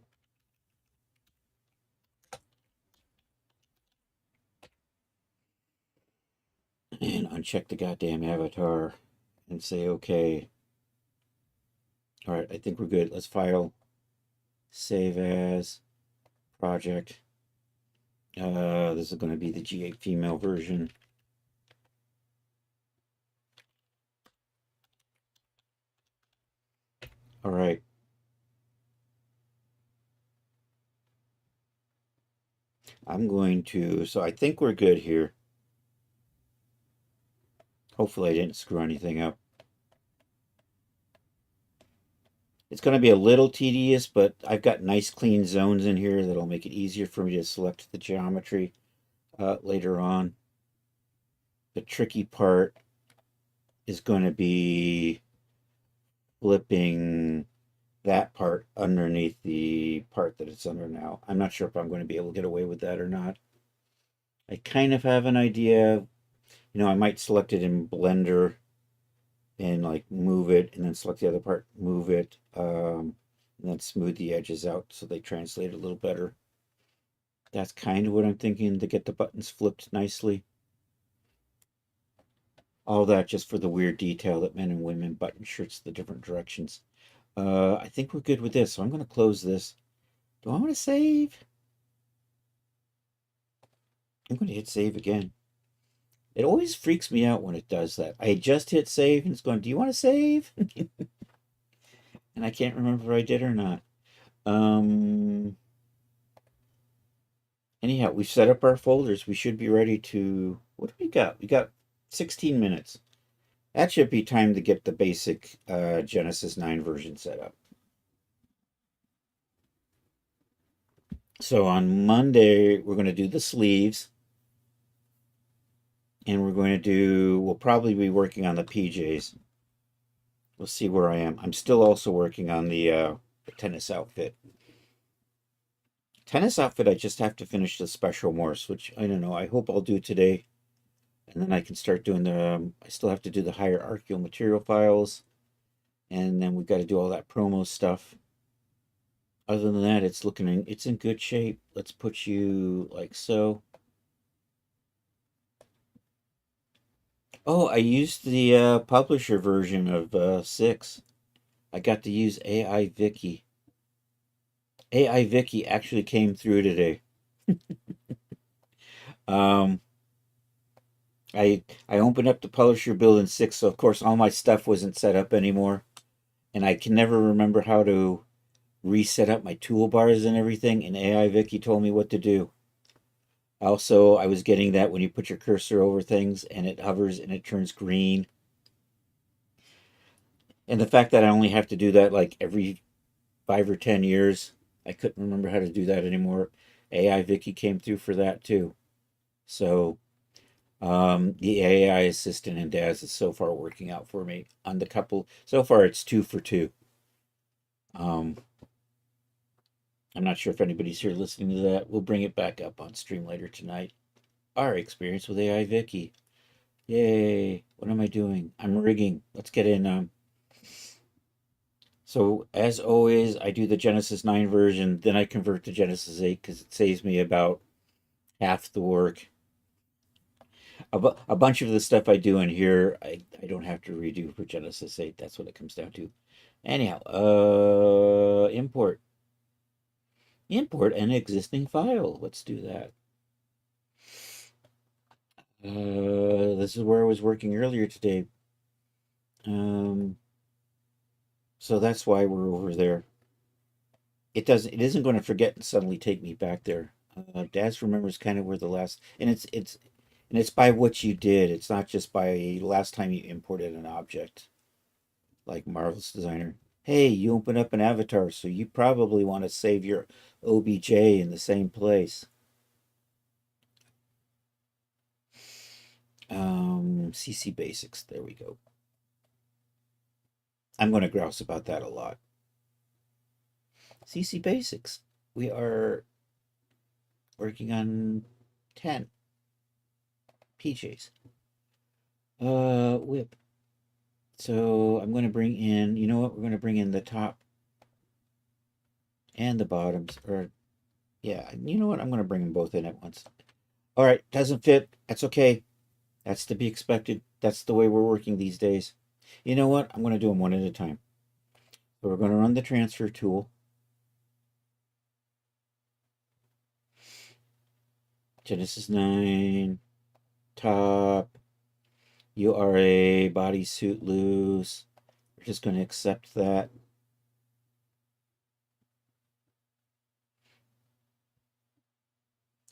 And uncheck the goddamn avatar and say okay. All right, I think we're good. Let's file, save as, project. This is going to be the G8 female version. All right. I'm going to, so I think we're good here. Hopefully I didn't screw anything up. It's going to be a little tedious, but I've got nice clean zones in here that'll make it easier for me to select the geometry later on. The tricky part is going to be flipping that part underneath the part that it's under now. I'm not sure if I'm going to be able to get away with that or not. I kind of have an idea. You know, I might select it in Blender and like move it and then select the other part, move it, and then smooth the edges out so they translate a little better. That's kind of what I'm thinking, to get the buttons flipped nicely. All that just for the weird detail that men and women button shirts the different directions. I think we're good with this, so I'm going to close this. Do I want to save? I'm going to hit save again. It always freaks me out when it does that. I just hit save and it's going, do you want to save? And I can't remember if I did or not. Anyhow, we've set up our folders. We should be ready to, what do we got? We got 16 minutes. That should be time to get the basic Genesis 9 version set up. So on Monday, we're going to do the sleeves. And we're going to do, we'll probably be working on the PJs. We'll see where I am. I'm still also working on the tennis outfit. Tennis outfit, I just have to finish the special morphs, which I don't know. I hope I'll do today. And then I can start doing the, I still have to do the hierarchical material files. And then we've got to do all that promo stuff. Other than that, it's in good shape. Let's put you like so. Oh, I used the publisher version of 6. I got to use AI Vicky. AI Vicky actually came through today. um, I opened up the publisher build in 6, so of course all my stuff wasn't set up anymore, and I can never remember how to reset up my toolbars and everything. And AI Vicky told me what to do. Also, I was getting that when you put your cursor over things and it hovers and it turns green. And the fact that I only have to do that like every 5 or 10 years, I couldn't remember how to do that anymore. AI Vicky came through for that too. So the AI assistant in Daz is so far working out for me on the couple. So far, it's 2 for 2. I'm not sure if anybody's here listening to that. We'll bring it back up on stream later tonight. Our experience with AI Vicky. Yay. What am I doing? I'm rigging. Let's get in. So as always, I do the Genesis 9 version, then I convert to Genesis 8 because it saves me about half the work. A bunch of the stuff I do in here, I don't have to redo for Genesis 8. That's what it comes down to. Anyhow, import. Import an existing file. Let's do that. This is where I was working earlier today. So that's why we're over there. It isn't going to forget and suddenly take me back there. Daz remembers kind of where the last, and it's by what you did. It's not just by last time you imported an object, like Marvelous Designer. Hey, you open up an avatar, so you probably want to save your OBJ in the same place. CC Basics, there we go. I'm going to grouse about that a lot. CC Basics, we are working on 10 PJs. Whip. So I'm going to bring in, you know what? We're going to bring in the top and the bottoms, or yeah, you know what? I'm going to bring them both in at once. All right, doesn't fit. That's okay. That's to be expected. That's the way we're working these days. You know what? I'm going to do them one at a time. So we're going to run the transfer tool. Genesis 9, top, URA, bodysuit loose. We're just going to accept that.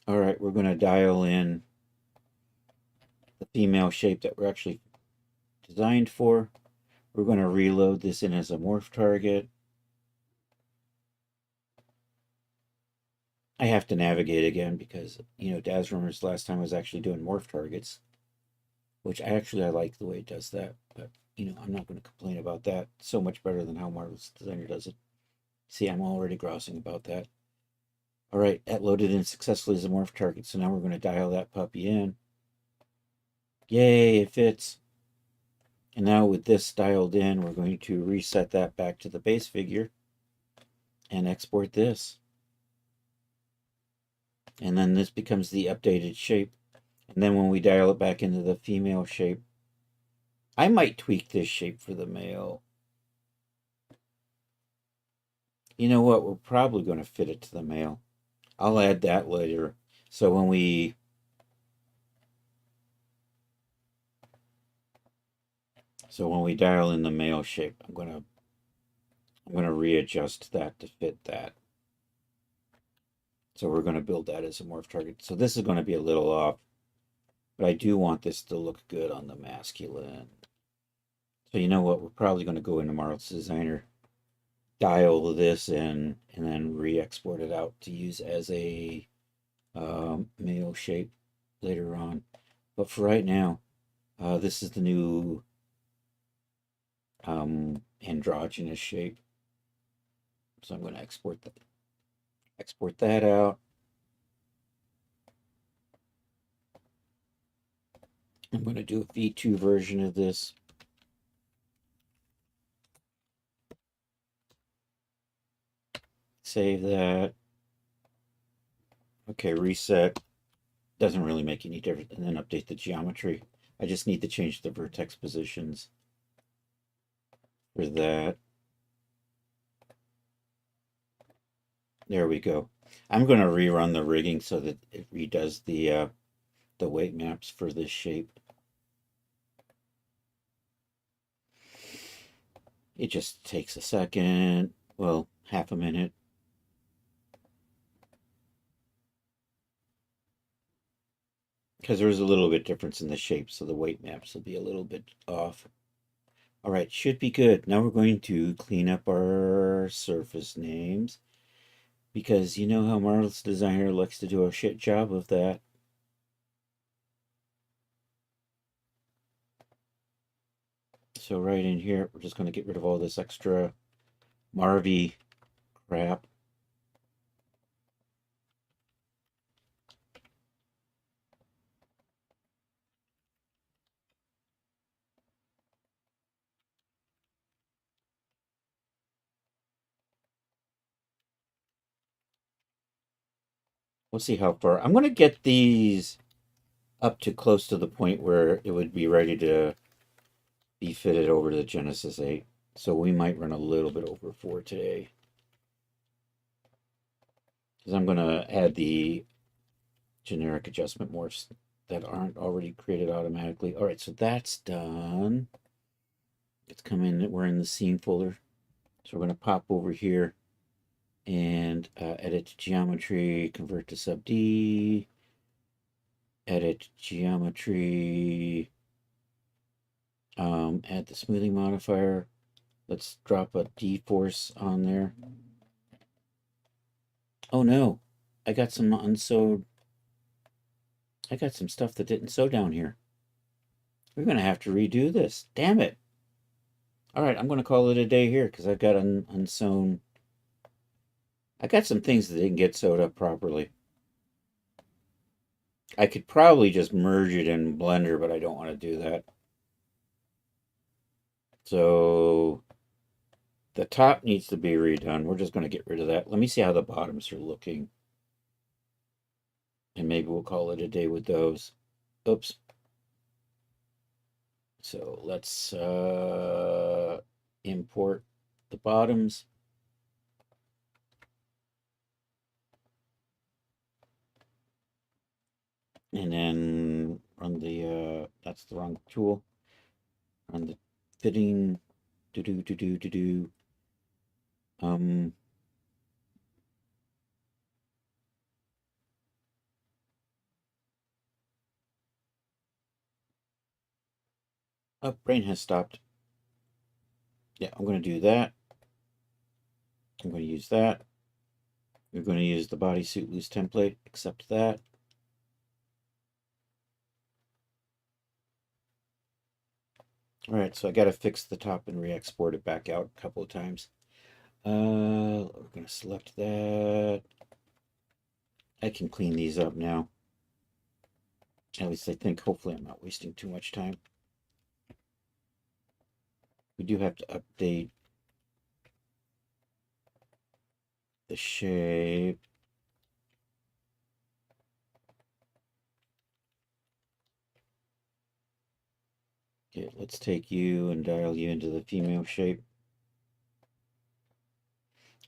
All right, we're going to dial in the female shape that we're actually designed for. We're going to reload this in as a morph target. I have to navigate again because, you know, Daz remembers last time I was actually doing morph targets, which I like the way it does that, but, you know, I'm not going to complain about that. So much better than how Marvelous Designer does it. See, I'm already grousing about that. All right, that loaded in successfully as a morph target, so now we're going to dial that puppy in. Yay, it fits. And now with this dialed in, we're going to reset that back to the base figure and export this. And then this becomes the updated shape. And then when we dial it back into the female shape, I might tweak this shape for the male. You know what? We're probably going to fit it to the male. I'll add that later. So when we dial in the male shape, I'm going to readjust that to fit that. So we're going to build that as a morph target. So this is going to be a little off, but I do want this to look good on the masculine. So you know what? We're probably going to go into Marvelous Designer, dial this in, and then re-export it out to use as a male shape later on. But for right now, this is the new androgynous shape. So I'm going to export that out. I'm going to do a V2 version of this. save that. Okay, reset. Doesn't really make any difference. And then update the geometry. I just need to change the vertex positions for that. There we go. I'm going to rerun the rigging so that it redoes the weight maps for this shape. It just takes a second, well, half a minute. Because there's a little bit difference in the shape, so the weight maps will be a little bit off. All right, should be good. Now we're going to clean up our surface names, because you know how Marvelous Designer likes to do a shit job of that. So right in here, we're just going to get rid of all this extra Marvy crap. We'll see how far. I'm going to get these up to close to the point where it would be ready to be fitted over to the Genesis 8. So we might run a little bit over 4 today. Because I'm going to add the generic adjustment morphs that aren't already created automatically. All right, so that's done. It's come in, we're in the scene folder. So we're going to pop over here and edit geometry, convert to sub D, edit geometry, add the smoothing modifier. Let's drop a D-force on there. Oh no, I got some unsewed. I got some stuff that didn't sew down here. We're going to have to redo this. Damn it. All right, I'm going to call it a day here because I've got unsewn. I got some things that didn't get sewed up properly. I could probably just merge it in Blender, but I don't want to do that. So the top needs to be redone. We're just going to get rid of that. Let me see how the bottoms are looking. And maybe we'll call it a day with those. Oops. So let's import the bottoms. And then run the, that's the wrong tool. Run the fitting, oh, brain has stopped. Yeah, I'm going to do that. I'm going to use that. We're going to use the bodysuit loose template, accept that. All right, so I got to fix the top and re-export it back out a couple of times. We're going to select that. I can clean these up now. At least I think, hopefully I'm not wasting too much time. We do have to update the shape. Okay, let's take you and dial you into the female shape.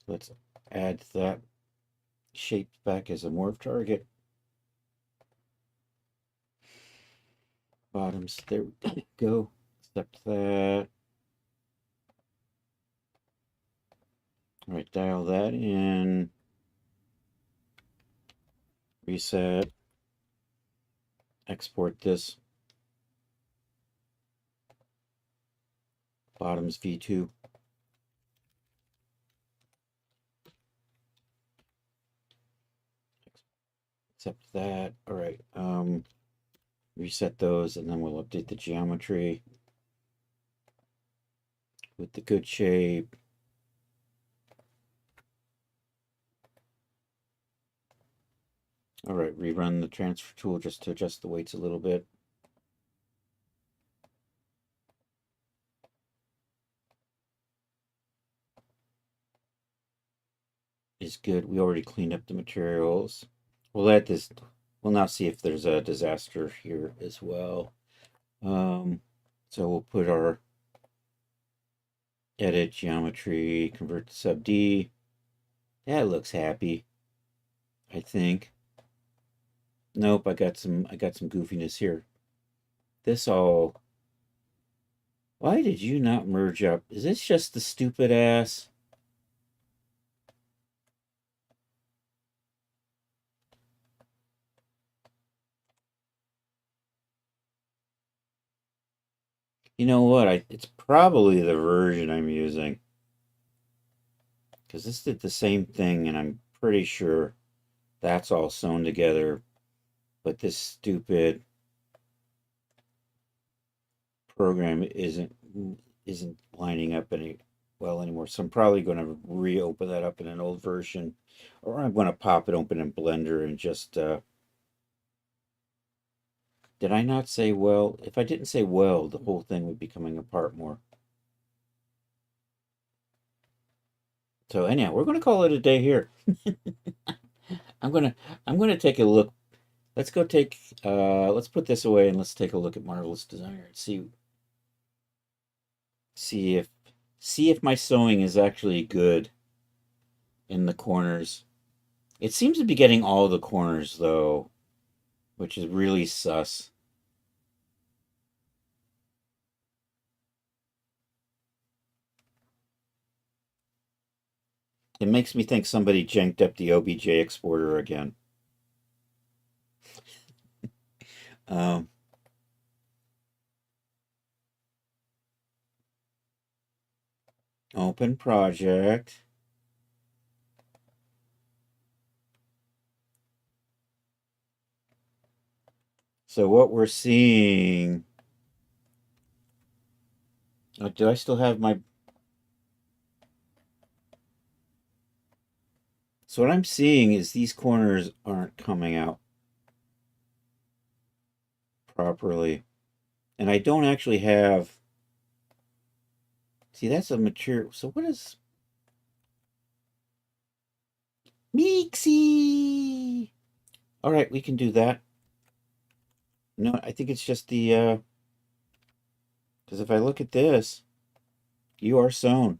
Let's add that shape back as a morph target. Bottoms, there we go. Accept that. All right, dial that in. Reset. Export this. Bottoms V2. Accept that. All right. Reset those, and then we'll update the geometry with the good shape. All right, rerun the transfer tool just to adjust the weights a little bit. is good. We already cleaned up the materials. We'll now see if there's a disaster here as well. So we'll put our edit geometry, convert to sub D. That looks happy, I think. Nope, I got some goofiness here. Why did you not merge up? Is this just the stupid ass? You know what? It's probably the version I'm using. Because this did the same thing, and I'm pretty sure that's all sewn together. But this stupid program isn't lining up anymore. So I'm probably going to reopen that up in an old version. Or I'm going to pop it open in Blender and just... Did I not say weld? If I didn't say weld, the whole thing would be coming apart more. So anyhow, we're going to call it a day here. I'm going to take a look. Let's go take let's put this away and let's take a look at Marvelous Designer and see if my sewing is actually good in the corners. It seems to be getting all the corners though, which is really sus. It makes me think somebody janked up the OBJ exporter again. Open project. So what we're seeing... do I still have my... So what I'm seeing is these corners aren't coming out properly. And I don't actually have... See, that's a material... So what is... Meexy! Alright, we can do that. No, I think it's just the... Because if I look at this, you are sewn.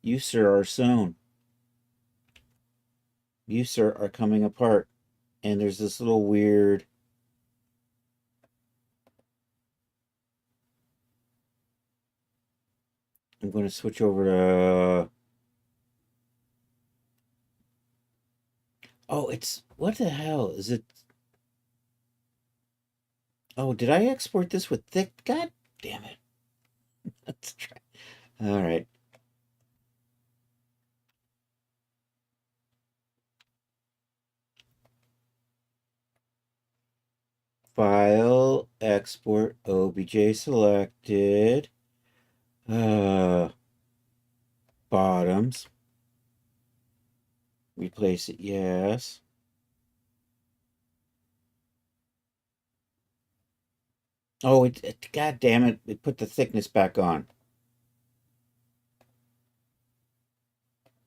You, sir, are sewn. You, sir, are coming apart. And there's this little weird... I'm going to switch over to... Oh, it's... What the hell? Is it... Oh, did I export this with thick? God damn it. Let's try. All right. File, export, OBJ selected. Bottoms. Replace it, yes. Oh, God damn it. It put the thickness back on.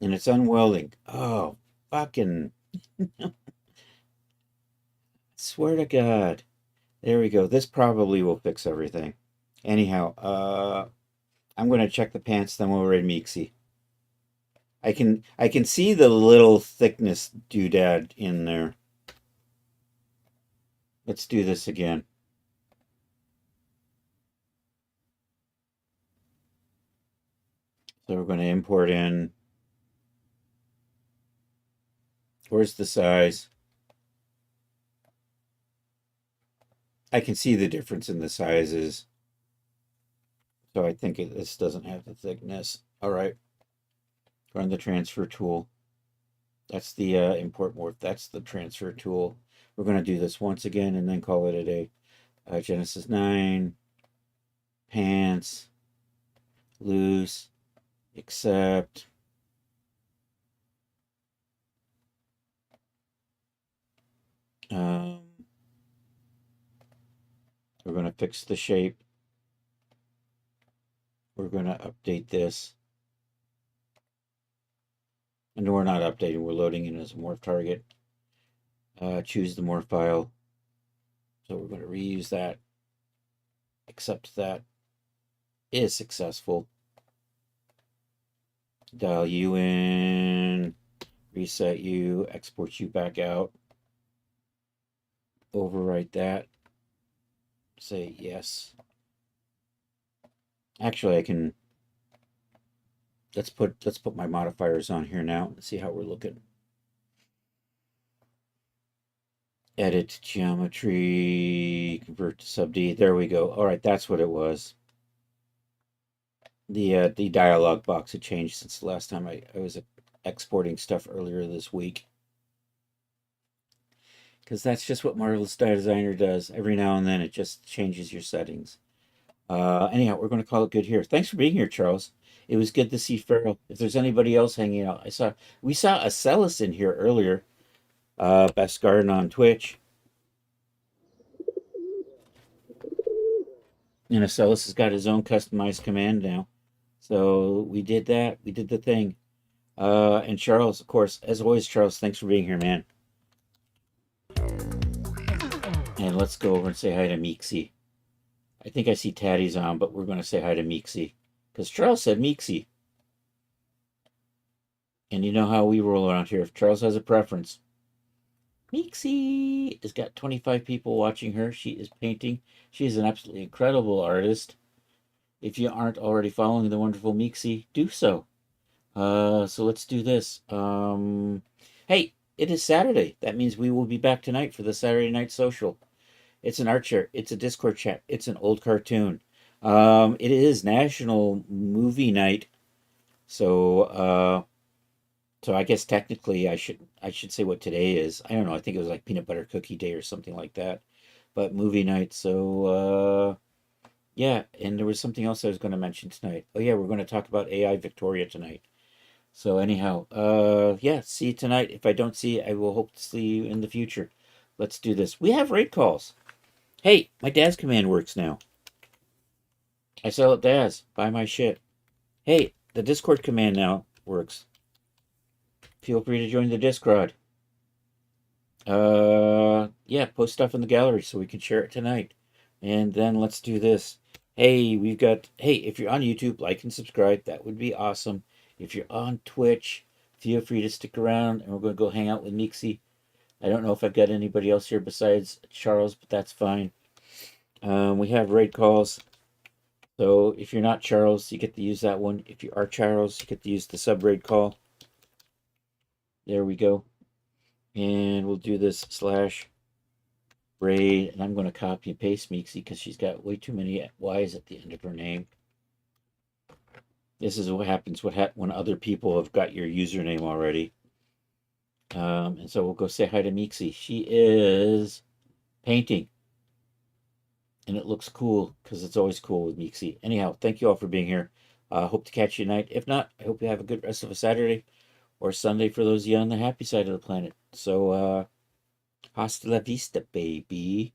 And it's unwelding. Oh, fucking... Swear to God. There we go. This probably will fix everything. Anyhow, I'm going to check the pants, then we'll read Meexy. I can see the little thickness doodad in there. Let's do this again. So we're going to import in. Where's the size? I can see the difference in the sizes. So I think this doesn't have the thickness. All right. Run the transfer tool. That's the import morph. That's the transfer tool. We're going to do this once again and then call it a day. Genesis 9. Pants. Loose. Accept. We're going to fix the shape. We're going to update this. And we're not updating, we're loading in as a morph target. Choose the morph file. So we're going to reuse that. Accept that is successful. Dial you in, reset you, export you back out. Overwrite that. Say yes. Actually, I can. Let's put my modifiers on here now and see how we're looking. Edit geometry, convert to sub D. There we go. All right, that's what it was. The dialog box had changed since the last time I was exporting stuff earlier this week. Because that's just what Marvelous Designer does. Every now and then it just changes your settings. Anyhow, we're going to call it good here. Thanks for being here, Charles. It was good to see Farrell. If there's anybody else hanging out, we saw Acellus in here earlier. Best Garden on Twitch. And Acellus has got his own customized command now. So we did that. We did the thing. And Charles, of course, as always, Charles, thanks for being here, man. And let's go over and say hi to Meeksy. I think I see Taddy's on, but we're going to say hi to Meeksy. Because Charles said Meeksy. And you know how we roll around here. If Charles has a preference. Meeksy has got 25 people watching her. She is painting. She is an absolutely incredible artist. If you aren't already following the wonderful Meeksy, do so. So let's do this. Hey, it is Saturday. That means we will be back tonight for the Saturday Night Social. It's an art chat. It's a Discord chat. It's an old cartoon. It is National Movie Night. So I guess technically I should say what today is. I don't know. I think it was like Peanut Butter Cookie Day or something like that. But movie night. So yeah, and there was something else I was going to mention tonight. Oh yeah, we're going to talk about AI Victoria tonight. So anyhow, yeah, see you tonight. If I don't see you, I will hope to see you in the future. Let's do this. We have raid calls. Hey, my Daz command works now. I sell at Daz. Buy my shit. Hey, the Discord command now works. Feel free to join the Discord. Yeah, post stuff in the gallery so we can share it tonight. And then let's do this. Hey, if you're on YouTube, like and subscribe. That would be awesome. If you're on Twitch, feel free to stick around and we're going to go hang out with Meeksy. I don't know if I've got anybody else here besides Charles, but that's fine. We have raid calls. So if you're not Charles, you get to use that one. If you are Charles, you get to use the sub raid call. There we go. And we'll do this / raid. And I'm going to copy and paste Meeksy because she's got way too many Y's at the end of her name. This is what happens when other people have got your username already. And so we'll go say hi to Meeksy. She is painting. And it looks cool because it's always cool with Meeksy. Anyhow, thank you all for being here. Hope to catch you tonight. If not, I hope you have a good rest of a Saturday or Sunday for those of you on the happy side of the planet. So, hasta la vista, baby.